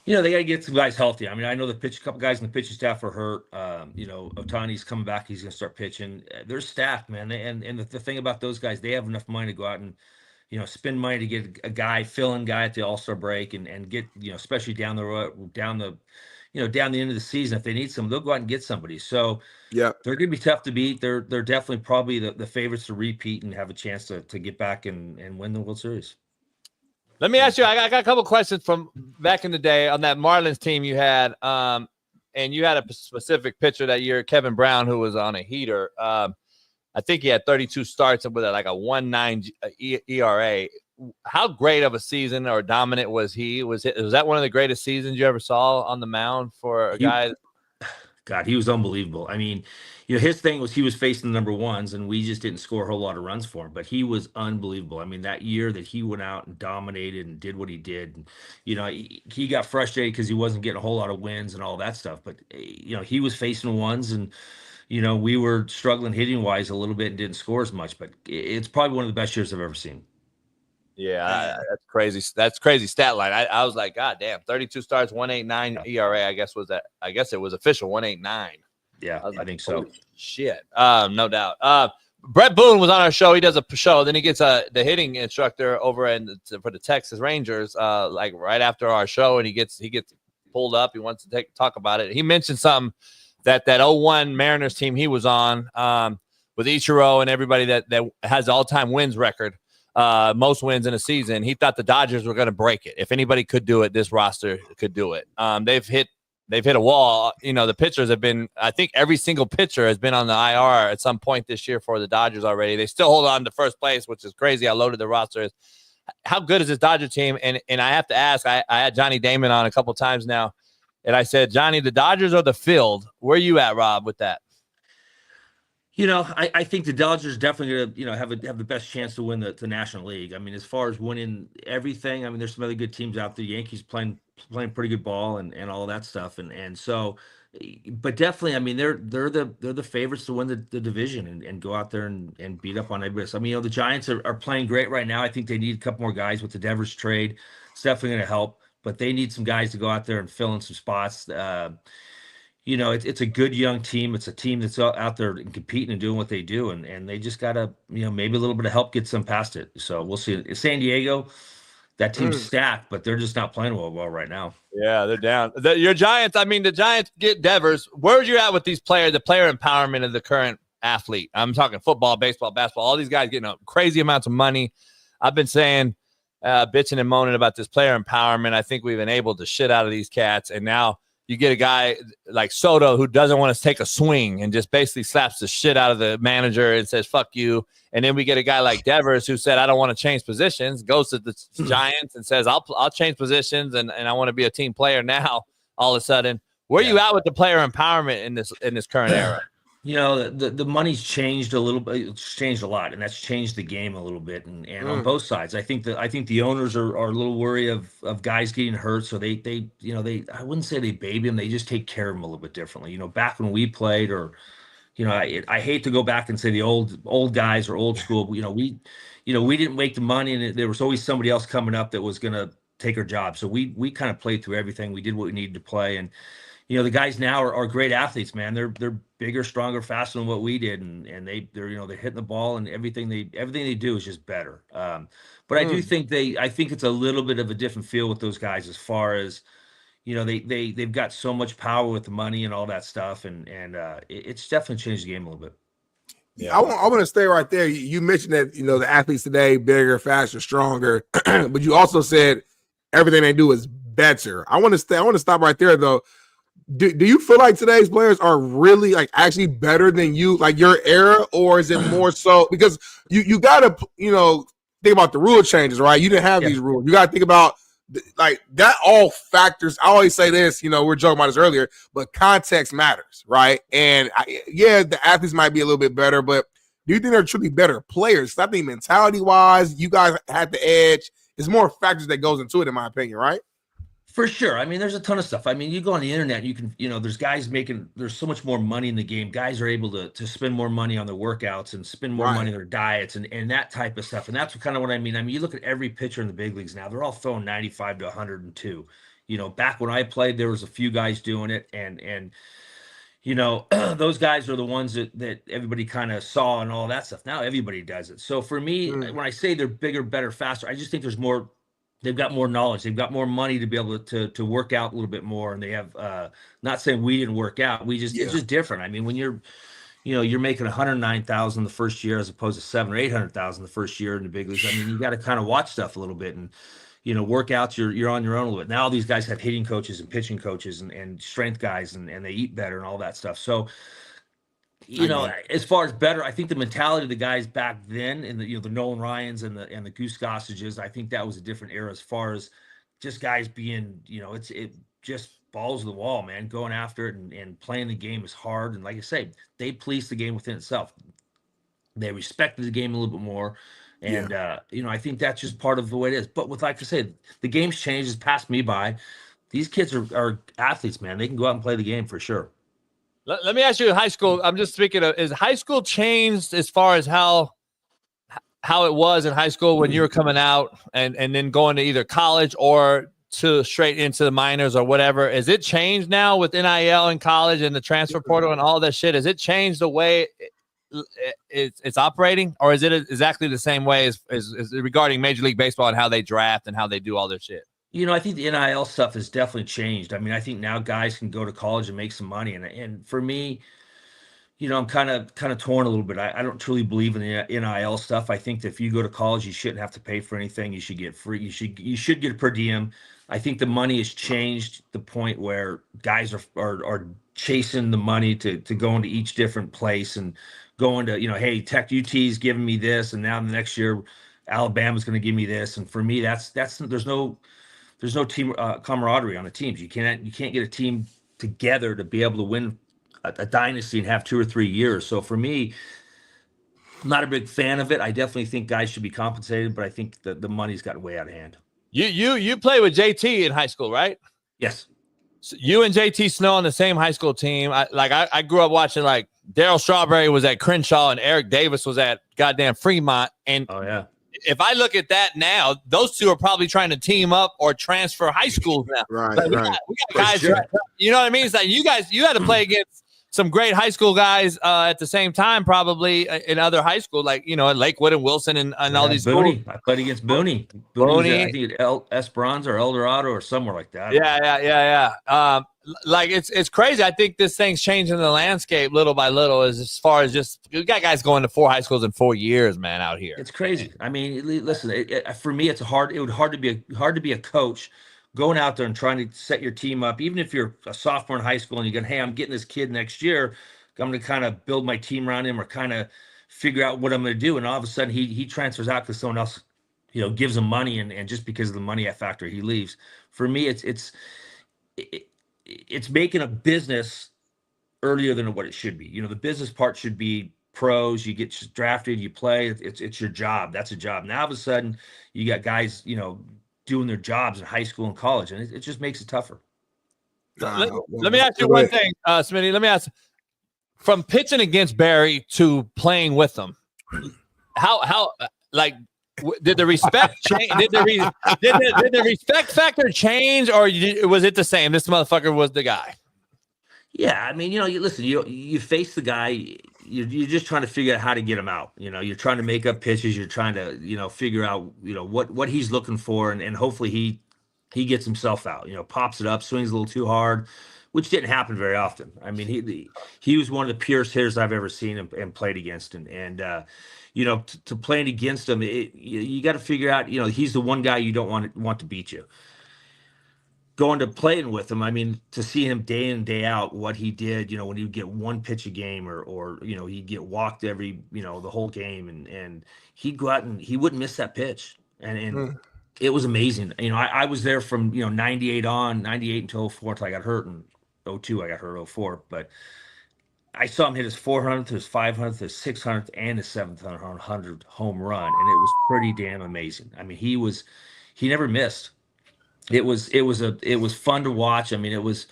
They got to get some guys healthy. I mean, I know a couple guys in the pitching staff are hurt. Otani's coming back. He's going to start pitching. They're staffed, man. And the thing about those guys, they have enough money to go out and, spend money to get a guy, fill-in guy at the All-Star break and get, especially down the road, down the end of the season. If they need some, they'll go out and get somebody. So yeah, they're going to be tough to beat. They're definitely probably the favorites to repeat and have a chance to get back and win the World Series. Let me ask you, I got a couple questions from back in the day on that Marlins team you had, and you had a specific pitcher that year, Kevin Brown, who was on a heater. I think he had 32 starts with like a 1.9 ERA. How great of a season or dominant was he? Was that one of the greatest seasons you ever saw on the mound for a guy? God, he was unbelievable. I mean, his thing was he was facing the number ones, and we just didn't score a whole lot of runs for him. But he was unbelievable. I mean, that year that he went out and dominated and did what he did, and, he got frustrated because he wasn't getting a whole lot of wins and all that stuff. But, he was facing ones, and, we were struggling hitting-wise a little bit and didn't score as much. But it's probably one of the best years I've ever seen. Yeah, that's crazy. That's crazy stat line. I was like, God damn, 32 starts, 1.89 ERA. I guess it was official 1.89. Yeah, I think so. Shit, no doubt. Brett Boone was on our show. He does a show. Then he gets the hitting instructor over for the Texas Rangers, like right after our show, and he gets pulled up. He wants to talk about it. He mentioned something that 01 Mariners team he was on with Ichiro and everybody that has the all-time wins record. Most wins in a season. He thought the Dodgers were going to break it. If anybody could do it, this roster could do it. They've hit a wall. The pitchers have been, I think every single pitcher has been on the IR at some point this year for the Dodgers already. They still hold on to first place, which is crazy how loaded the roster is. How good is this Dodger team? And I have to ask, I had Johnny Damon on a couple times now, and I said, Johnny, the Dodgers or the field? Where are you at, Rob, with that? I think the Dodgers definitely gonna, have the best chance to win the National League. I mean, as far as winning everything, I mean, there's some other good teams out there. Yankees playing pretty good ball and all of that stuff. And so but definitely, I mean, they're the favorites to win the division and go out there and beat up on everybody. So, I mean, the Giants are playing great right now. I think they need a couple more guys with the Devers trade. It's definitely going to help, but they need some guys to go out there and fill in some spots. It's a good young team. It's a team that's out there and competing and doing what they do, and they just gotta, maybe a little bit of help gets them past it. So we'll see. San Diego, that team's stacked, but they're just not playing well right now. Yeah, they're down. Your Giants, I mean, the Giants get Devers. Where's you at with these players, the player empowerment of the current athlete? I'm talking football, baseball, basketball, all these guys getting crazy amounts of money. I've been saying, bitching and moaning about this player empowerment. I think we've enabled the shit out of these cats, and now you get a guy like Soto who doesn't want to take a swing and just basically slaps the shit out of the manager and says, fuck you. And then we get a guy like Devers who said, I don't want to change positions, goes to the Giants and says, I'll change positions and I want to be a team player now. All of a sudden, where are you at with the player empowerment in this current era? The money's changed a little bit. It's changed a lot, and that's changed the game a little bit. And on both sides, I think the owners are a little worried of guys getting hurt. So they I wouldn't say they baby them. They just take care of them a little bit differently. Back when we played, or I hate to go back and say the old guys or old school. We didn't make the money, and there was always somebody else coming up that was going to take our job. So we kind of played through everything. We did what we needed to play, and the guys now are great athletes, man. They're bigger, stronger, faster than what we did, and they're hitting the ball, and everything they do is just better. But I do think I think it's a little bit of a different feel with those guys as far as they've got so much power with the money and all that stuff, and it's definitely changed the game a little bit. Yeah, I want to stay right there. You mentioned that the athletes today bigger, faster, stronger, but you also said everything they do is better. I want to stop right there though. Do you feel like today's players are really actually better than your era, or is it more so because you got to think about the rule changes, right? You didn't have these rules. You got to think about that all factors. I always say this, we were joking about this earlier, but context matters, right? And the athletes might be a little bit better, but do you think they're truly better players? I think mentality wise, you guys had the edge. There's more factors that goes into it, in my opinion, right? For sure. I mean, there's a ton of stuff. I mean, you go on the internet, you can, there's guys there's so much more money in the game. Guys are able to spend more money on their workouts and spend more money on their diets and that type of stuff. And that's kind of what I mean. I mean, you look at every pitcher in the big leagues now, they're all throwing 95 to 102. Back when I played, there was a few guys doing it. And those guys are the ones that everybody kind of saw and all that stuff. Now everybody does it. So for me, when I say they're bigger, better, faster, I just think there's more. They've got more knowledge. They've got more money to be able to work out a little bit more. And they have, not saying we didn't work out. It's just different. I mean, when you're making $109,000 the first year as opposed to $700,000 or $800,000 the first year in the big leagues. I mean, you got to kind of watch stuff a little bit and workouts. You're on your own a little bit. Now all these guys have hitting coaches and pitching coaches and strength guys and they eat better and all that stuff. So. As far as better, I think the mentality of the guys back then, and the Nolan Ryans and the Goose Gossages, I think that was a different era as far as just guys being, it just balls to the wall, man, going after it and playing the game is hard. And like I say, they policed the game within itself. They respected the game a little bit more. And, I think that's just part of the way it is. But with, like I said, the game's changed, it's passed me by. These kids are athletes, man. They can go out and play the game for sure. Let me ask you, high school. I'm just speaking of, is high school changed as far as how it was in high school when you were coming out and then going to either college or to straight into the minors or whatever? Is it changed now with NIL in college and the transfer portal and all that shit? Has it changed the way it's operating, or is it exactly the same way as regarding Major League Baseball and how they draft and how they do all their shit? I think the NIL stuff has definitely changed. I mean, I think now guys can go to college and make some money. And for me, I'm kind of torn a little bit. I don't truly believe in the NIL stuff. I think that if you go to college, you shouldn't have to pay for anything. You should get free. You should get a per diem. I think the money has changed the point where guys are chasing the money to go into each different place and going to, hey, Tech UT's giving me this, and now the next year Alabama's going to give me this. And for me, that's there's no team camaraderie on the teams. You can't get a team together to be able to win a dynasty and have 2 or 3 years. So for me, I'm not a big fan of it. I definitely think guys should be compensated, but I think the money's gotten way out of hand. You play with JT in high school, right? Yes. So you and JT Snow on the same high school team. I grew up watching like Daryl Strawberry was at Crenshaw and Eric Davis was at goddamn Fremont. And oh yeah, if I look at that now, those two are probably trying to team up or transfer high schools now. Right, like we right. got guys, sure. You know what I mean? It's like you had to play against some great high school guys at the same time, probably in other high school, like, you know, at Lakewood and Wilson and all these Booney. schools. I played against Booney. Booney. I think at Esperanza or El Dorado or somewhere like that. Yeah. Like it's crazy. I think this thing's changing the landscape little by little as far as just we got guys going to 4 high schools in 4 years, man, out here. It's crazy. I mean, listen, for me, it would hard to be a coach going out there and trying to set your team up, even if you're a sophomore in high school and you're going, hey, I'm getting this kid next year. I'm going to kind of build my team around him or kind of figure out what I'm going to do. And all of a sudden he transfers out because someone else, you know, gives him money. And just because of the money factor, he leaves. For me, it's making a business earlier than what it should be. You know, the business part should be pros. You get drafted, you play. It's your job. That's a job. Now, all of a sudden, you got guys, you know, doing their jobs in high school and college, and it just makes it tougher. Let me ask you one thing, Smitty. Let me ask, from pitching against Barry to playing with them, how like did the respect change? Did the respect factor change, or was it the same? This motherfucker was the guy. Yeah, I mean, you know, you face the guy. You're just trying to figure out how to get him out. You know, you're trying to make up pitches. You're trying to, you know, figure out, you know, what he's looking for, and hopefully he gets himself out. You know, pops it up, swings a little too hard, which didn't happen very often. I mean, he was one of the purest hitters I've ever seen and played against, and you know, to playing against him, you got to figure out, you know, he's the one guy you don't want to beat you. Going to playing with him, I mean, to see him day in, day out, what he did, you know, when he would get one pitch a game or you know, he'd get walked every, you know, the whole game, and he'd go out and he wouldn't miss that pitch. And it was amazing. You know, I was there from, you know, 98 until 04 until I got hurt, and 02 I got hurt 04. But I saw him hit his 400th, his 500th, his 600th, and his 700th home run, and it was pretty damn amazing. I mean, he never missed. It was fun to watch. I mean, it was,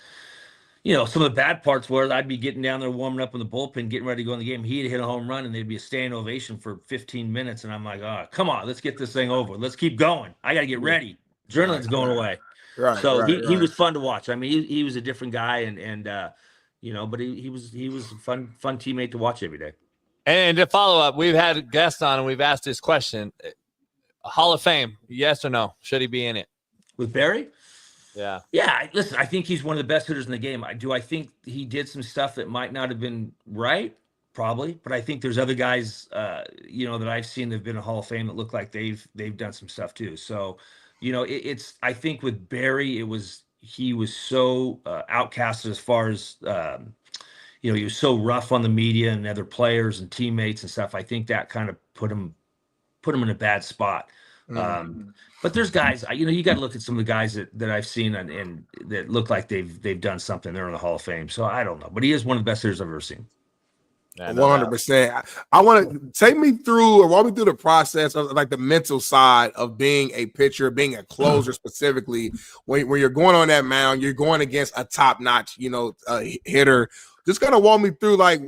you know, some of the bad parts were I'd be getting down there warming up in the bullpen, getting ready to go in the game. He'd hit a home run and there'd be a standing ovation for 15 minutes. And I'm like, oh, come on, let's get this thing over. Let's keep going. I got to get ready. Adrenaline's going away. Right. So he was fun to watch. I mean, he was a different guy, and you know, but he was a fun teammate to watch every day. And to follow up, we've had guests on and we've asked this question: Hall of Fame, yes or no? Should he be in it? With Barry? Yeah. Yeah. Listen, I think he's one of the best hitters in the game. I think he did some stuff that might not have been right? Probably. But I think there's other guys, you know, that I've seen that have been in Hall of Fame that look like they've done some stuff too. So, you know, I think with Barry, he was so outcasted as far as, you know, he was so rough on the media and other players and teammates and stuff. I think that kind of put him in a bad spot. But there's guys, you know, you got to look at some of the guys that I've seen and that look like they've done something. They're in the Hall of Fame. So I don't know, but he is one of the best hitters I've ever seen. 100%. I want to take me through or walk me through the process of like the mental side of being a pitcher, being a closer specifically. When you're going on that mound, you're going against a top-notch, you know, hitter. Just kind of walk me through, like,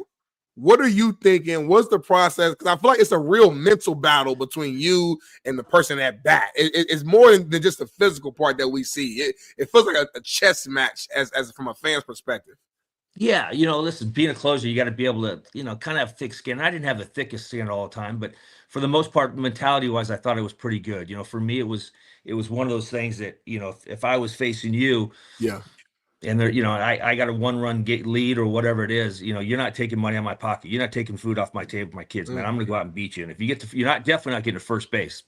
what are you thinking? What's the process? Because I feel like it's a real mental battle between you and the person at bat. It's more than just the physical part that we see. It feels like a chess match as from a fan's perspective. Yeah, you know, listen, being a closer, you got to be able to, you know, kind of have thick skin. I didn't have the thickest skin all the time, but for the most part, mentality-wise, I thought it was pretty good. You know, for me, it was one of those things that, you know, if I was facing you, yeah, and there, you know, I got a 1-run lead or whatever it is, you know, you're not taking money out of my pocket. You're not taking food off my table for my kids, man. I'm going to go out and beat you. And if you you're definitely not getting to first base.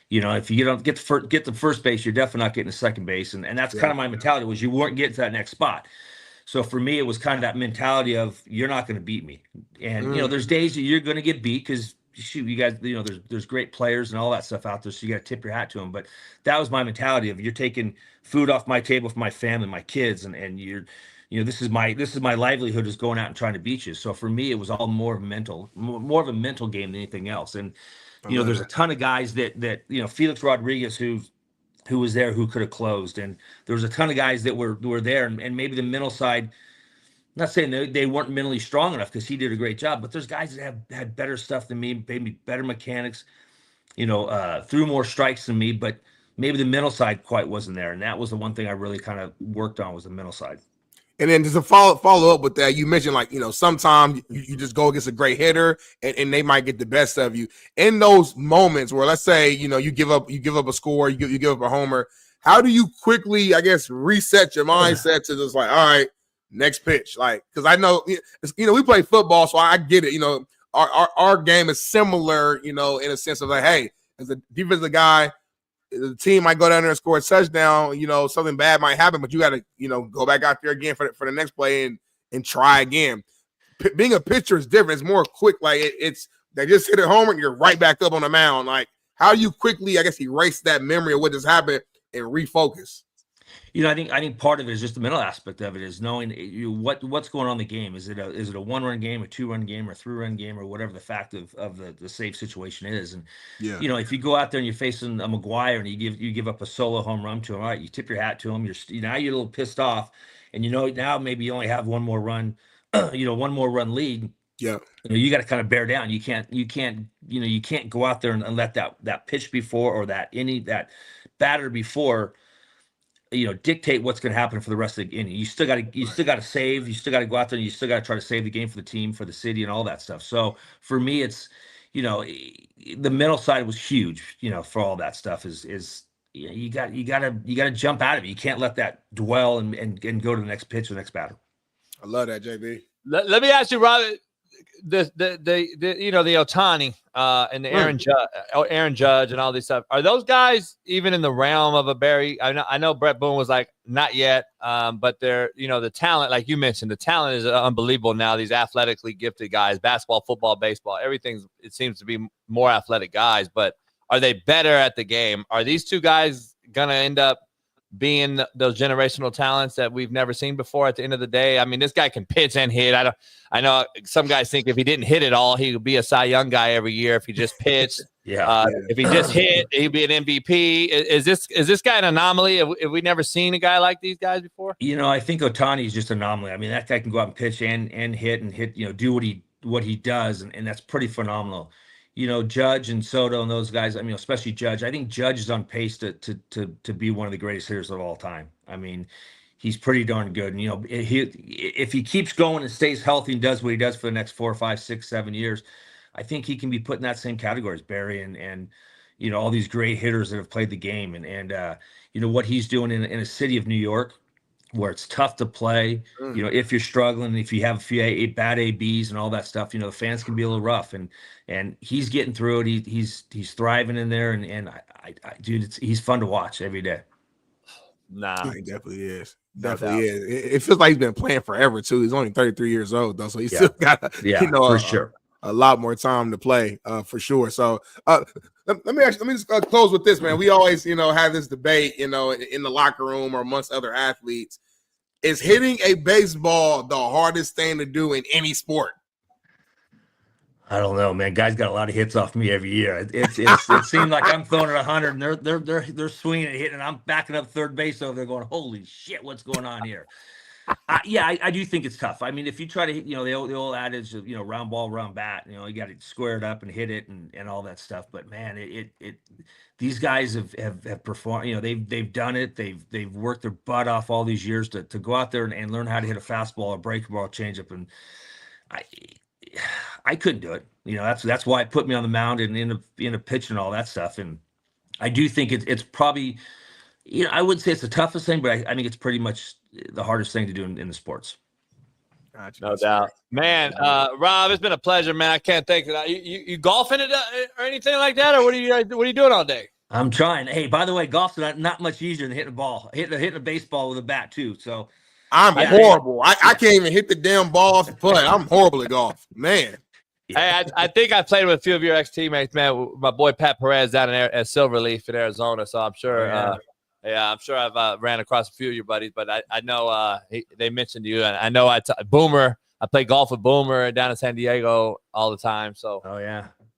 You know, if you don't get the first base, you're definitely not getting to second base. And that's kind of my mentality, was you weren't getting to that next spot. So for me, it was kind of that mentality of, you're not going to beat me. And, you know, there's days that you're going to get beat because, shoot, you guys, you know, there's great players and all that stuff out there. So you got to tip your hat to them. But that was my mentality of, you're taking food off my table for my family, my kids. And you're, you know, this is my livelihood, is going out and trying to beat you. So for me, it was all more of a mental game than anything else. And, you know, there's a ton of guys that, you know, Felix Rodriguez, who's who was there who could have closed. And there was a ton of guys that were there, and maybe the mental side. I'm not saying they weren't mentally strong enough, because he did a great job, but there's guys that had better stuff than me, maybe better mechanics, threw more strikes than me, but maybe the mental side quite wasn't there. And that was the one thing I really kind of worked on, was the mental side. And then just to follow up with that, you mentioned sometimes you just go against a great hitter and they might get the best of you. In those moments where, let's say, you give up a score, you give up a homer, how do you quickly, I guess, reset your mindset to just all right, next pitch? Because I know, we play football, so I get it. Our game is similar, in a sense of hey, as a defensive guy, the team might go down there and score a touchdown, something bad might happen, but you got to, go back out there again for the next play and try again. Being a pitcher is different. It's more quick. It's they just hit a homer and you're right back up on the mound. How do you quickly, I guess, erase that memory of what just happened and refocus? I think part of it is just the mental aspect of it, is knowing what's going on in the game. Is it a 1-run game, a 2-run game, or a 3-run game, or whatever the fact of the save situation is. And if you go out there and you're facing a McGuire and you give up a solo home run to him, all right, you tip your hat to him. Now you're a little pissed off, and now maybe you only have one more run, one more run lead. Yeah, you got to kind of bear down. You can't go out there and let that pitch before, or that batter before, dictate what's going to happen for the rest of the inning. You still got to save. You still got to go out there and you still got to try to save the game for the team, for the city, and all that stuff. So for me, it's, the mental side was huge. For all that stuff is you got to jump out of it. You can't let that dwell and go to the next pitch, the next batter. I love that, JB. Let me ask you, Rob. The Ohtani and the Aaron Judge and all these stuff, are those guys even in the realm of a Barry? I know Brett Boone was like, not yet, but they're, the talent, like you mentioned, the talent is unbelievable now. These athletically gifted guys, basketball, football, baseball, it seems to be more athletic guys, but are they better at the game? Are these two guys gonna end up being those generational talents that we've never seen before at the end of the day? I mean, this guy can pitch and hit. I know some guys think if he didn't hit it all, he would be a Cy Young guy every year if he just pitched. If he just hit, he'd be an MVP. Is this guy an anomaly? Have we never seen a guy like these guys before? I think Ohtani is just an anomaly. I mean, that guy can go out and pitch and hit, do what he does, and that's pretty phenomenal. Judge and Soto and those guys, I mean, especially Judge. I think Judge is on pace to be one of the greatest hitters of all time. I mean, he's pretty darn good. And, if he keeps going and stays healthy and does what he does for the next 4, 5, 6, 7 years, I think he can be put in that same category as Barry and all these great hitters that have played the game. And what he's doing in a city of New York, where it's tough to play, if you're struggling, if you have a few bad ABs and all that stuff, the fans can be a little rough, and he's getting through it. He's thriving in there, and I dude, he's fun to watch every day. Nah, he definitely is. Definitely is. It feels like he's been playing forever too. He's only 33 years old though, so he's still got for sure a lot more time to play, for sure. So let me just close with this, man. We always, have this debate, in the locker room or amongst other athletes. Is hitting a baseball the hardest thing to do in any sport? I don't know, man. Guys got a lot of hits off me every year. It seems like I'm throwing at 100 and they're swinging and hitting, and I'm backing up third base over there going, holy shit, what's going on here? I do think it's tough. I mean, if you try to hit, the old adage of, round ball, round bat, you got to square it up and hit it and all that stuff. But man, these guys have performed, they've done it. They've worked their butt off all these years to go out there and learn how to hit a fastball, a breaking ball, changeup. And I couldn't do it. That's why it put me on the mound and in a pitch and all that stuff. And I do think it's probably, I wouldn't say it's the toughest thing, but I think it's pretty much the hardest thing to do in the sports. Gotcha. No doubt, man. Rob, it's been a pleasure, man. I can't thank you. You golfing it or anything like that, or what are you doing all day? I'm trying. Hey, by the way, golf's not much easier than hitting a ball, hitting a baseball with a bat too. So I'm horrible. I can't even hit the damn ball off the putt. I'm horrible at golf, man. Hey, I think I played with a few of your ex-teammates, man. My boy Pat Perez down at Silverleaf in Arizona, so I'm sure. I'm sure I've ran across a few of your buddies, but I know they mentioned you, and I know Boomer. I play golf with Boomer down in San Diego all the time. So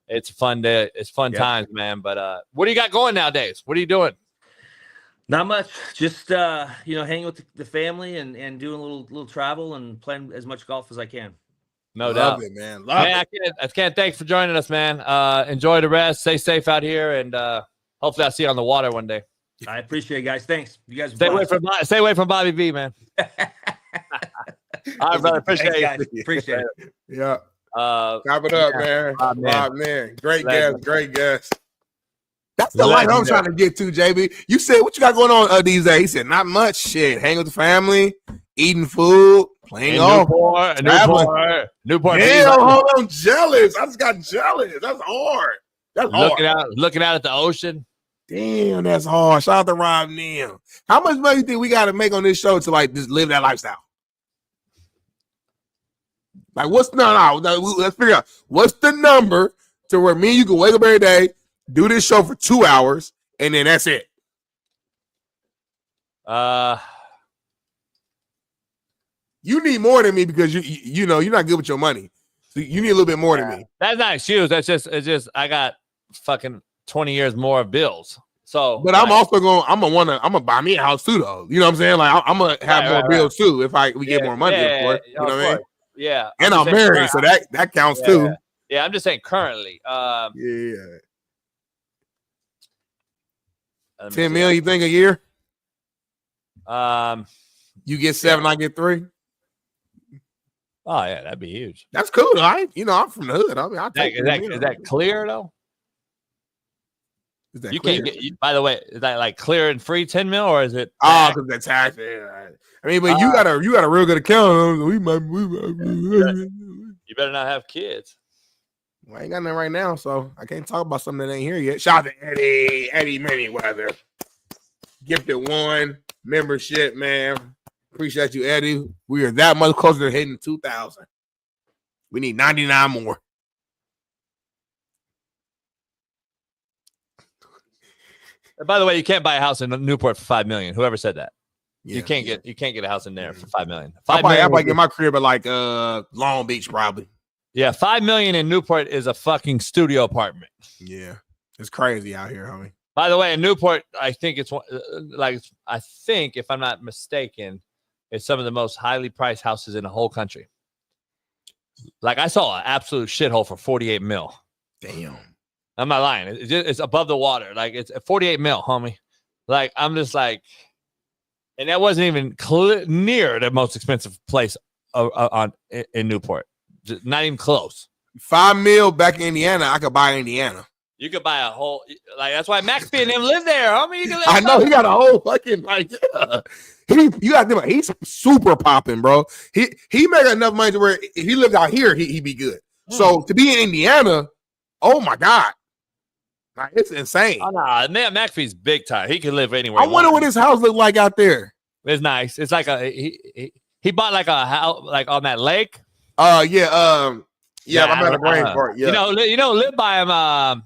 it's fun day. It's fun times, man. But what do you got going nowadays? What are you doing? Not much. Just hanging with the family and doing a little travel and playing as much golf as I can. No Love doubt. it, man. Love it. I can't thanks for joining us, man. Enjoy the rest. Stay safe out here, and hopefully I'll see you on the water one day. I appreciate it, guys. Thanks. You guys stay away from Bobby V, man. All right, brother. Appreciate it. Appreciate it. Yeah. Wrap it up, man. Man. Great guest. That's the life I'm trying to get to, JB. You said, what you got going on these days? He said, not much. Shit. Hang with the family, eating food, playing golf. Newport. Damn, hold on. Jealous. I just got jealous. That's hard. Looking out at the ocean. Damn, that's hard. Shout out to Rob Neal. How much money do you think we got to make on this show to like just live that lifestyle? Like, let's figure out what's the number to where me and you can wake up every day, do this show for 2 hours, and then that's it. You need more than me because you know you're not good with your money. So you need a little bit more than me. That's not excuse. It's just I got fucking 20 years more of bills. So, but I'm also I'm gonna buy me a house too, though. You know what I'm saying? Like I'm gonna have more bills too if we get more money, of course. You know what I mean? Yeah. And I'm married, so that counts too. Yeah, I'm just saying currently. 10 million, you think a year? You get 7, I get 3. Oh yeah, that'd be huge. That's cool, right? You know, I'm from the hood. I mean, is that clear though? You can't get. By the way, is that like clear and free 10 mil, or is it? Oh, because that's tax. I mean, but you got a real good account. You better not have kids. Well, I ain't got nothing right now, so I can't talk about something that ain't here yet. Shout out to Eddie Manyweather. Gifted 1 membership, man. Appreciate you, Eddie. We are that much closer to hitting 2,000. We need 99 more. By the way, you can't buy a house in Newport for $5 million. Whoever said that, yeah, you can't get a house in there for $5 million. I might get my crib at like Long Beach, probably. Yeah, $5 million in Newport is a fucking studio apartment. Yeah, it's crazy out here, homie. By the way, in Newport, I think if I'm not mistaken, it's some of the most highly priced houses in the whole country. Like I saw an absolute shithole for 48 mil. Damn. I'm not lying. It's above the water. Like it's 48 mil, homie. Like I'm just like, and that wasn't even near the most expensive place in Newport. Just not even close. 5 mil back in Indiana, I could buy Indiana. You could buy a whole, like that's why Maxby and him live there, homie. You can live I know he got a whole fucking like. You got to think he's super popping, bro. He make enough money to where if he lived out here, he'd be good. So to be in Indiana, oh my god. Like, it's insane. Oh, no, McAfee's big time. He can live anywhere. I wonder what his house look like out there. It's nice. It's like he bought like a house like on that lake. Yeah. I'm at a brain part. Yeah. You know, live by him.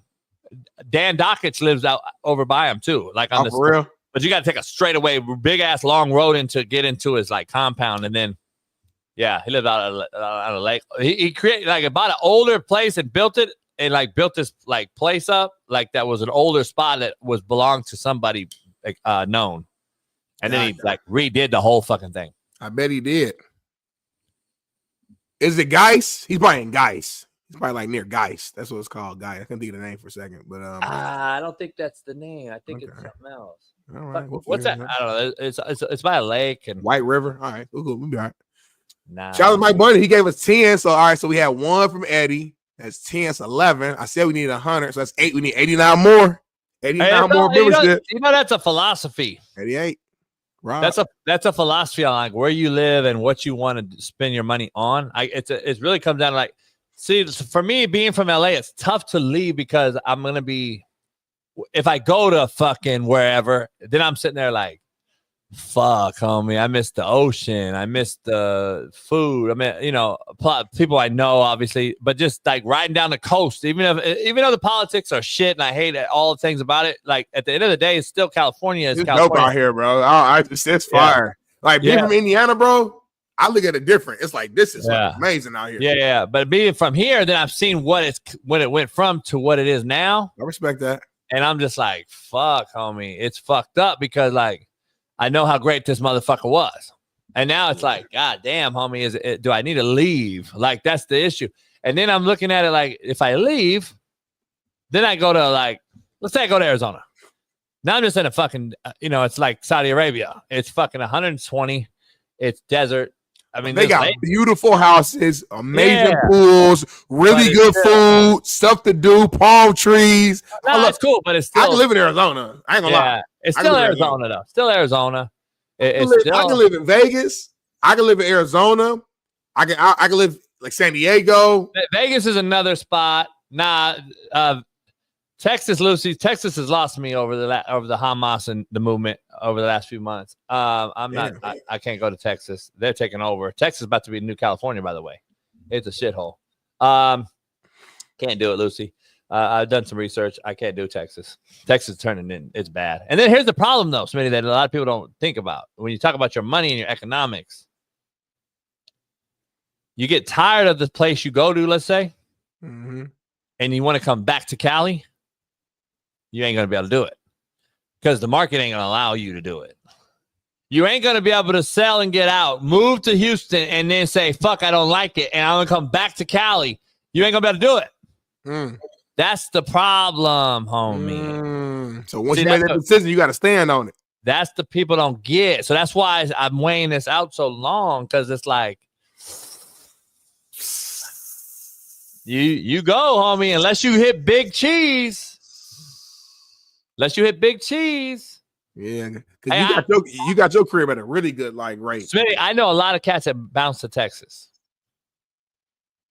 Dan Dockich lives out over by him too. Like on for real. But you got to take a straightaway, big ass long road to get into his like compound, and then he lived out on a lake. He created like bought an older place and built it. And like built this like place up like that was an older spot that was belonged to somebody known, and then he like redid the whole fucking thing. I bet he did. Is it Geist? He's probably in Geist. He's probably like near Geist. That's what it's called, Geist. I can't think of the name for a second, but I don't think that's the name. I think it's something else. All right, what's that? I don't know. It's by a lake and White River. All right, we'll be all right. Nah. Shout out to Mike Bunny. He gave us 10. So all right, so we had 1 from Eddie. That's 10, that's 11. I said we need 100, so that's 8. We need 89 more. 89 more membership. You know that's a philosophy. 88. Right. That's a philosophy on like where you live and what you want to spend your money on. It really comes down to like, see, for me being from LA, it's tough to leave because I'm gonna be. If I go to fucking wherever, then I'm sitting there like, fuck, homie, I miss the ocean. I miss the food. I mean, people I know, obviously, but just like riding down the coast, even though the politics are shit and I hate all the things about it, like at the end of the day, it's still California. It's California. Dope out here, bro. It's fire. Like being from Indiana, bro, I look at it different. It's like, this is amazing out here. Yeah. But being from here, then I've seen when it went from to what it is now. I respect that. And I'm just like, fuck, homie. It's fucked up because, like, I know how great this motherfucker was. And now it's like, God damn, homie, do I need to leave? Like, that's the issue. And then I'm looking at it like, if I leave, then I go to, like, let's say I go to Arizona. Now I'm just in a fucking, it's like Saudi Arabia. It's fucking 120. It's desert. I mean, they got beautiful houses, amazing pools, really good food, stuff to do, palm trees. No, it's cool, but it's still. I can live in Arizona. I ain't gonna lie. It's still Arizona, though. Still Arizona. I can live in Vegas. I can live in Arizona. I can live like San Diego. Vegas is another spot. Texas, Lucy. Texas has lost me over the Hamas and the movement over the last few months. I'm not. I can't go to Texas. They're taking over. Texas is about to be New California, by the way. It's a shithole. Can't do it, Lucy. I've done some research. I can't do Texas. Texas is turning in. It's bad. And then here's the problem, though, Smitty, that a lot of people don't think about when you talk about your money and your economics. You get tired of the place you go to, let's say, and you want to come back to Cali. You ain't going to be able to do it because the market ain't going to allow you to do it. You ain't going to be able to sell and get out, move to Houston, and then say, fuck, I don't like it, and I'm going to come back to Cali. You ain't going to be able to do it. That's the problem, homie. So once you make that decision, you got to stand on it. That's the people don't get. So that's why I'm weighing this out so long, because it's like, you go, homie, unless you hit big cheese. Unless you hit big cheese. Yeah. Because you got your crib at a really good rate. Smitty, I know a lot of cats that bounce to Texas.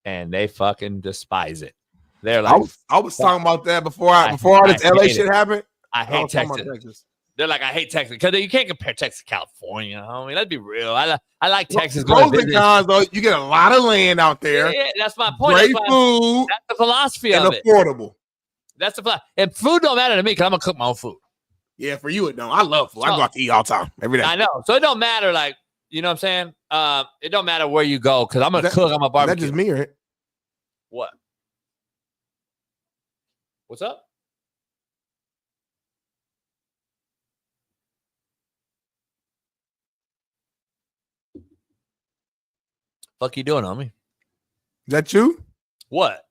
And they fucking despise it. They're like, I was talking about that before all this LA shit happened. I hate Texas. They're like, I hate Texas. Because you can't compare Texas to California, homie. Let's be real. I like Texas. Pros and cons, though, you get a lot of land out there. Yeah, that's my point. Great food. That's the philosophy of it. And affordable. That's the philosophy. And food don't matter to me because I'm going to cook my own food. Yeah, for you it don't. I love food. I go out to eat all the time, every day. I know. So it don't matter, like, you know what I'm saying? It don't matter where you go because I'm going to cook. I'm going to barbecue. That's just me, right? What? What's up? Fuck you doing, homie? Is that you? What?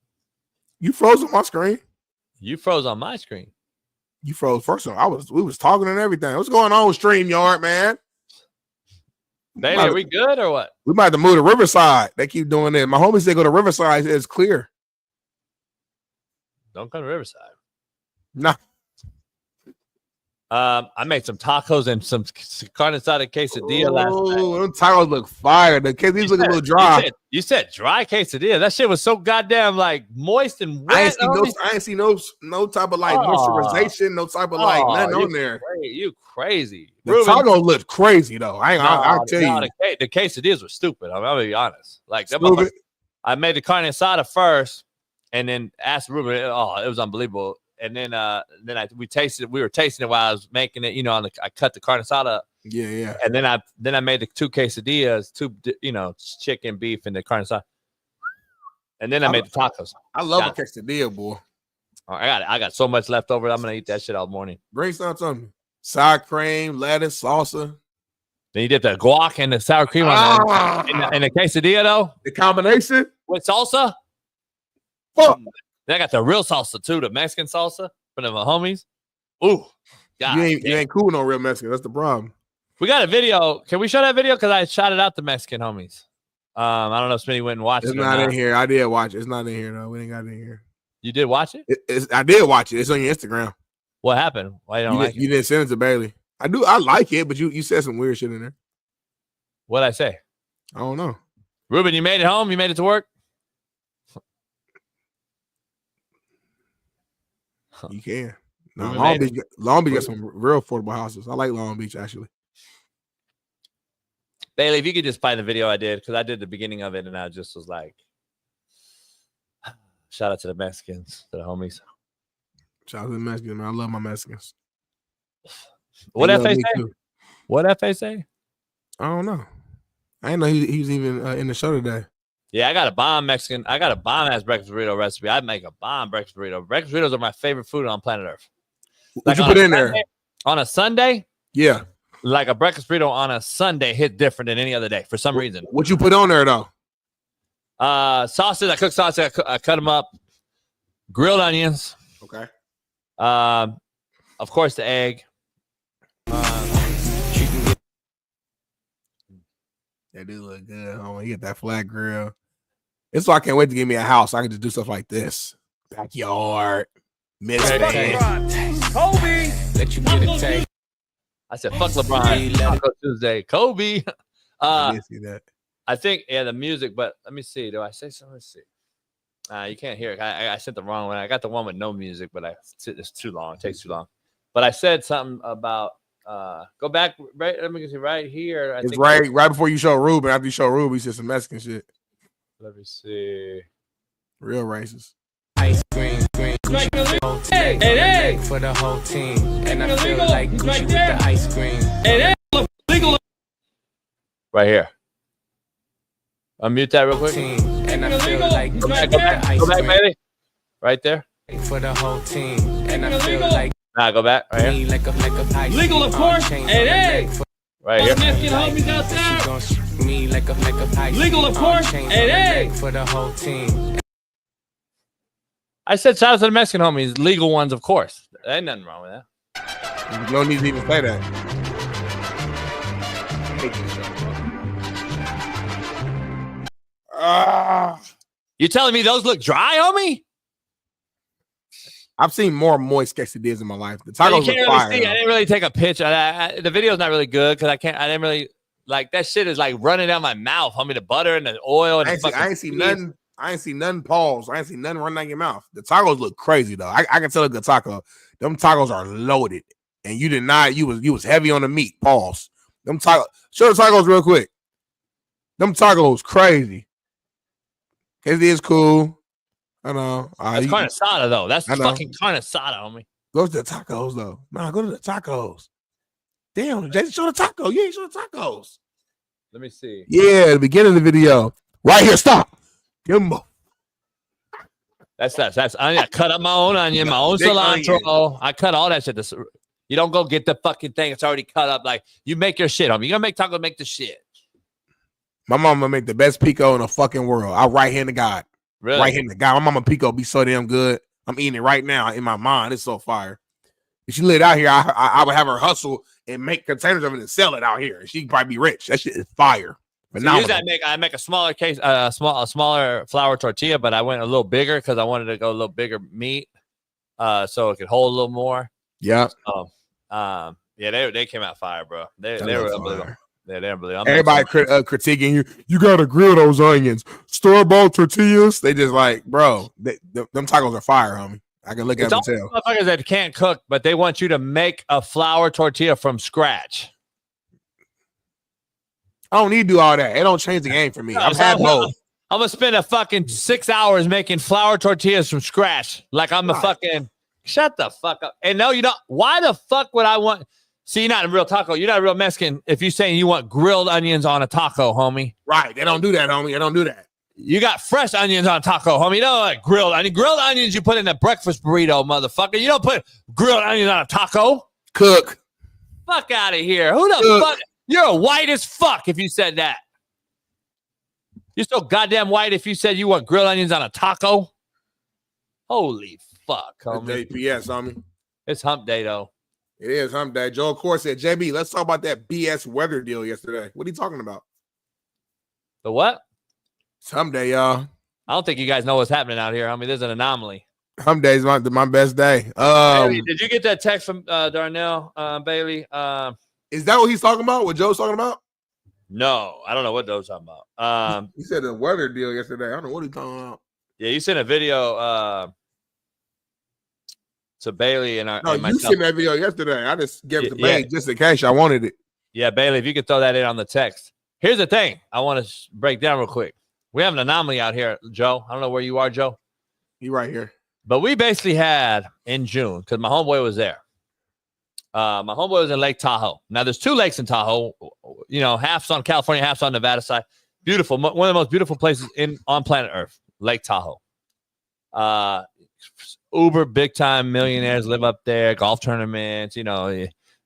You froze on my screen. You froze on my screen. You froze first. We was talking and everything. What's going on with StreamYard, man? Baby, are we good or what? We might have to move to Riverside. They keep doing it. My homies say go to Riverside. It's clear. Don't come to Riverside. No. I made some tacos and some carne asada quesadilla last night. Oh, them tacos look fire. The quesadillas look a little dry. You said dry quesadilla. That shit was so goddamn like moist and wet. I ain't see no type of like moisturization, no type of like nothing on there. You crazy. The tacos look crazy though. I'll tell you. The quesadillas were stupid. I'm gonna be honest. Like I made the carne asada first, and then asked Ruben. Oh, it was unbelievable. And then we tasted it. We were tasting it while I was making it. You know, I cut the carne asada. Yeah. And then I made the two quesadillas, chicken, beef, and the carne asada. And then I made the tacos. I love a quesadilla, boy. I got so much left over. I'm gonna eat that shit all morning. Bring something to me. Sour cream, lettuce, salsa. Then you did the guac and the sour cream on in the quesadilla though. The combination with salsa. Fuck. Then I got the real salsa too, the Mexican salsa for the homies. Ooh, God, you ain't cool with no real Mexican. That's the problem. We got a video. Can we show that video? Because I shot it out to Mexican homies. I don't know if Smitty went and watched it. It's not in here. I did watch it. It's not in here though. We ain't got it in here. You did watch it? I did watch it. It's on your Instagram. What happened? Why you don't like it? You didn't send it to Bailey. I like it, but you said some weird shit in there. What'd I say? I don't know. Ruben, you made it home? You made it to work? You can. No, Long Beach got some real affordable houses. I like Long Beach, actually. Bailey, if you could just find the video I did, because I did the beginning of it, and I just was like, shout out to the Mexicans, to the homies. Shout out to the Mexicans, man. I love my Mexicans. What FA say? What FA say? I don't know. I didn't know he was even in the show today. Yeah, I got a bomb Mexican. I got a bomb ass breakfast burrito recipe. I'd make a bomb breakfast burrito. Breakfast burritos are my favorite food on planet Earth. What you put in there? On a Sunday? Yeah. Like a breakfast burrito on a Sunday hit different than any other day for some reason. What you put on there, though? Sausage. I cook sausage. I cut them up. Grilled onions. Okay. Of course, the egg. That do look good, homie. You get that flat grill. It's why I can't wait to give me a house. I can just do stuff like this. Backyard. Kobe. Let you get a taste. I said, fuck LeBron. Taco Tuesday. Kobe. I didn't see that. I think, the music, but let me see. Do I say something? Let's see. You can't hear it. I sent the wrong one. I got the one with no music, but it's too long. It takes too long. But I said something about go back right. Let me see right here. It's right before you show Ruben. After you show Ruben, he said some Mexican shit. Let me see. Real racist. Ice cream, hey, for the whole team, and I feel like Gucci with the ice cream. Right here. Unmute that real quick. And I feel like go back, baby. Right there. For the whole team, and I feel like go back right here. Legal, of course. Hey. Right here. Mexican homies out there. Legal, of course. Hey. For the whole team. I said shout out to the Mexican homies, legal ones, of course. There ain't nothing wrong with that. You don't need to even say that. You telling me those look dry, homie? I've seen more moist quesadillas in my life. The You tacos can't are really fire. see. I didn't really take a picture. The video's not really good because I didn't really like that shit is like running down my mouth, homie. The butter and the oil and I ain't see nothing. I ain't see nothing pause. I ain't see nothing running down your mouth. The tacos look crazy though. I can tell a good taco. Them tacos are loaded, and you did not. You was heavy on the meat. Pause. Them tacos. Show the tacos real quick. Them tacos crazy. It is cool. I know. That's carne asada though. That's fucking carne asada, homie. Go to the tacos though. Nah, go to the tacos. Damn, Jason, show the taco. You ain't show the tacos. Let me see. Yeah, the beginning of the video. Right here. Stop. Give them both. That's onion. I cut up my own onion, my own cilantro. I cut all that shit. You don't go get the fucking thing. It's already cut up. Like you make your shit, homie. You gonna make taco, make the shit. My mama make the best pico in the fucking world. I right hand to God. Really? Right hand to God. My mama pico be so damn good. I'm eating it right now in my mind. It's so fire. If she lived out here, I would have her hustle and make containers of it and sell it out here. She'd probably be rich. That shit is fire. So usually I make a smaller case, a smaller flour tortilla, but I went a little bigger because I wanted to go a little bigger meat, so it could hold a little more. Yeah. Yeah, they came out fire, bro. They were unbelievable. Yeah, they're unbelievable. Everybody critiquing you. You gotta grill those onions. Store-bought tortillas. They just like, bro. Them tacos are fire, homie. I can look at them and tell. Motherfuckers that can't cook, but they want you to make a flour tortilla from scratch. I don't need to do all that. It don't change the game for me. I've had both. I'm gonna spend a fucking 6 hours making flour tortillas from scratch. Like I'm a fucking shut the fuck up. And no, you don't. Why the fuck would I want? See, you're not a real taco. You're not a real Mexican if you're saying you want grilled onions on a taco, homie. Right. They don't do that, homie. They don't do that. You got fresh onions on a taco, homie. You don't like grilled onions. Grilled onions you put in a breakfast burrito, motherfucker. You don't put grilled onions on a taco. Cook. Fuck out of here. Who the fuck? You're white as fuck if you said that. You're so goddamn white if you said you want grilled onions on a taco. Holy fuck, homie. JPS, homie. It's hump day, though. It is hump day. Joe Core said, JB, let's talk about that BS weather deal yesterday. What are you talking about? The what? It's hump day, y'all. I don't think you guys know what's happening out here. I mean, there's an anomaly. Hump day is my best day. Bailey, did you get that text from Darnell, Bailey? Is that what he's talking about? What Joe's talking about? No, I don't know what Joe's talking about. He said the weather deal yesterday. I don't know what he's talking about. Yeah, you sent a video to Bailey and No, myself. You sent that video yesterday. I just gave it to Bailey just in case I wanted it. Yeah, Bailey, if you could throw that in on the text. Here's the thing I want to break down real quick. We have an anomaly out here, Joe. I don't know where you are, Joe. You right here. But we basically had in June, because my homeboy was there. My homeboy was in Lake Tahoe. Now, there's two lakes in Tahoe. You know, half's on California, half's on Nevada side. Beautiful. One of the most beautiful places on planet Earth, Lake Tahoe. uber big time millionaires live up there. Golf tournaments,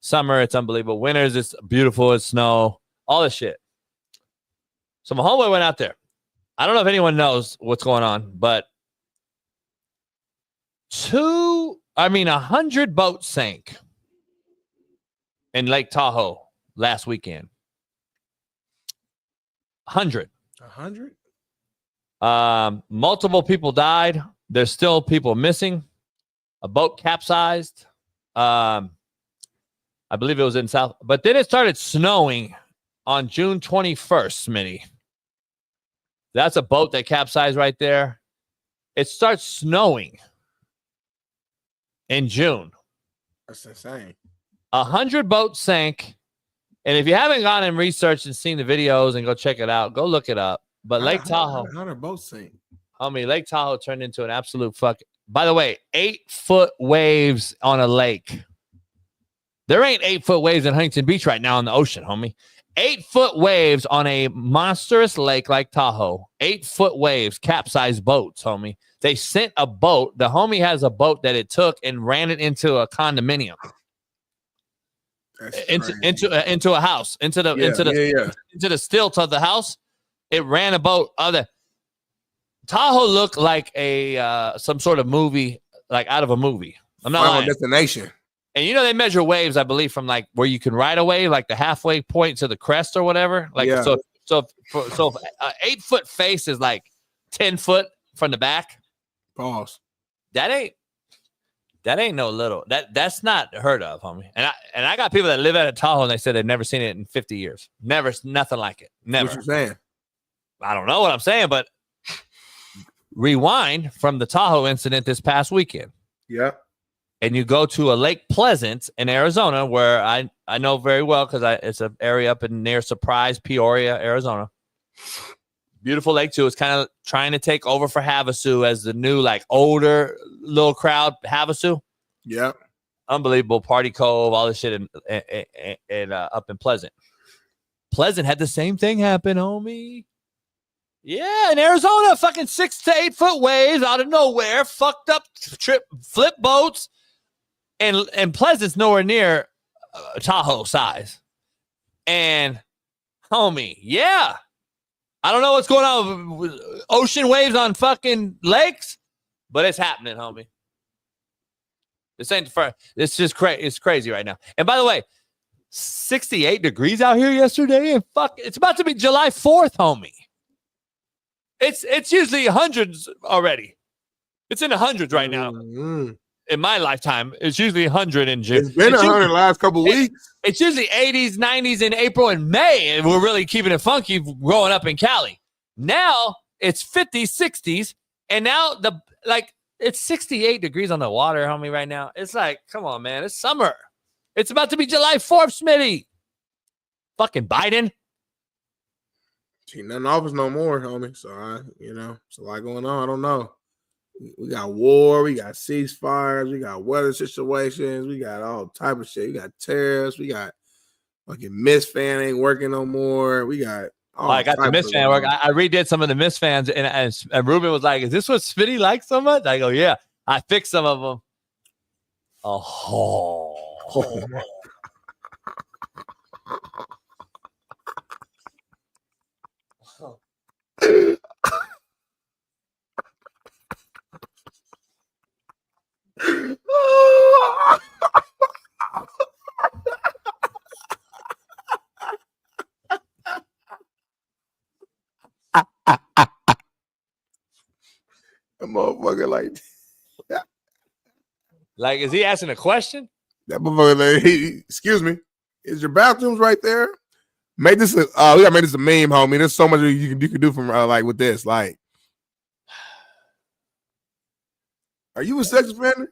summer it's unbelievable. Winters it's beautiful. It's snow. All this shit. So my homeboy went out there. I don't know if anyone knows what's going on, but 100 boats sank in Lake Tahoe last weekend. 100. 100? Multiple people died. There's still people missing. A boat capsized. I believe it was in South. But then it started snowing on June 21st, Smitty. That's a boat that capsized right there. It starts snowing in June. That's insane. 100 boats sank. And if you haven't gone and researched and seen the videos and go check it out, go look it up. But Lake Tahoe. 100 boats sank. Homie, Lake Tahoe turned into an absolute fuck. By the way, 8-foot waves on a lake. There ain't 8-foot waves in Huntington Beach right now in the ocean, homie. 8-foot waves on a monstrous lake like Tahoe. 8-foot waves, capsized boats, homie. They sent a boat. The homie has a boat that it took and ran it into a condominium. Into a house. Into the stilts of the house. It ran a boat. Tahoe looked like some sort of movie, like out of a movie. I'm not lying. Destination. And they measure waves, I believe, from like where you can ride a wave, like the halfway point to the crest or whatever. Like so an 8-foot face is like 10 foot from the back. Pause. That ain't no little. That's not heard of, homie. And I got people that live out of Tahoe and they said they've never seen it in 50 years. Never, nothing like it. Never. What you saying? I don't know what I'm saying, but rewind from the Tahoe incident this past weekend. Yeah. And you go to a Lake Pleasant in Arizona, where I know very well because it's an area up in near Surprise, Peoria, Arizona. Beautiful lake too. It's kind of trying to take over for Havasu as the new like older little crowd Havasu. Yeah. Unbelievable Party Cove, all this shit in up in Pleasant. Pleasant had the same thing happen, homie. Yeah, in Arizona, fucking 6 to 8 foot waves out of nowhere, fucked up flip boats. And Pleasant's nowhere near Tahoe size. And, homie, yeah. I don't know what's going on with ocean waves on fucking lakes, but it's happening, homie. This ain't it's just crazy. It's crazy right now. And by the way, 68 degrees out here yesterday, and it's about to be July 4th, homie. It's usually hundreds already. It's in the hundreds right now. Mm-hmm. In my lifetime, it's usually 100 in June. It's been 100 the last couple weeks. It's usually 80s, 90s in April and May, and we're really keeping it funky growing up in Cali. Now it's 50s, 60s, and now it's 68 degrees on the water, homie, right now. It's like, come on, man, it's summer. It's about to be July 4th, Smitty. Fucking Biden. She nothing office no more, homie. So it's a lot going on. I don't know. We got war, we got ceasefires, we got weather situations, we got all type of shit. We got tariffs, we got fucking Miss Fan ain't working no more. We got I got the Miss Fan work. I redid some of the Miss Fans, and Ruben was like, "Is this what Smitty likes so much?" I go, "Yeah." I fixed some of them. Oh. A motherfucker like, is he asking a question? That motherfucker, excuse me, is your bathrooms right there? We gotta make this a meme, homie. There's so much you can do from with this. Like, are you a sex offender?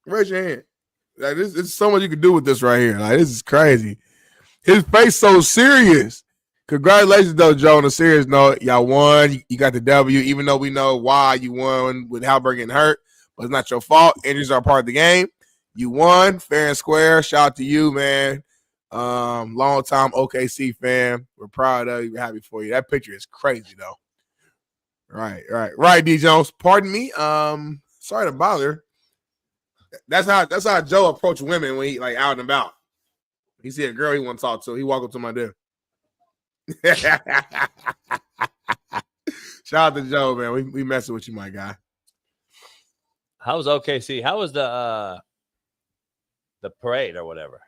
Raise your hand. Like, it's so much you can do with this right here. Like, this is crazy. His face so serious. Congratulations, though, Joe. On a serious note, y'all won. You got the W, even though we know why you won with Halbert getting hurt. But it's not your fault. Injuries are part of the game. You won fair and square. Shout out to you, man. Long time OKC fan. We're proud of you. We're happy for you. That picture is crazy, though. Right, D Jones. Pardon me. sorry to bother. That's how Joe approached women when he like out and about. He see a girl he want to talk to. He walk up to my dude. Shout out to Joe, man. We messing with you, my guy. How was OKC? How was the parade or whatever?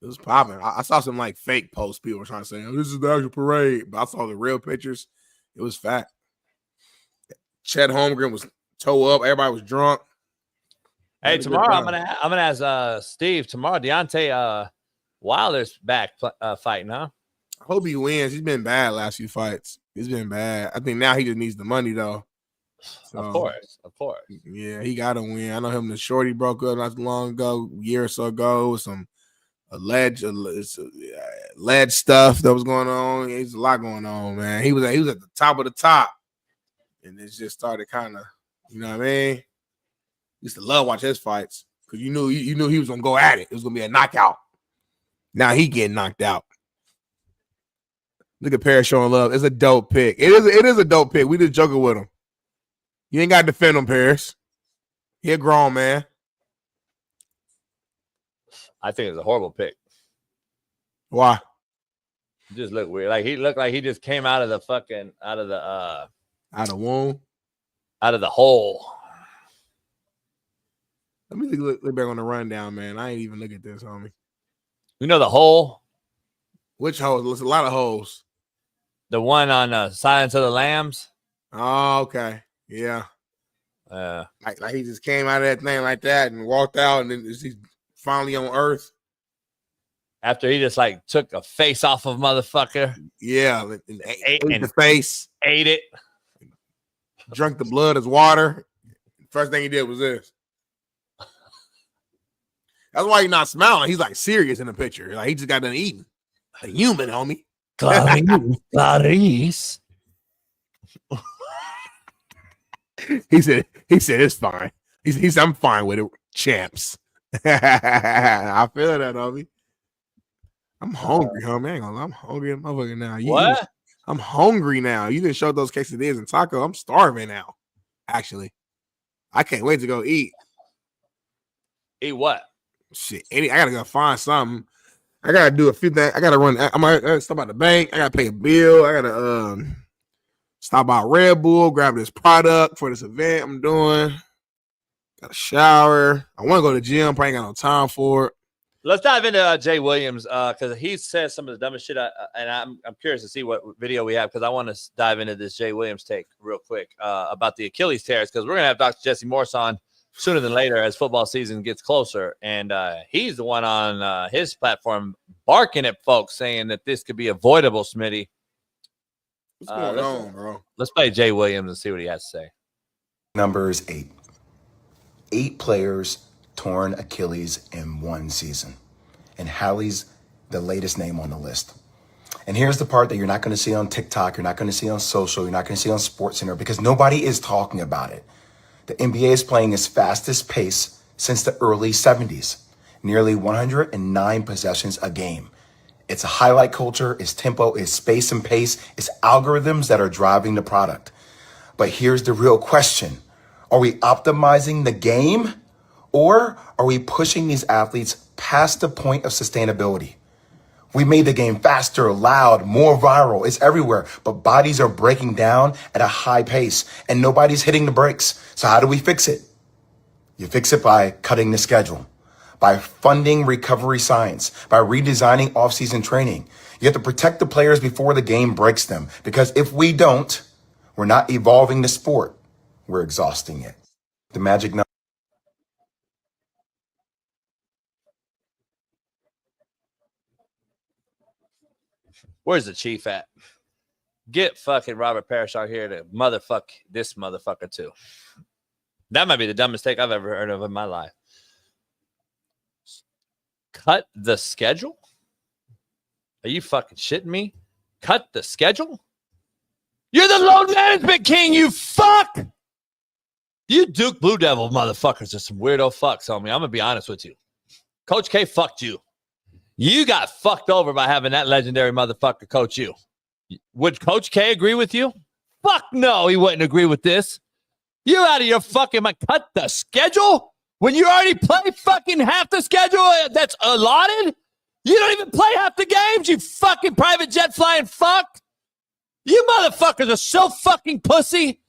It was popping. I saw some like fake posts. People were trying to say, oh, "This is the actual parade," but I saw the real pictures. It was fat. Chet Holmgren was toe up. Everybody was drunk. Hey, tomorrow I'm gonna ask Steve. Tomorrow, Deontay Wilder's back fighting, huh? I hope he wins. He's been bad last few fights. He's been bad. I think now he just needs the money though. So, of course. Yeah, he got to win. I know him and the shorty broke up not too long ago, a year or so ago, with some alleged stuff that was going on. There's a lot going on, man. He was at the top of the top, and it just started kind of, you know what I mean? Used to love watch his fights because you knew he was gonna go at it. It was gonna be a knockout. Now he getting knocked out. Look at Paris showing love. It's a dope pick. It is a dope pick. We just joking with him. You ain't got to defend him, Paris. He a grown man. I think it's a horrible pick. Why? It just looked weird. Like he looked like he just came out of the womb, out of the hole. Let me look back on the rundown, man. I ain't even look at this, homie. You know the hole? Which hole? There's a lot of holes. The one on Silence of the Lambs. Oh, okay. Yeah. Like he just came out of that thing like that and walked out, and then he's finally on Earth. After he just like took a face off of motherfucker. Yeah. And ate the face. Ate it. Drank the blood as water. First thing he did was this. That's why he's not smiling. He's like serious in the picture. Like he just got done eating. A human, homie. Clarice. He said it's fine. He said I'm fine with it. Champs. I feel that, homie. I'm hungry, homie. I ain't gonna lie. I'm hungry motherfucker now. What? I'm hungry now. You didn't show those quesadillas and taco. I'm starving now. Actually, I can't wait to go eat. Eat what? Shit, I gotta go find something. I gotta do a few things. I gotta run. I gotta stop by the bank. I gotta pay a bill. I gotta stop by Red Bull, grab this product for this event I'm doing. Got a shower. I want to go to the gym. Probably ain't got no time for it. Let's dive into Jay Williams because he said some of the dumbest shit. And I'm curious to see what video we have because I want to dive into this Jay Williams take real quick about the Achilles tears because we're gonna have Dr. Jesse Morse on sooner than later as football season gets closer. And he's the one on his platform barking at folks saying that this could be avoidable, Smitty. What's going on, bro? Let's play Jay Williams and see what he has to say. Number is 8. 8 players torn Achilles in one season. And Hallie's the latest name on the list. And here's the part that you're not going to see on TikTok, you're not going to see on social, you're not going to see on SportsCenter because nobody is talking about it. The NBA is playing its fastest pace since the early 70s, nearly 109 possessions a game. It's a highlight culture, it's tempo, it's space and pace, it's algorithms that are driving the product. But here's the real question. Are we optimizing the game or are we pushing these athletes past the point of sustainability? We made the game faster, loud, more viral. It's everywhere, but bodies are breaking down at a high pace and nobody's hitting the brakes. So how do we fix it? You fix it by cutting the schedule, by funding recovery science, by redesigning off-season training. You have to protect the players before the game breaks them because if we don't, we're not evolving the sport. We're exhausting it. The magic number. Where's the chief at? Get fucking Robert Parrish out here to motherfuck this motherfucker too. That might be the dumbest take I've ever heard of in my life. Cut the schedule? Are you fucking shitting me? Cut the schedule? You're the load management king, you fuck! You Duke Blue Devil motherfuckers are some weirdo fucks, homie. I'm gonna be honest with you. Coach K fucked you. You got fucked over by having that legendary motherfucker coach you. Would Coach K agree with you? Fuck no, he wouldn't agree with this. You out of your fucking mind. Cut the schedule when you already play fucking half the schedule that's allotted? You don't even play half the games, you fucking private jet flying fuck. You motherfuckers are so fucking pussy.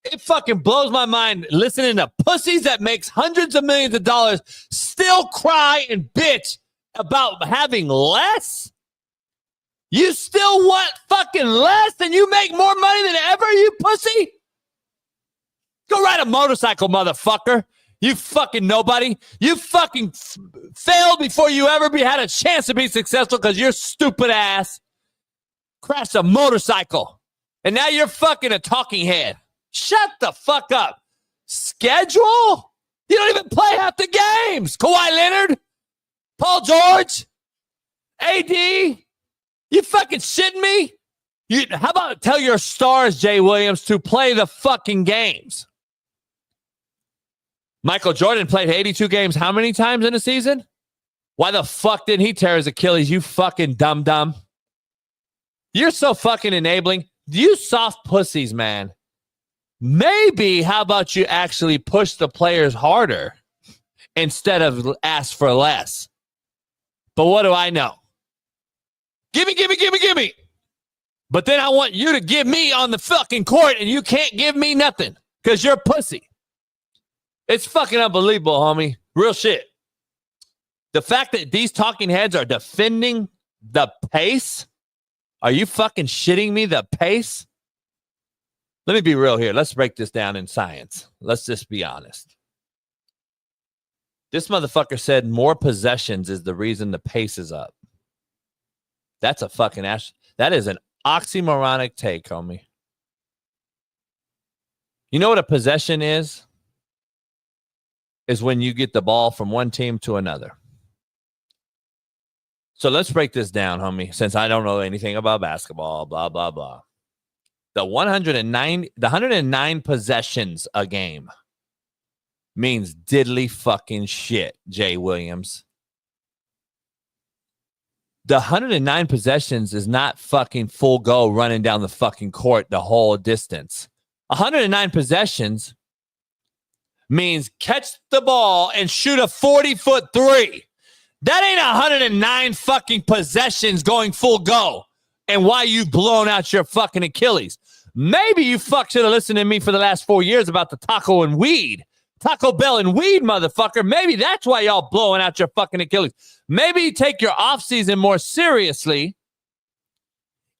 It fucking blows my mind listening to pussies that makes hundreds of millions of dollars still cry and bitch about having less. You still want fucking less and you make more money than ever, you pussy? Go ride a motorcycle, motherfucker. You fucking nobody. You fucking failed before you ever had a chance to be successful because your stupid ass crashed a motorcycle. And now you're fucking a talking head. Shut the fuck up. Schedule? You don't even play half the games. Kawhi Leonard, Paul George, AD. You fucking shitting me? How about tell your stars, Jay Williams, to play the fucking games? Michael Jordan played 82 games how many times in a season? Why the fuck didn't he tear his Achilles, you fucking dumb? You're so fucking enabling. You soft pussies, man. Maybe how about you actually push the players harder instead of ask for less? But what do I know? Gimme. But then I want you to give me on the fucking court and you can't give me nothing because you're a pussy. It's fucking unbelievable, homie. Real shit. The fact that these talking heads are defending the pace. Are you fucking shitting me? The pace? Let me be real here. Let's break this down in science. Let's just be honest. This motherfucker said more possessions is the reason the pace is up. That's a fucking that is an oxymoronic take, homie. You know what a possession is? Is when you get the ball from one team to another. So let's break this down, homie, since I don't know anything about basketball, blah, blah, blah. The 109 possessions a game means diddly fucking shit, Jay Williams. The 109 possessions is not fucking full go running down the fucking court the whole distance. 109 possessions means catch the ball and shoot a 40-foot three. That ain't 109 fucking possessions going full go. And why you blown out your fucking Achilles. Maybe you fuck should have listened to me for the last 4 years about the taco and weed. Taco Bell and weed, motherfucker. Maybe that's why y'all blowing out your fucking Achilles. Maybe you take your offseason more seriously.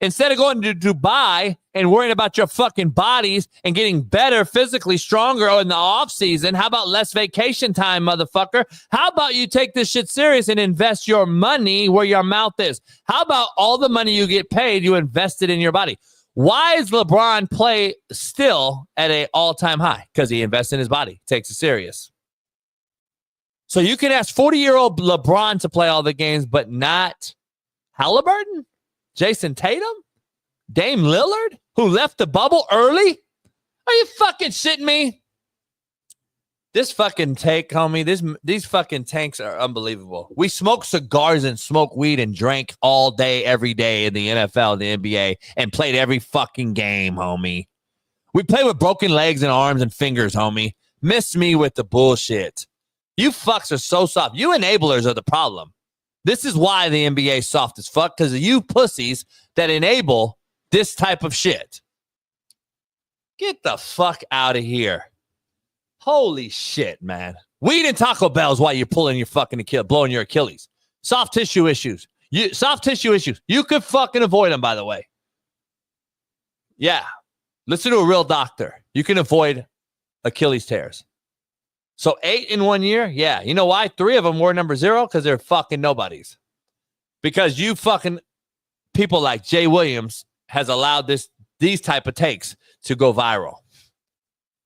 Instead of going to Dubai and worrying about your fucking bodies and getting better, physically stronger in the off season, how about less vacation time, motherfucker? How about you take this shit serious and invest your money where your mouth is? How about all the money you get paid, you invest it in your body? Why is LeBron play still at an all-time high? Because he invests in his body, takes it serious. So you can ask 40-year-old LeBron to play all the games, but not Halliburton? Jason Tatum? Dame Lillard, who left the bubble early? Are you fucking shitting me? This fucking take, homie, these fucking tanks are unbelievable. We smoked cigars and smoked weed and drank all day, every day in the NFL, the NBA, and played every fucking game, homie. We play with broken legs and arms and fingers, homie. Miss me with the bullshit. You fucks are so soft. You enablers are the problem. This is why the NBA is soft as fuck, because of you pussies that enable this type of shit. Get the fuck out of here. Holy shit, man. Weed and Taco Bell is why you're pulling your fucking Achilles, blowing your Achilles. Soft tissue issues. You could fucking avoid them, by the way. Yeah. Listen to a real doctor. You can avoid Achilles tears. So 8 in 1 year? Yeah. You know why? 3 of them were number 0 because they're fucking nobodies. Because you fucking people like Jay Williams has allowed these type of takes to go viral.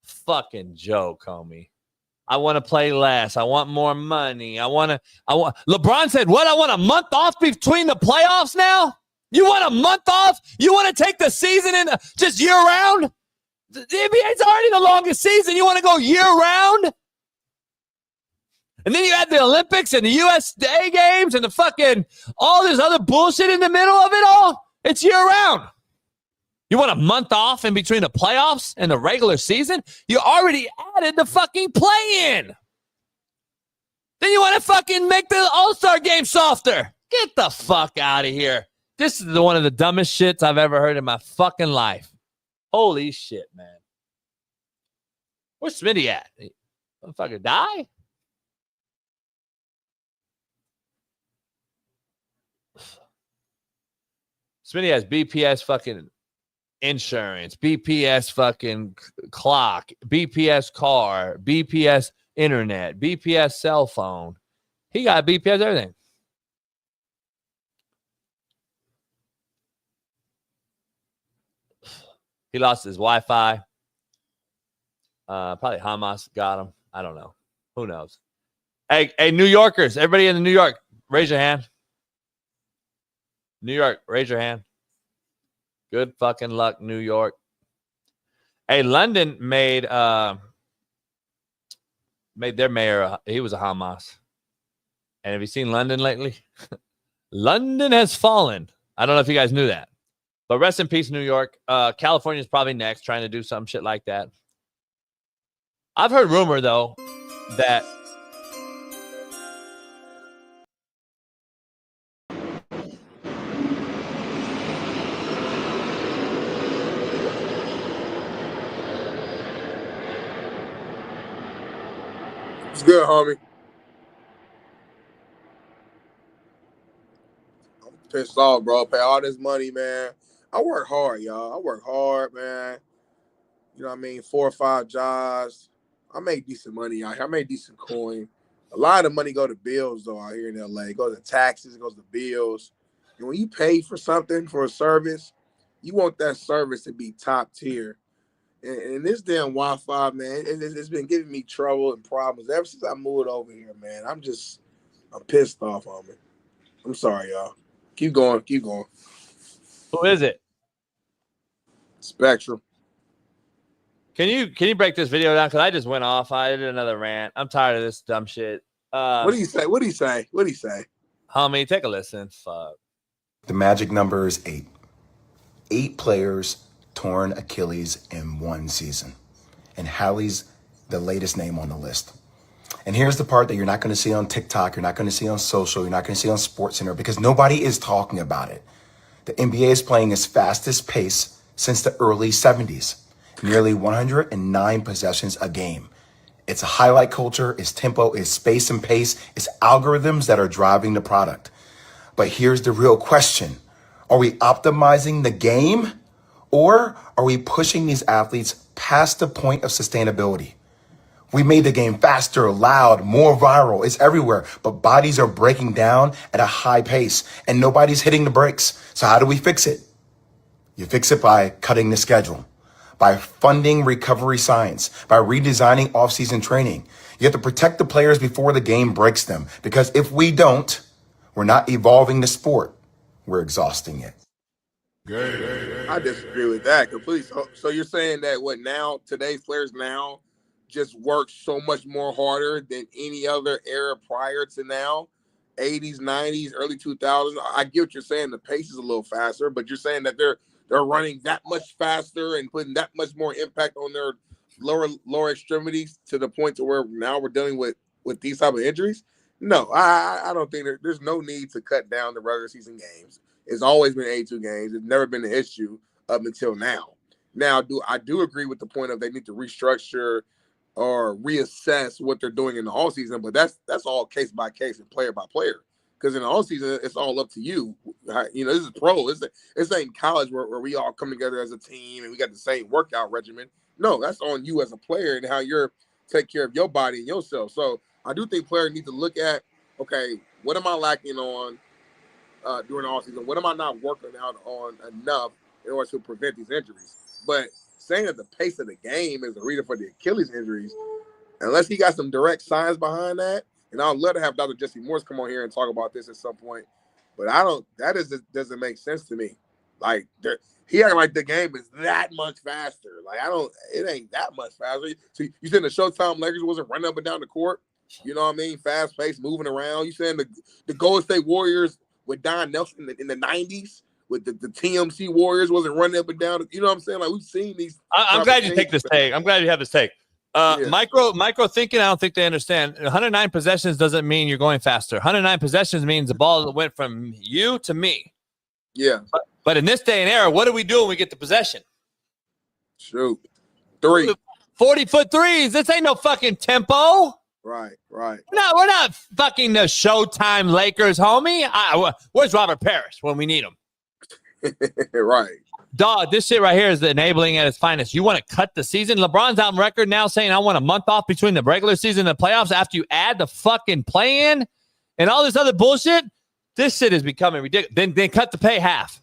Fucking joke, homie. I want to play less. I want more money. LeBron said, what? I want a month off between the playoffs now? You want a month off? You want to take the season in just year round? The NBA's already the longest season. You want to go year round? And then you add the Olympics and the USA games and the fucking all this other bullshit in the middle of it all. It's year round. You want a month off in between the playoffs and the regular season? You already added the fucking play-in. Then you want to fucking make the All-Star game softer. Get the fuck out of here. This is one of the dumbest shits I've ever heard in my fucking life. Holy shit, man. Where's Smitty at? Motherfucker die? Smitty has BPS fucking insurance, BPS fucking clock, BPS car, BPS internet, BPS cell phone. He got BPS everything. He lost his Wi-Fi. Probably Hamas got him. I don't know. Who knows? Hey, New Yorkers, everybody in New York, raise your hand. New York, raise your hand. Good fucking luck, New York. Hey, London made their mayor. He was a Hamas. And have you seen London lately? London has fallen. I don't know if you guys knew that. But rest in peace, New York. California's probably next, trying to do some shit like that. I've heard rumor, though, that It's good, homie. I'm pissed off, bro. Pay all this money, man. I work hard, y'all. I work hard, man. You know what I mean? 4 or 5 jobs. I make decent money out here. I make decent coin. A lot of the money go to bills, though, out here in LA. It goes to taxes. It goes to bills. And when you pay for something, for a service, you want that service to be top tier. And this damn Wi-Fi, man, it's been giving me trouble and problems ever since I moved over here, man. I'm pissed off on me. I'm sorry, y'all. Keep going. Who is it? Spectrum. Can you break this video down? Because I just went off. I did another rant. I'm tired of this dumb shit. What do you say? What do you say? Homie, take a listen. Fuck. The magic number is 8. 8 players torn Achilles in 1 season. And Hallie's the latest name on the list. And here's the part that you're not going to see on TikTok, you're not going to see on social, you're not going to see on SportsCenter, because nobody is talking about it. The NBA is playing its fastest pace since the early 70s. Nearly 109 possessions a game. It's a highlight culture, it's tempo, it's space and pace, it's algorithms that are driving the product. But here's the real question. Are we optimizing the game, or are we pushing these athletes past the point of sustainability? We made the game faster, loud, more viral. It's everywhere, but bodies are breaking down at a high pace and nobody's hitting the brakes. So how do we fix it? You fix it by cutting the schedule, by funding recovery science, by redesigning off-season training. You have to protect the players before the game breaks them, because if we don't, we're not evolving the sport. We're exhausting it. I disagree with that completely. So you're saying that today's players now just work so much more harder than any other era prior to now? 80s, 90s, early 2000s. I get what you're saying. The pace is a little faster, but you're saying that they're running that much faster and putting that much more impact on their lower extremities to the point to where now we're dealing with these type of injuries. No, I don't think there's no need to cut down the regular season games. It's always been 82 games. It's never been an issue up until now. Now, I do agree with the point of they need to restructure or reassess what they're doing in the all season, but that's all case by case and player by player. Because in the all season, it's all up to you. You know, this is pro. This ain't college where we all come together as a team and we got the same workout regimen. No, that's on you as a player and how you're take care of your body and yourself. So I do think players need to look at, okay, what am I lacking on during the offseason? What am I not working out on enough in order to prevent these injuries? But saying that the pace of the game is the reason for the Achilles injuries, unless he got some direct science behind that, and I'd love to have Dr. Jesse Morse come on here and talk about this at some point, but doesn't make sense to me. Like, he acting like the game is that much faster. Like, it ain't that much faster. So you saying the Showtime Lakers wasn't running up and down the court? You know what I mean? Fast-paced, moving around. You saying the Golden State Warriors with Don Nelson in the 90s with the TMC Warriors wasn't running up and down. You know what I'm saying? Like we've seen these. I'm glad you take this take. I'm glad you have this take. Micro thinking, I don't think they understand. 109 possessions doesn't mean you're going faster. 109 possessions means the ball went from you to me. Yeah. But in this day and era, what do we do when we get the possession? Shoot. 3. 40-foot threes. This ain't no fucking tempo. Right. We're not fucking the Showtime Lakers, homie. Where's Robert Parrish when we need him? Right. Dog, this shit right here is the enabling at its finest. You want to cut the season? LeBron's out on record now saying I want a month off between the regular season and the playoffs after you add the fucking play-in and all this other bullshit. This shit is becoming ridiculous. Then cut the pay half.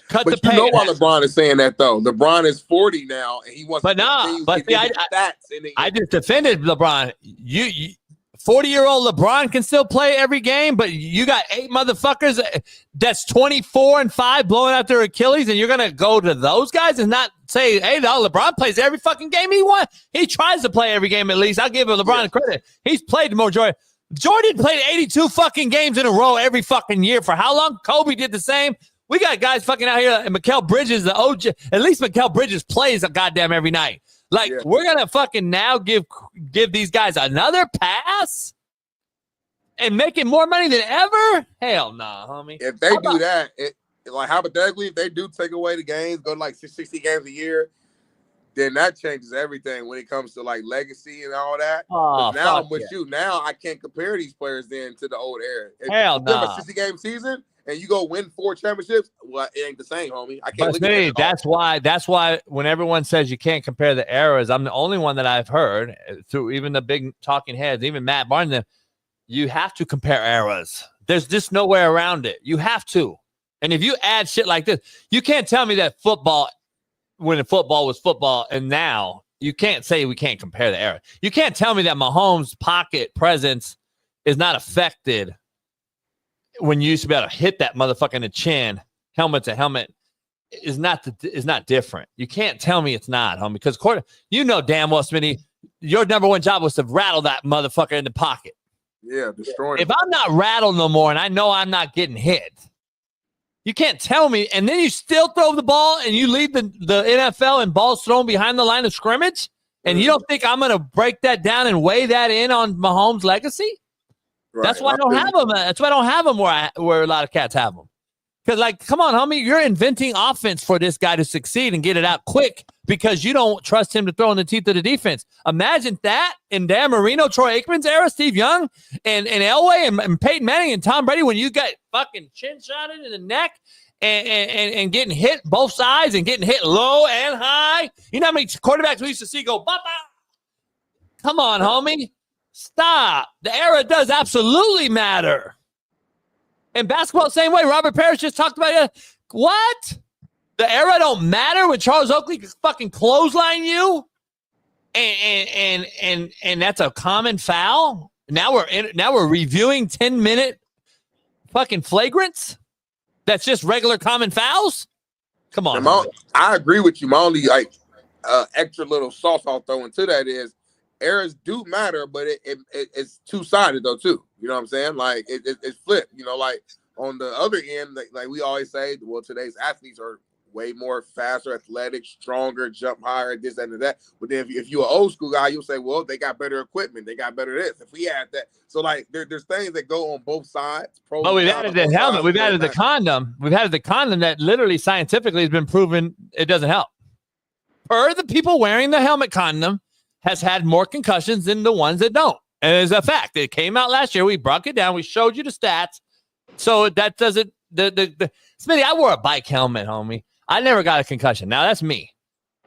Cut but the pay. You know why LeBron is saying that though? LeBron is 40 now, and he wants. But no, but see, I just defended LeBron. You 40-year-old LeBron can still play every game, but you got 8 motherfuckers that's 24-5 blowing out their Achilles, and you're gonna go to those guys and not say, "Hey, no, LeBron plays every fucking game he wants. He tries to play every game at least." I'll give LeBron credit. He's played the majority. Jordan played 82 fucking games in a row every fucking year. For how long? Kobe did the same. We got guys fucking out here, and Mikal Bridges, the OG. At least Mikal Bridges plays a goddamn every night. Like, we're going to fucking now give these guys another pass and make it more money than ever? Hell nah, homie. If they do that, like hypothetically, if they do take away the games, go to like 60 games a year, then that changes everything when it comes to like legacy and all that. Oh, now I'm with you. Now I can't compare these players then to the old era. If Hell you have nah. a 60-game season and you go win 4 championships, well, it ain't the same, homie. I can't look at it. That's why when everyone says you can't compare the eras, I'm the only one that I've heard through even the big talking heads, even Matt Barnes, you have to compare eras. There's just no way around it. You have to. And if you add shit like this, you can't tell me that football, when football was football and now, you can't say we can't compare the era. You can't tell me that Mahomes' pocket presence is not affected when you used to be able to hit that motherfucker in the chin, helmet to helmet, is not different. You can't tell me it's not, homie, because you know damn well, Smitty, your number one job was to rattle that motherfucker in the pocket. Yeah, destroy him. If I'm not rattled no more and I know I'm not getting hit, you can't tell me, and then you still throw the ball and you lead the NFL and balls thrown behind the line of scrimmage, and you don't think I'm going to break that down and weigh that in on Mahomes' legacy? Right. That's why I don't have them. That's why I don't have them where a lot of cats have them. Because, like, come on, homie, you're inventing offense for this guy to succeed and get it out quick because you don't trust him to throw in the teeth of the defense. Imagine that in Dan Marino, Troy Aikman's era, Steve Young, and Elway and Peyton Manning and Tom Brady, when you got fucking chin shotted in the neck and getting hit both sides and getting hit low and high. You know how many quarterbacks we used to see go, bah, bah? Come on, homie. Stop. The era does absolutely matter. And basketball, same way. Robert Parrish just talked about it. What? The era don't matter when Charles Oakley fucking clothesline you, and that's a common foul. Now we're reviewing 10-minute fucking flagrants. That's just regular common fouls. Come on. I agree with you. My only extra little sauce I'll throw into that is eras do matter, but it's two-sided though too. You know what I'm saying? Like it's flipped. You know, like on the other end, like we always say, well, today's athletes are way more faster, athletic, stronger, jump higher, this, that, and that. But then if you're an old school guy, you'll say, well, they got better equipment, they got better this. If we add that, so like there's things that go on both sides. But we've added the helmet, we've added the condom, that literally scientifically has been proven it doesn't help. Per the people wearing the helmet condom has had more concussions than the ones that don't. And it's a fact. It came out last year. We broke it down. We showed you the stats. So that doesn't Smitty, I wore a bike helmet, homie. I never got a concussion. Now that's me.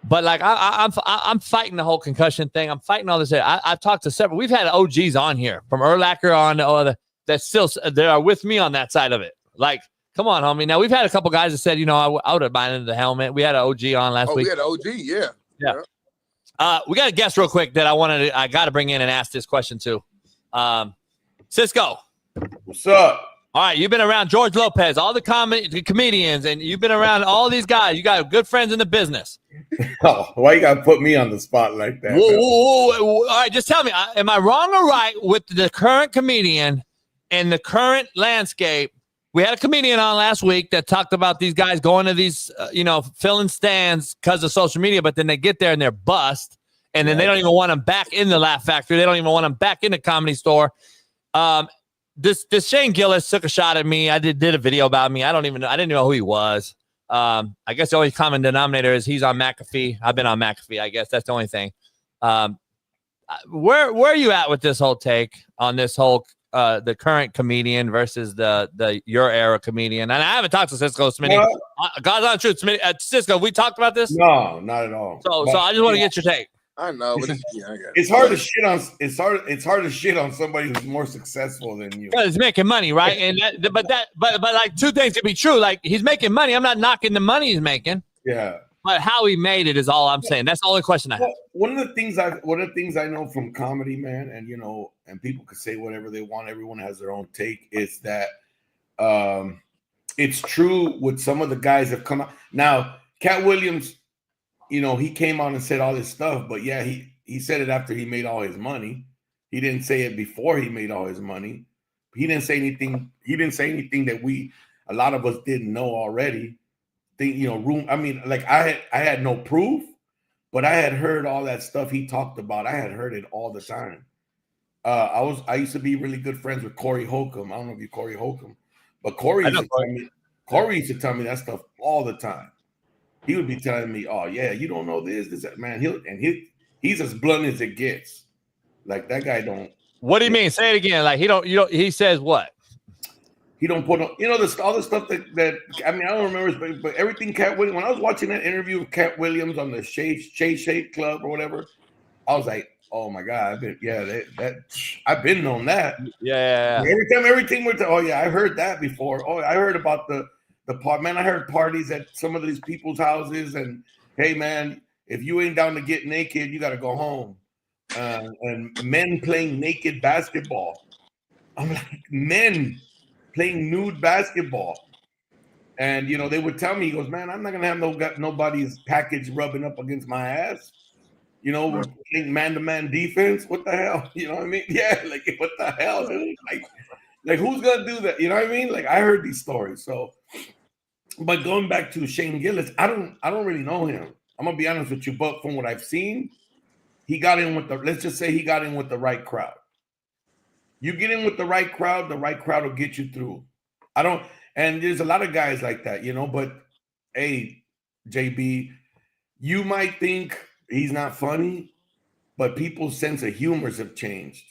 But like I'm fighting the whole concussion thing. I'm fighting all this. I've talked to several. We've had OGs on here from Urlacher on to other that still they are with me on that side of it. Like, come on, homie. Now we've had a couple guys that said, you know, I would have bought into the helmet. We had an OG on last week. We had an OG, yeah. We got a guest real quick that I got to bring in and ask this question to. Cisco. What's up? All right, you've been around George Lopez, all the comedians, and you've been around all these guys. You got good friends in the business. Oh, why you got to put me on the spot like that? Whoa. All right, just tell me, am I wrong or right with the current comedian and the current landscape We had a comedian on last week that talked about these guys going to these, filling stands because of social media, but then they get there and they're bust, and then they don't even want them back in the Laugh Factory. They don't even want them back in the Comedy Store. This Shane Gillis took a shot at me. I did a video about me. I didn't even know who he was. I guess the only common denominator is he's on McAfee. I've been on McAfee. I guess that's the only thing. Where are you at with this whole take on this whole the current comedian versus the your era comedian? And I haven't talked to Cisco Smitty. God's on truth, Smitty. Cisco, we talked about this? No, not at all. So I just want to get your take. I know, but it's hard to shit on. It's hard to shit on somebody who's more successful than you. Well, he's making money, right? And but like two things to be true. Like, he's making money. I'm not knocking the money he's making. Yeah. But how he made it is all I'm saying. That's the only question I have. One of the things I know from comedy, man, and and people can say whatever they want. Everyone has their own take. Is that it's true with some of the guys that come out. Now, Cat Williams, he came on and said all this stuff, but yeah, he said it after he made all his money. He didn't say it before he made all his money. He didn't say anything. He didn't say anything that a lot of us didn't know already. I had no proof, but I had heard all that stuff he talked about. I had heard it all the time. I used to be really good friends with Corey Holcomb. I don't know if you Corey Holcomb, but Corey used to tell me that stuff all the time. He would be telling me, "Oh yeah, you don't know this, that, man." He's as blunt as it gets. Like, that guy don't. What do you mean? Say it again. Like, he says what? He don't put on, all the stuff that I don't remember, but everything Cat Williams. When I was watching that interview with Cat Williams on the Shade Club or whatever, I was like, "Oh my God, I've been on that." Yeah. Everything went to, "Oh yeah, I heard that before." Oh, I heard about the part. Man, I heard parties at some of these people's houses, and hey, man, if you ain't down to get naked, you got to go home. And men playing naked basketball. I'm like, men playing nude basketball. And, they would tell me, he goes, "Man, I'm not going to have nobody's package rubbing up against my ass. We're playing man-to-man defense. What the hell?" You know what I mean? Yeah, like, what the hell? Like, who's going to do that? You know what I mean? Like, I heard these stories. So, but going back to Shane Gillis, I don't really know him. I'm going to be honest with you, but from what I've seen, he got in with let's just say he got in with the right crowd. You get in with the right crowd will get you through. And there's a lot of guys like that, but hey, JB, you might think he's not funny, but people's sense of humor have changed.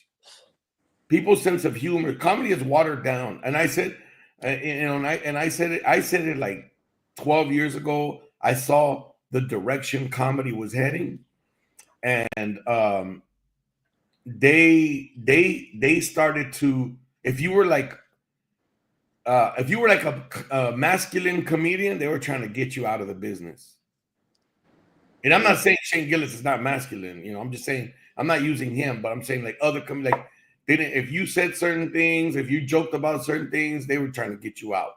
People's sense of humor, comedy is watered down. And I said, I said it like 12 years ago. I saw the direction comedy was heading. And they started to, if you were like a masculine comedian, they were trying to get you out of the business. And I'm not saying Shane Gillis is not masculine, I'm just saying, I'm not using him, but I'm saying like other if you said certain things, if you joked about certain things, they were trying to get you out.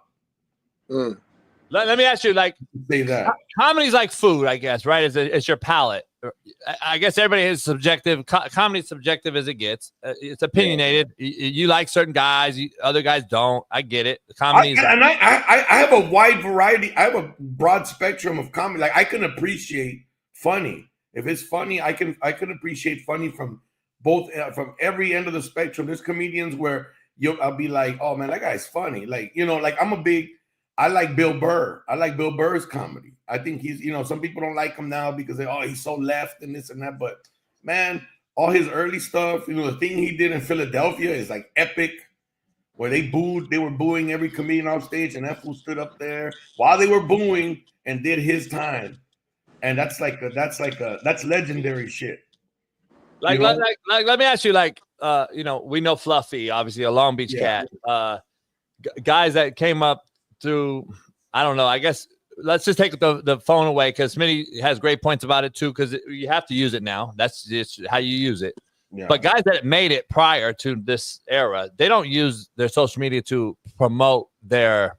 Let me ask you, like, say that comedy's like food, I guess, right? It's your palate. I guess everybody is subjective. Comedy's subjective as it gets. It's opinionated. You like certain guys, other guys don't. I get it. Comedy I have a wide variety. I have a broad spectrum of comedy. Like, I can appreciate funny. If it's funny, I can appreciate funny from both, from every end of the spectrum. There's comedians where I'll be like, "Oh man, that guy's funny." Like, like I like Bill Burr. I like Bill Burr's comedy. I think he's, some people don't like him now because he's so left and this and that. But man, all his early stuff, the thing he did in Philadelphia is like epic, where they were booing every comedian off stage, and that fool stood up there while they were booing and did his time. And that's legendary shit. Like, let me ask you, like, we know Fluffy, obviously a Long Beach cat. Guys that came up through, I don't know, I guess let's just take the phone away, because Smitty has great points about it too, because you have to use it now. That's just how you use it. Yeah. But guys that made it prior to this era, they don't use their social media to promote their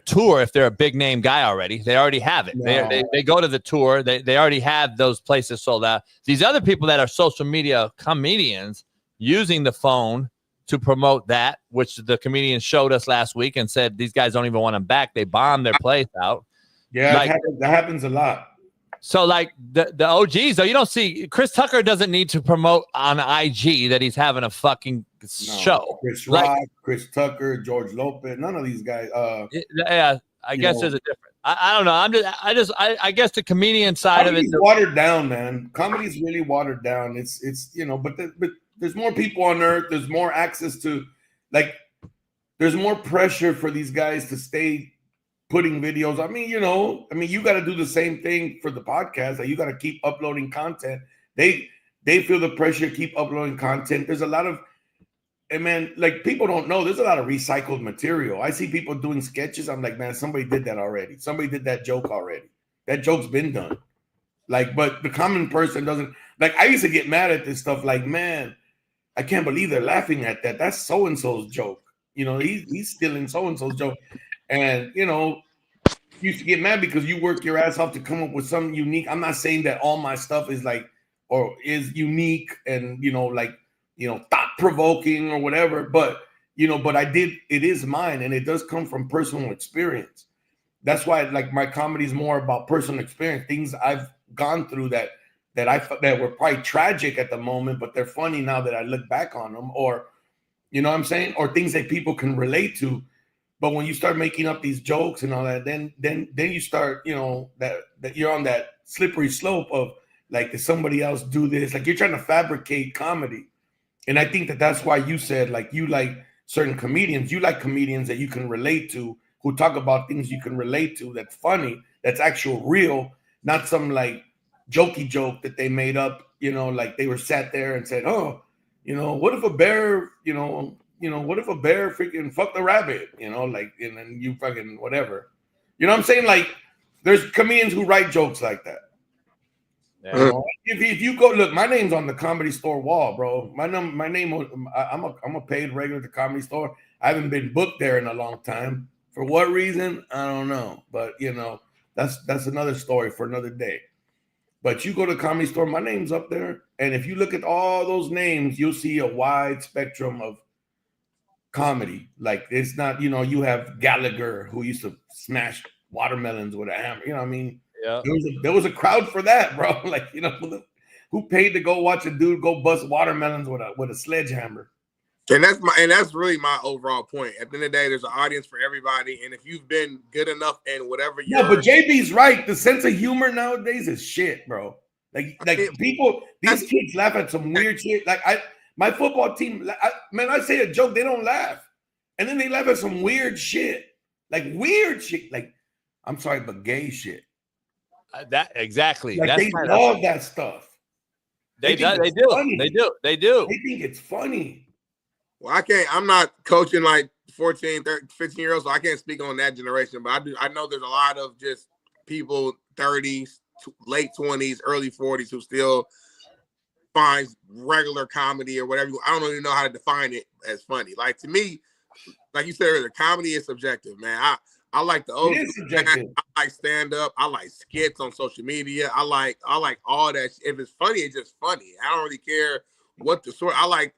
tour. If they're a big name guy already, they already have it. No. They go to the tour. They already have those places sold out. These other people that are social media comedians using the phone to promote that, which the comedian showed us last week and said these guys don't even want them back. They bomb their place out. Yeah, like, that happens a lot. So like the OGs, though, you don't see Chris Tucker doesn't need to promote on IG that he's having a fucking show. Chris Rock, Chris Tucker, George Lopez, none of these guys. Yeah, I guess there's a difference. I don't know. I guess the comedian side of it. Watered down, man. Comedy's really watered down. It's but there's more people on earth. There's more access to, like, there's more pressure for these guys to stay putting videos. I mean, you got to do the same thing for the podcast. Like, you got to keep uploading content. They feel the pressure to keep uploading content. There's a lot of, and man, like, people don't know, there's a lot of recycled material. I see people doing sketches. I'm like, man, somebody did that already. Somebody did that joke already. That joke's been done. Like, but the common person doesn't. Like, I used to get mad at this stuff. Like, man, I can't believe they're laughing at that. That's so-and-so's joke. He's stealing so-and-so's joke. And, you used to get mad because you work your ass off to come up with something unique. I'm not saying that all my stuff is like, or is unique and, thought-provoking or whatever. But, it is mine, and it does come from personal experience. That's why, like, my comedy is more about personal experience, things I've gone through that were probably tragic at the moment, but they're funny now that I look back on them, or, you know what I'm saying? Or things that people can relate to. But when you start making up these jokes and all that, then you start, that you're on that slippery slope of, like, did somebody else do this? Like, you're trying to fabricate comedy. And I think that's why you said, like, you like certain comedians. You like comedians that you can relate to, who talk about things you can relate to, that's funny, that's actual real, not some, like, jokey joke that they made up, like they were sat there and said, oh, what if a bear, what if a bear freaking fucked a rabbit, like, and then you fucking whatever. You know what I'm saying? Like, there's comedians who write jokes like that. Yeah. If you go look, my name's on the Comedy Store wall, bro. My name. I'm a paid regular at the Comedy Store. I haven't been booked there in a long time. For what reason? I don't know. But that's another story for another day. But you go to the Comedy Store, my name's up there. And if you look at all those names, you'll see a wide spectrum of comedy. Like, it's not, you have Gallagher, who used to smash watermelons with a hammer. You know what I mean? Yeah. There was a crowd for that, bro. Like, who paid to go watch a dude go bust watermelons with a sledgehammer? And that's really my overall point. At the end of the day, there's an audience for everybody, and if you've been good enough and whatever you're... Yeah, but JB's right. The sense of humor nowadays is shit, bro. Like people, these kids laugh at some weird shit. Like, my football team, I say a joke, they don't laugh, and then they laugh at some weird shit, like weird shit, like, I'm sorry, but gay shit. That exactly. Like, they love that stuff. They do. They do. They think it's funny. Well, I'm not coaching like 14, 13, 15-year-olds, so I can't speak on that generation. But I know there's a lot of just people 30s, late 20s, early 40s who still finds regular comedy or whatever. I don't even know how to define it as funny. Like, to me, like you said earlier, comedy is subjective, man. I like the old. It is subjective. I like stand-up. I like skits on social media. I like all that. If it's funny, it's just funny. I don't really care what the sort. I like.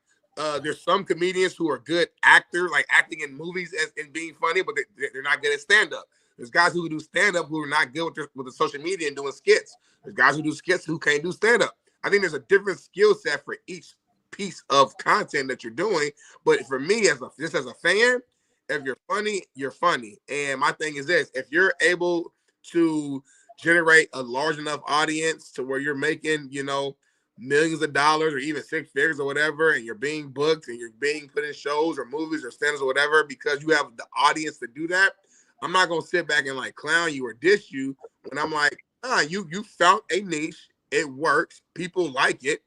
There's some comedians who are good actors, like acting in movies and being funny, but they're not good at stand-up. There's guys who do stand-up who are not good with the social media and doing skits. There's guys who do skits who can't do stand-up. I think there's a different skill set for each piece of content that you're doing. But for me, as a fan, if you're funny, you're funny. And my thing is this: if you're able to generate a large enough audience to where you're making, millions of dollars or even six figures or whatever, and you're being booked and you're being put in shows or movies or stand-ups or whatever because you have the audience to do that, I'm not going to sit back and like clown you or dish you when I'm like, you found a niche, it works, people like it,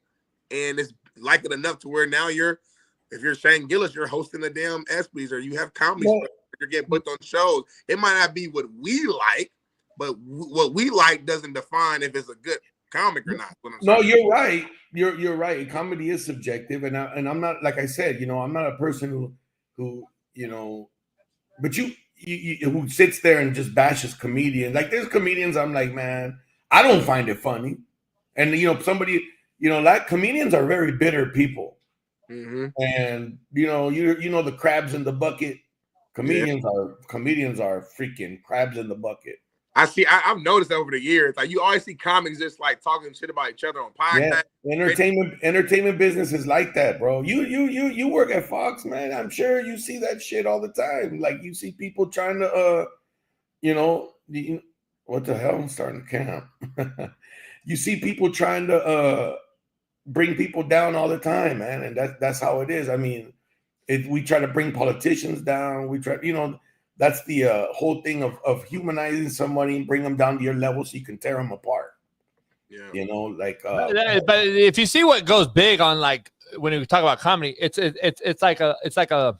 and it's like it enough to where now if you're Shane Gillis, you're hosting the damn ESPYs or you have comedy, you're getting booked on shows. It might not be what we like, but what we like doesn't define if it's a good comic or not. No, you're right. You're right. Comedy is subjective, and I'm not, like I said, I'm not a person who but you who sits there and just bashes comedians. Like, there's comedians I'm like, man, I don't find it funny, and somebody, like, comedians are very bitter people. And you know the crabs in the bucket. Comedians are freaking crabs in the bucket. I've noticed that over the years. Like you always see comics just like talking shit about each other on podcasts. Yeah, entertainment business is like that, bro. You work at Fox, man. I'm sure you see that shit all the time. Like you see people trying to what the hell? I'm starting to camp. You see people trying to bring people down all the time, man, and that's how it is. I mean, we try to bring politicians down. We try, that's the whole thing of humanizing somebody and bring them down to your level so you can tear them apart. Yeah, but if you see what goes big on like when we talk about comedy, it's like a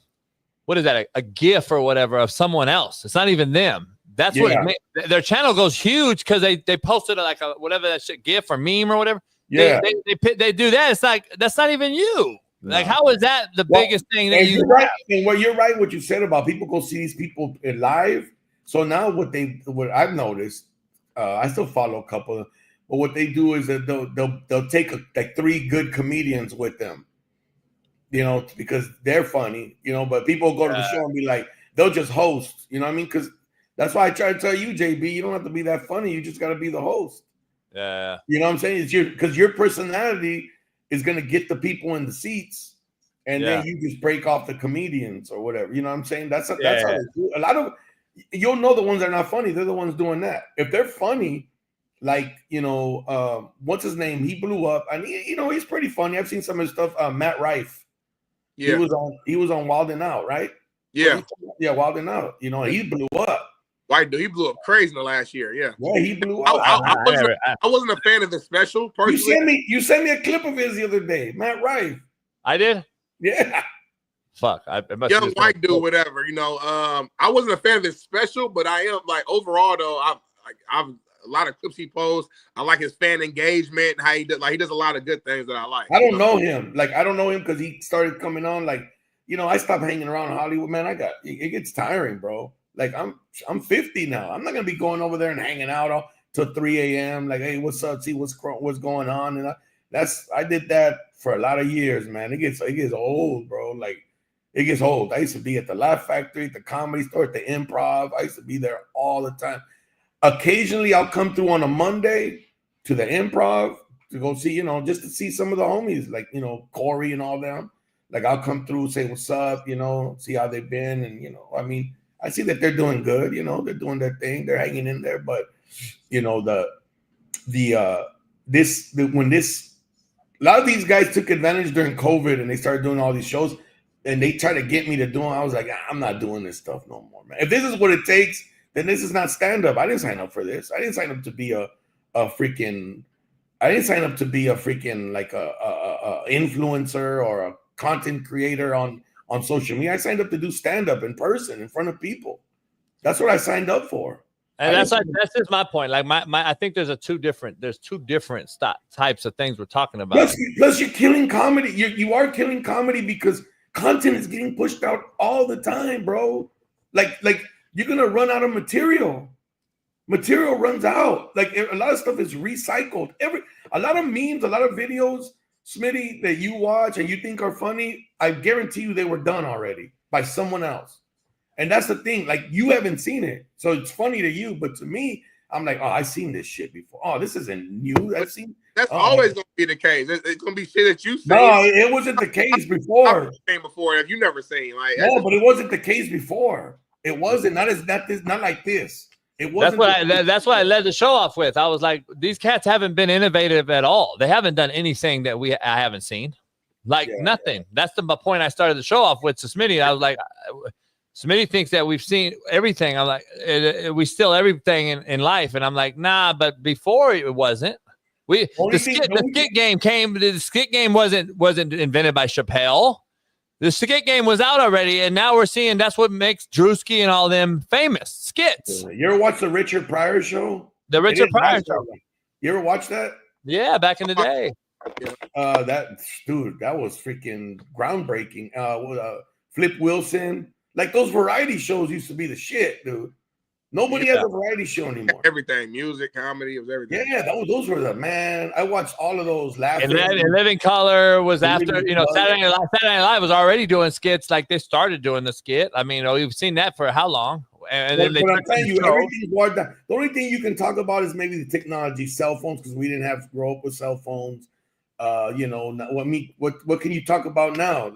what is that, a gif or whatever of someone else. It's not even them. That's what it made. Their channel goes huge because they posted like a whatever that shit gif or meme or whatever. Yeah, they do that. It's like that's not even you. No. Like, how is that the biggest thing that you? Right. And you're right. What you said about people go see these people live. So now what I've noticed, I still follow a couple, but what they do is that they'll take like 3 good comedians with them, because they're funny, But people go to the show and be like, they'll just host, you know what I mean? Because that's why I try to tell you, JB, you don't have to be that funny. You just got to be the host. Yeah. You know what I'm saying? It's because your personality is going to get the people in the seats, and then you just break off the comedians or whatever. You know what I'm saying? That's how they do. A lot of you'll know the ones that are not funny. They're the ones doing that. If they're funny, like what's his name? He blew up, and he's pretty funny. I've seen some of his stuff. Matt Rife. Yeah, he was on Wild 'N Out, right? Yeah, Wild 'N Out. He blew up. White dude, he blew up crazy in the last year. Yeah, he blew up. I wasn't a fan of the special. Personally, you sent me a clip of his the other day, Matt Rife. I did. Yeah. Fuck. Young white dude, whatever. I wasn't a fan of this special, but I am like overall though. I've a lot of clips he posts. I like his fan engagement. How he does he does a lot of good things that I like. I don't know him. Like I don't know him because he started coming on. Like I stopped hanging around in Hollywood. Man, it gets tiring, bro. Like I'm 50 now. I'm not gonna be going over there and hanging out till 3 a.m. Like, hey, what's up? See what's going on. And I did that for a lot of years, man. It gets old, bro. Like it gets old. I used to be at the Laugh Factory, at the Comedy Store, at the Improv. I used to be there all the time. Occasionally, I'll come through on a Monday to the Improv to go see, just to see some of the homies, like Corey and all them. Like I'll come through, say what's up, see how they've been, and I mean. I see that they're doing good, they're doing their thing, they're hanging in there. But a lot of these guys took advantage during COVID and they started doing all these shows and they tried to get me to do them. I was like, I'm not doing this stuff no more, man. If this is what it takes, then this is not stand-up. I didn't sign up for this. I didn't sign up to be a freaking like a influencer or a content creator on social media. I signed up to do stand-up in person in front of people. That's what I signed up for. And that's just my point. Like I think there's two different types of things we're talking about. Plus you're killing comedy. You are killing comedy because content is getting pushed out all the time, bro. Like you're gonna run out of material. Material runs out. Like a lot of stuff is recycled. A lot of memes, a lot of videos, Smitty, that you watch and you think are funny, I guarantee you they were done already by someone else. And that's the thing. Like, you haven't seen it. So it's funny to you, but to me, I'm like, oh, I've seen this shit before. Oh, this isn't new. That's always going to be the case. It's going to be shit that you see. No, it wasn't the case before. Have you never seen? Like, no, but it wasn't the case before. It wasn't. Not like this. It wasn't. That's what I led the show off with. I was like, these cats haven't been innovative at all. They haven't done anything that I haven't seen. Like nothing. Yeah. That's the point I started the show off with to Smitty. I was like, Smitty thinks that we've seen everything. I'm like, we still everything in life. And I'm like, nah, but before it wasn't. The skit game came. The skit game wasn't invented by Chappelle. The skit game was out already, and now we're seeing that's what makes Drewski and all them famous skits. You ever watch the Richard Pryor show? The Richard Pryor show. You ever watch that? Yeah, back in the day. That was freaking groundbreaking. Flip Wilson, like those variety shows used to be the shit, dude. Nobody has a variety show anymore. Everything, music, comedy, it was everything. Yeah, those were the man. I watched all of those. Laughing. And Living Color was after, Saturday Night Live was already doing skits. Like they started doing the skit. I mean, we've seen that for how long? And then but I'm telling you, everything's watered down. The only thing you can talk about is maybe the technology, cell phones, because we didn't have to grow up with cell phones. What can you talk about now?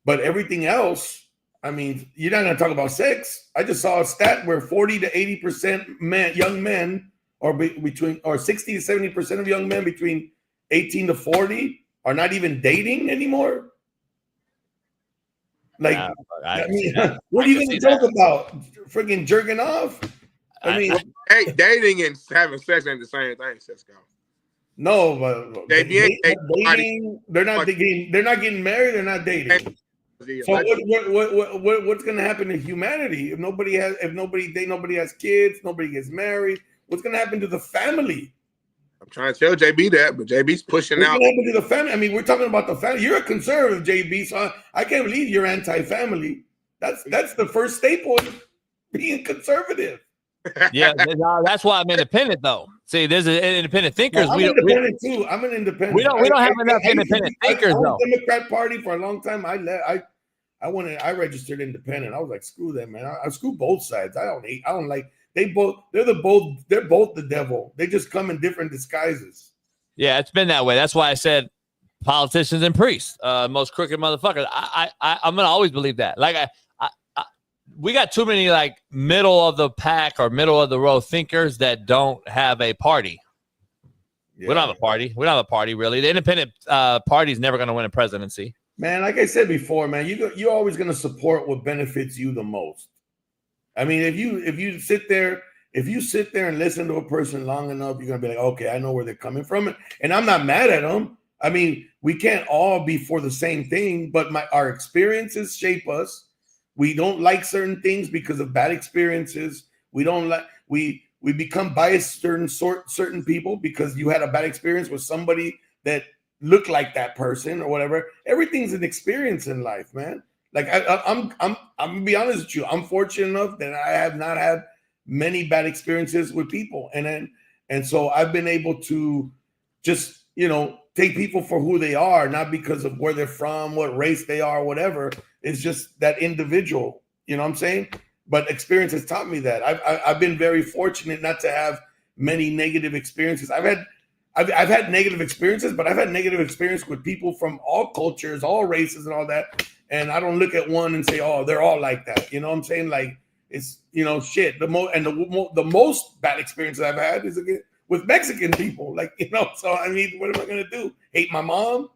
But everything else. I mean, you're not going to talk about sex. I just saw a stat where 40 to 80% young men, or 60 to 70% of young men between 18 to 40 are not even dating anymore. What are you going to talk about? Freaking jerking off? Dating and having sex ain't the same thing, Cisco. No, but dating, they're not getting married. They're not dating. So what's going to happen to humanity if nobody has kids, nobody gets married? What's going to happen to the family? I'm trying to tell JB that, but JB's pushing out. What's going to happen to the family? I mean, we're talking about the family. You're a conservative, JB, so I can't believe you're anti-family. That's the first staple of being conservative. Yeah, that's why I'm independent, though. See, there's independent thinkers. I'm independent too. I'm an independent. We don't have enough independent thinkers, though. Democrat Party for a long time. I registered independent. I was like, screw that, man. I screw both sides. I don't like. They're both the devil. They just come in different disguises. Yeah, it's been that way. That's why I said politicians and priests, most crooked motherfuckers. I'm gonna always believe that. We got too many middle of the pack or middle of the row thinkers that don't have a party. Yeah. We don't have a party. We don't have a party, really. The independent party is never going to win a presidency. Man, like I said before, man, you're always going to support what benefits you the most. I mean, if you sit there and listen to a person long enough, you're going to be like, okay, I know where they're coming from. And I'm not mad at them. I mean, we can't all be for the same thing, but our experiences shape us. We don't like certain things because of bad experiences. We become biased certain people because you had a bad experience with somebody that looked like that person or whatever. Everything's an experience in life, man. Like I'm gonna be honest with you. I'm fortunate enough that I have not had many bad experiences with people, and so I've been able to just take people for who they are, not because of where they're from, what race they are, whatever. It's just that individual, you know what I'm saying? But experience has taught me that. I've been very fortunate not to have many negative experiences. I've had negative experiences, but I've had negative experience with people from all cultures, all races, and all that. And I don't look at one and say, "Oh, they're all like that." You know what I'm saying? Like it's shit. The most bad experiences I've had is with Mexican people. So I mean, what am I gonna do? Hate my mom?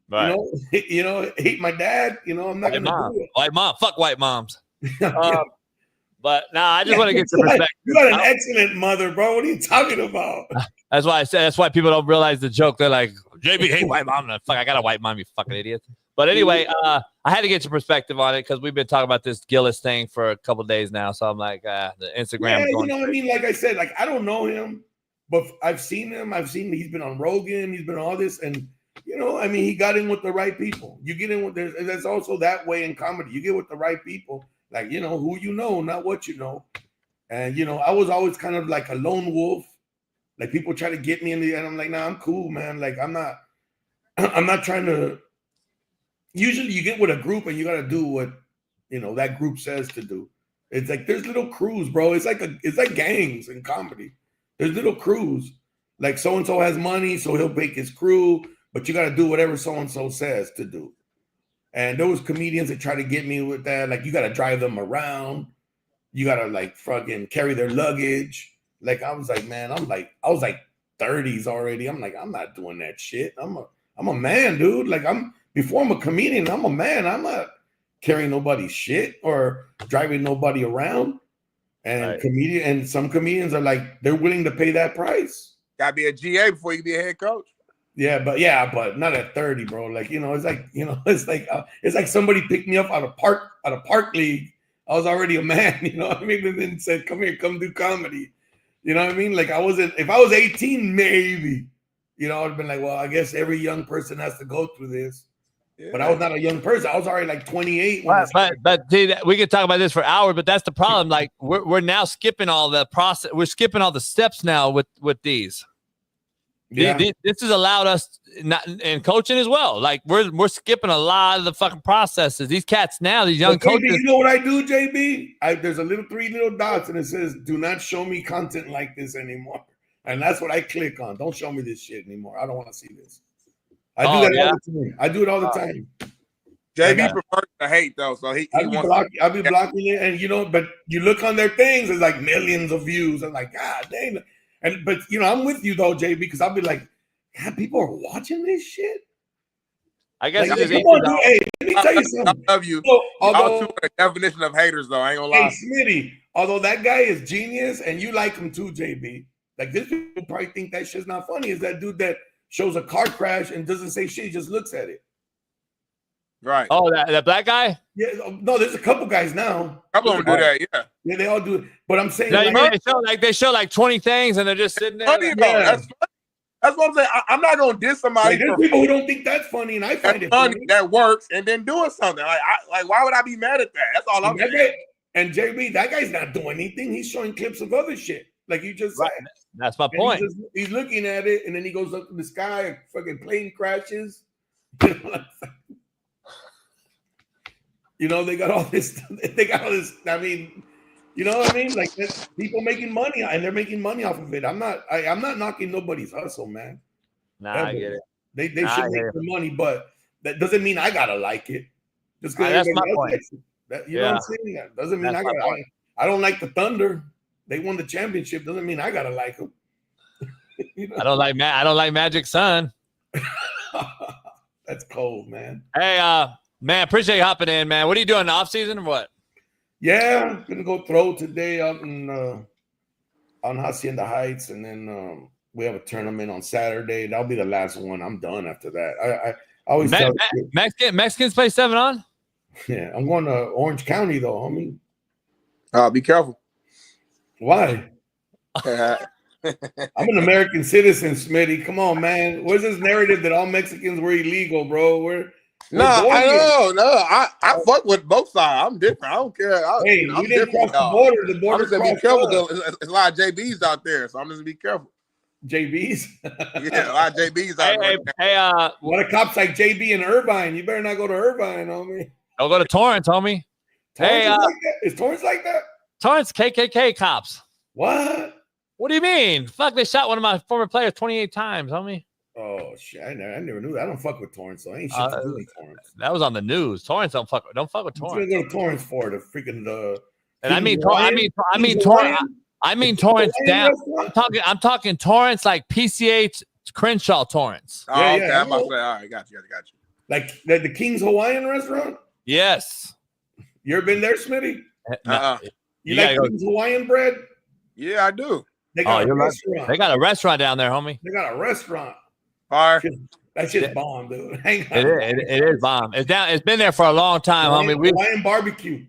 Right. Hate my dad. I'm not going to do it. White mom, fuck white moms. But I just want to get your perspective. You got an excellent mother, bro. What are you talking about? That's why I said. That's why people don't realize the joke. They're like, JB hate white mom. Fuck, I got a white mom. You fucking idiot. But anyway, I had to get your perspective on it because we've been talking about this Gillis thing for a couple of days now. So I'm like, the Instagram. Yeah, you know what I mean. Like I said, I don't know him, but I've seen him. He's been on Rogan. He's been on all this and. I mean, he got in with the right people. You get in with there's also that way in comedy. You get with the right people, who you know, not what you know. And I was always kind of like a lone wolf. Like people try to get me in the end. I'm like, nah, I'm cool, man. Like I'm not trying to. Usually, you get with a group and you got to do what that group says to do. It's like there's little crews, bro. It's like gangs in comedy. There's little crews. Like so and so has money, so he'll make his crew. But you got to do whatever so-and-so says to do. And those comedians that try to get me with that, like you got to drive them around. You got to fucking carry their luggage. I was like, man, I was 30s already. I'm like, I'm not doing that shit. I'm a man, dude. Before I'm a comedian, I'm a man. I'm not carrying nobody's shit or driving nobody around. And some comedians are like, they're willing to pay that price. Gotta be a GA before you can be a head coach. Yeah, but not at 30, bro. It's like somebody picked me up out of park league. I was already a man, you know what I mean? And then said, come here, come do comedy. You know what I mean? If I was 18, maybe, I would have been like, well, I guess every young person has to go through this. But I was not a young person. I was already like 28. But see, we could talk about this for hours, but that's the problem. Like we're now skipping all the process. We're skipping all the steps now with these. Yeah. This has allowed us, and coaching as well. Like we're skipping a lot of the fucking processes. These cats now, these young coaches. You know what I do, JB? There's a three little dots, and it says, "Do not show me content like this anymore." And that's what I click on. Don't show me this shit anymore. I don't want to see this. I do that all the time. I do it all the time. JB prefers to hate though, so I'll be blocking it, and but you look on their things, it's like millions of views. I'm like, God dang. But I'm with you though, JB, because I'll be like, God, people are watching this shit. I guess like, come on, dude. Hey, let me tell you something. I love you. Although the definition of haters, though, I ain't gonna lie. Hey, Smitty, although that guy is genius, and you like him too, JB. Like this people probably think that shit's not funny. Is that dude that shows a car crash and doesn't say shit, he just looks at it. Right. Oh, that black guy? Yeah. No, there's a couple guys now. A couple of them do that, yeah. Yeah, they all do it. But I'm saying they show like 20 things and they're just sitting there. Funny, though. That's what I'm saying. I'm not gonna diss somebody. Like, there's people who don't think that's funny, and I find it funny. That works, and then doing something. Like why would I be mad at that? That's all I'm saying. And JB, that guy's not doing anything. He's showing clips of other shit. Like you just said. That's my point. He's looking at it, and then he goes up to the sky, a fucking plane crashes. They got all this. I mean, you know what I mean? Like people making money, and they're making money off of it. I'm not knocking nobody's hustle, man. Nah, I get it. They should make the money, but that doesn't mean I gotta like it. Just because that's my point. You know what I'm saying? That doesn't mean I don't like the Thunder. They won the championship. Doesn't mean I gotta like them. I don't like Magic Son. That's cold, man. Hey, man, appreciate you hopping in, man. What are you doing in the off season or what? Yeah, I'm gonna go throw today up in on Hacienda Heights, and then we have a tournament on Saturday. That'll be the last one. I'm done after that. I always tell Mexicans play 7-on. Yeah, I'm going to Orange County though, homie. Be careful. Why? I'm an American citizen, Smitty. Come on, man. Where's this narrative that all Mexicans were illegal, bro? I fuck with both sides. I'm different. I don't care. I'm didn't cross the border. The border. I'm just gonna be careful though. There's a lot of JBs out there, so I'm just gonna be careful. JBs? Yeah, a lot of JBs out there. Hey, a lot of cops like JB in Irvine. You better not go to Irvine, homie. I'll go to Torrance, homie. Is Torrance like that? Torrance KKK cops. What? What do you mean? Fuck, they shot one of my former players 28 times, homie. Oh shit! I never knew that. I don't fuck with Torrance, so I ain't shit to do with Torrance. That was on the news. Torrance don't fuck with Torrance. I'm gonna go to Torrance for the freaking And I mean Torrance down. I'm talking Torrance like PCH Crenshaw Torrance. Oh, okay. I'm about to say, all right, got you. Like the King's Hawaiian restaurant. Yes. You ever been there, Smitty? You like go. King's Hawaiian bread? Yeah, I do. They got a restaurant. They got a restaurant down there, homie. They got a restaurant. Fire. That shit's bomb, dude. It is bomb. It's been there for a long time, homie. Hawaiian barbecue.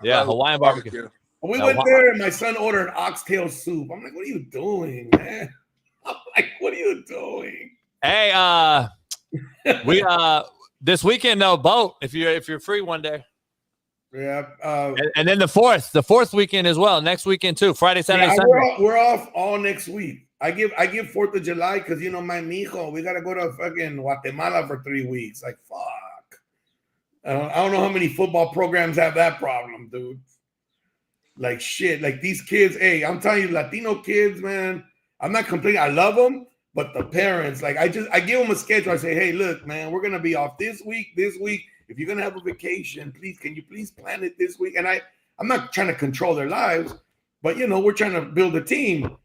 Yeah, Hawaiian barbecue. We went there and my son ordered oxtail soup. I'm like, what are you doing, man? I'm like, what are you doing? Hey, we this weekend though, boat if you're free one day. Yeah. And then the fourth weekend as well. Next weekend too. Friday, Saturday, Sunday. We're off all next week. I give 4th of July because my mijo, we gotta go to fucking Guatemala for 3 weeks. Like fuck. I don't know how many football programs have that problem, dude. Like shit. Like these kids, hey, I'm telling you, Latino kids, man. I'm not complaining. I love them, but the parents, like I give them a schedule. I say, hey, look, man, we're gonna be off this week. If you're gonna have a vacation, can you please plan it this week? And I'm not trying to control their lives, but we're trying to build a team.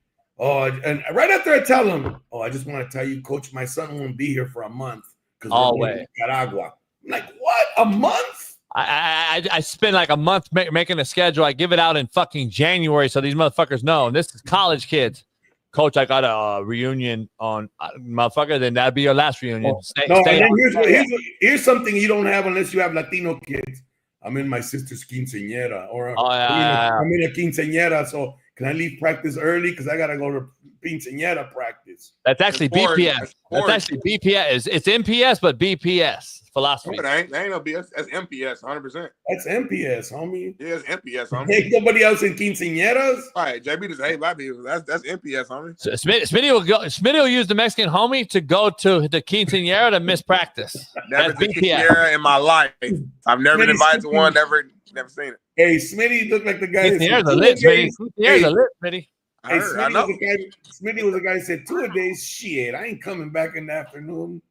Oh, and right after I tell them, I just want to tell you, Coach, my son won't be here for a month because we're going to Nicaragua. I'm like, what? A month? I spend like a month making a schedule. I give it out in fucking January so these motherfuckers know. And this is college kids. Coach, I got a reunion on motherfucker. Then that'd be your last reunion. Here's something you don't have unless you have Latino kids. I'm in my sister's quinceañera, or I'm in a quinceañera. So can I leave practice early because I gotta go to quinceañera practice? days. That's actually BPS. That's actually BPS. It's MPS, but BPS philosophy. But ain't no BS. That's MPS, 100%. That's MPS, homie. Yeah, it's MPS, homie. Ain't nobody else in quinceañeras. All right, JB just hate black people. That's MPS, homie. So Smitty will go. Smitty will use the Mexican homie to go to the quinceañera to miss practice. Never That's been BPS. quinceañera in my life. I've never been invited to one. Never seen it. Hey, Smitty looked like the guy. Quinceañeras are lit, Smitty. Quinceañeras are lit, Smitty. Hey, Smitty was the guy who said 2 a day. Shit, I ain't coming back in the afternoon.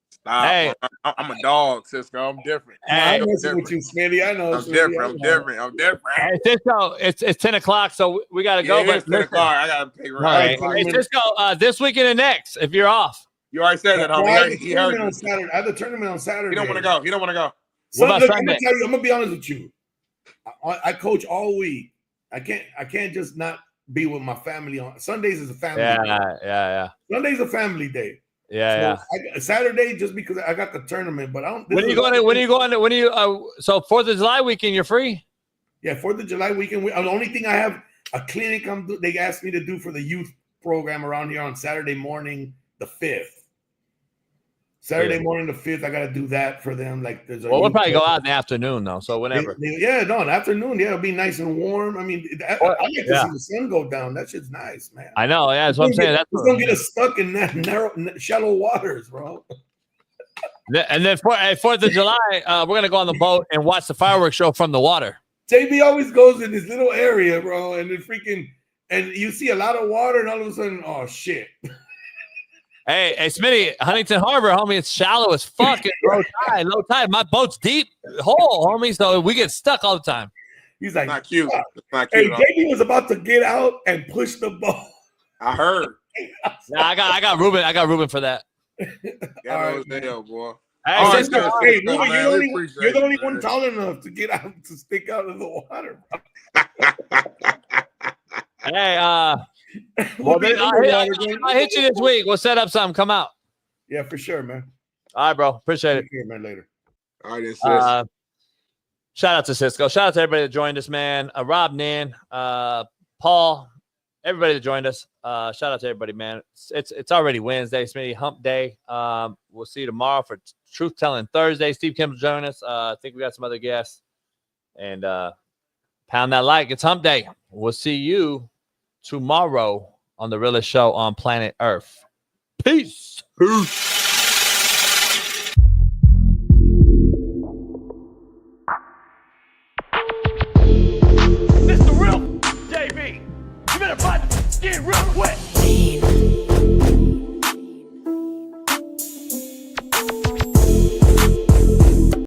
Stop. Hey. I'm a dog, Cisco. I'm different. I'm messing with you, Smitty. I know. I'm different. I'm different. Hey, Cisco, it's 10 o'clock, so we got to go. Yeah, But it's 10 o'clock. I got to pay right. Hey, Cisco, this weekend and next, if you're off. You already said that, homie. He heard on Saturday. I have the tournament on Saturday. He don't want to go. He don't want to go. So, look, I'm gonna tell you. I'm gonna be honest with you. I coach all week. I can't just not be with my family on Sundays. Is a family day. Yeah. Sunday's a family day. Yeah. Saturday just because I got the tournament, but I don't. When are you going? So 4th of July weekend, you're free. Yeah, 4th of July weekend. The only thing I have a clinic. They asked me to do for the youth program around here on Saturday morning, the 5th. Saturday morning, the 5th, I got to do that for them. Like, we'll probably go out in the afternoon though, so whenever. In the afternoon. Yeah, it'll be nice and warm. I mean, I like to see the sun go down. That shit's nice, man. I know. Yeah, that's what I'm saying. That's don't get us stuck in that narrow, shallow waters, bro. And then 4th of July, we're gonna go on the boat and watch the fireworks show from the water. JB always goes in this little area, bro, and then you see a lot of water, and all of a sudden, oh shit. Hey, Smitty, Huntington Harbor, homie, it's shallow as fuck. It's low tide. My boat's deep hole, homie, so we get stuck all the time. He's like, not cute. Not hey, cute. JB was about to get out and push the boat. I heard. Nah, I got Ruben. I got Ruben for that. Yeah, boy. Hey, Ruben, you're the only one tall enough to get out to stick out of the water. Hey, well, I hit you this week. We'll set up something. Come out. Yeah, for sure, man. All right, bro. Appreciate it. Take care, man. Later. All right, shout out to Cisco. Shout out to everybody that joined us, man. Rob, Nan, Paul, everybody that joined us. Shout out to everybody, man. It's already Wednesday. It's maybe hump day. We'll see you tomorrow for Truth Telling Thursday. Steve Kim's joining us. I think we got some other guests. And pound that like. It's hump day. We'll see you tomorrow on the realest show on planet Earth. Peace.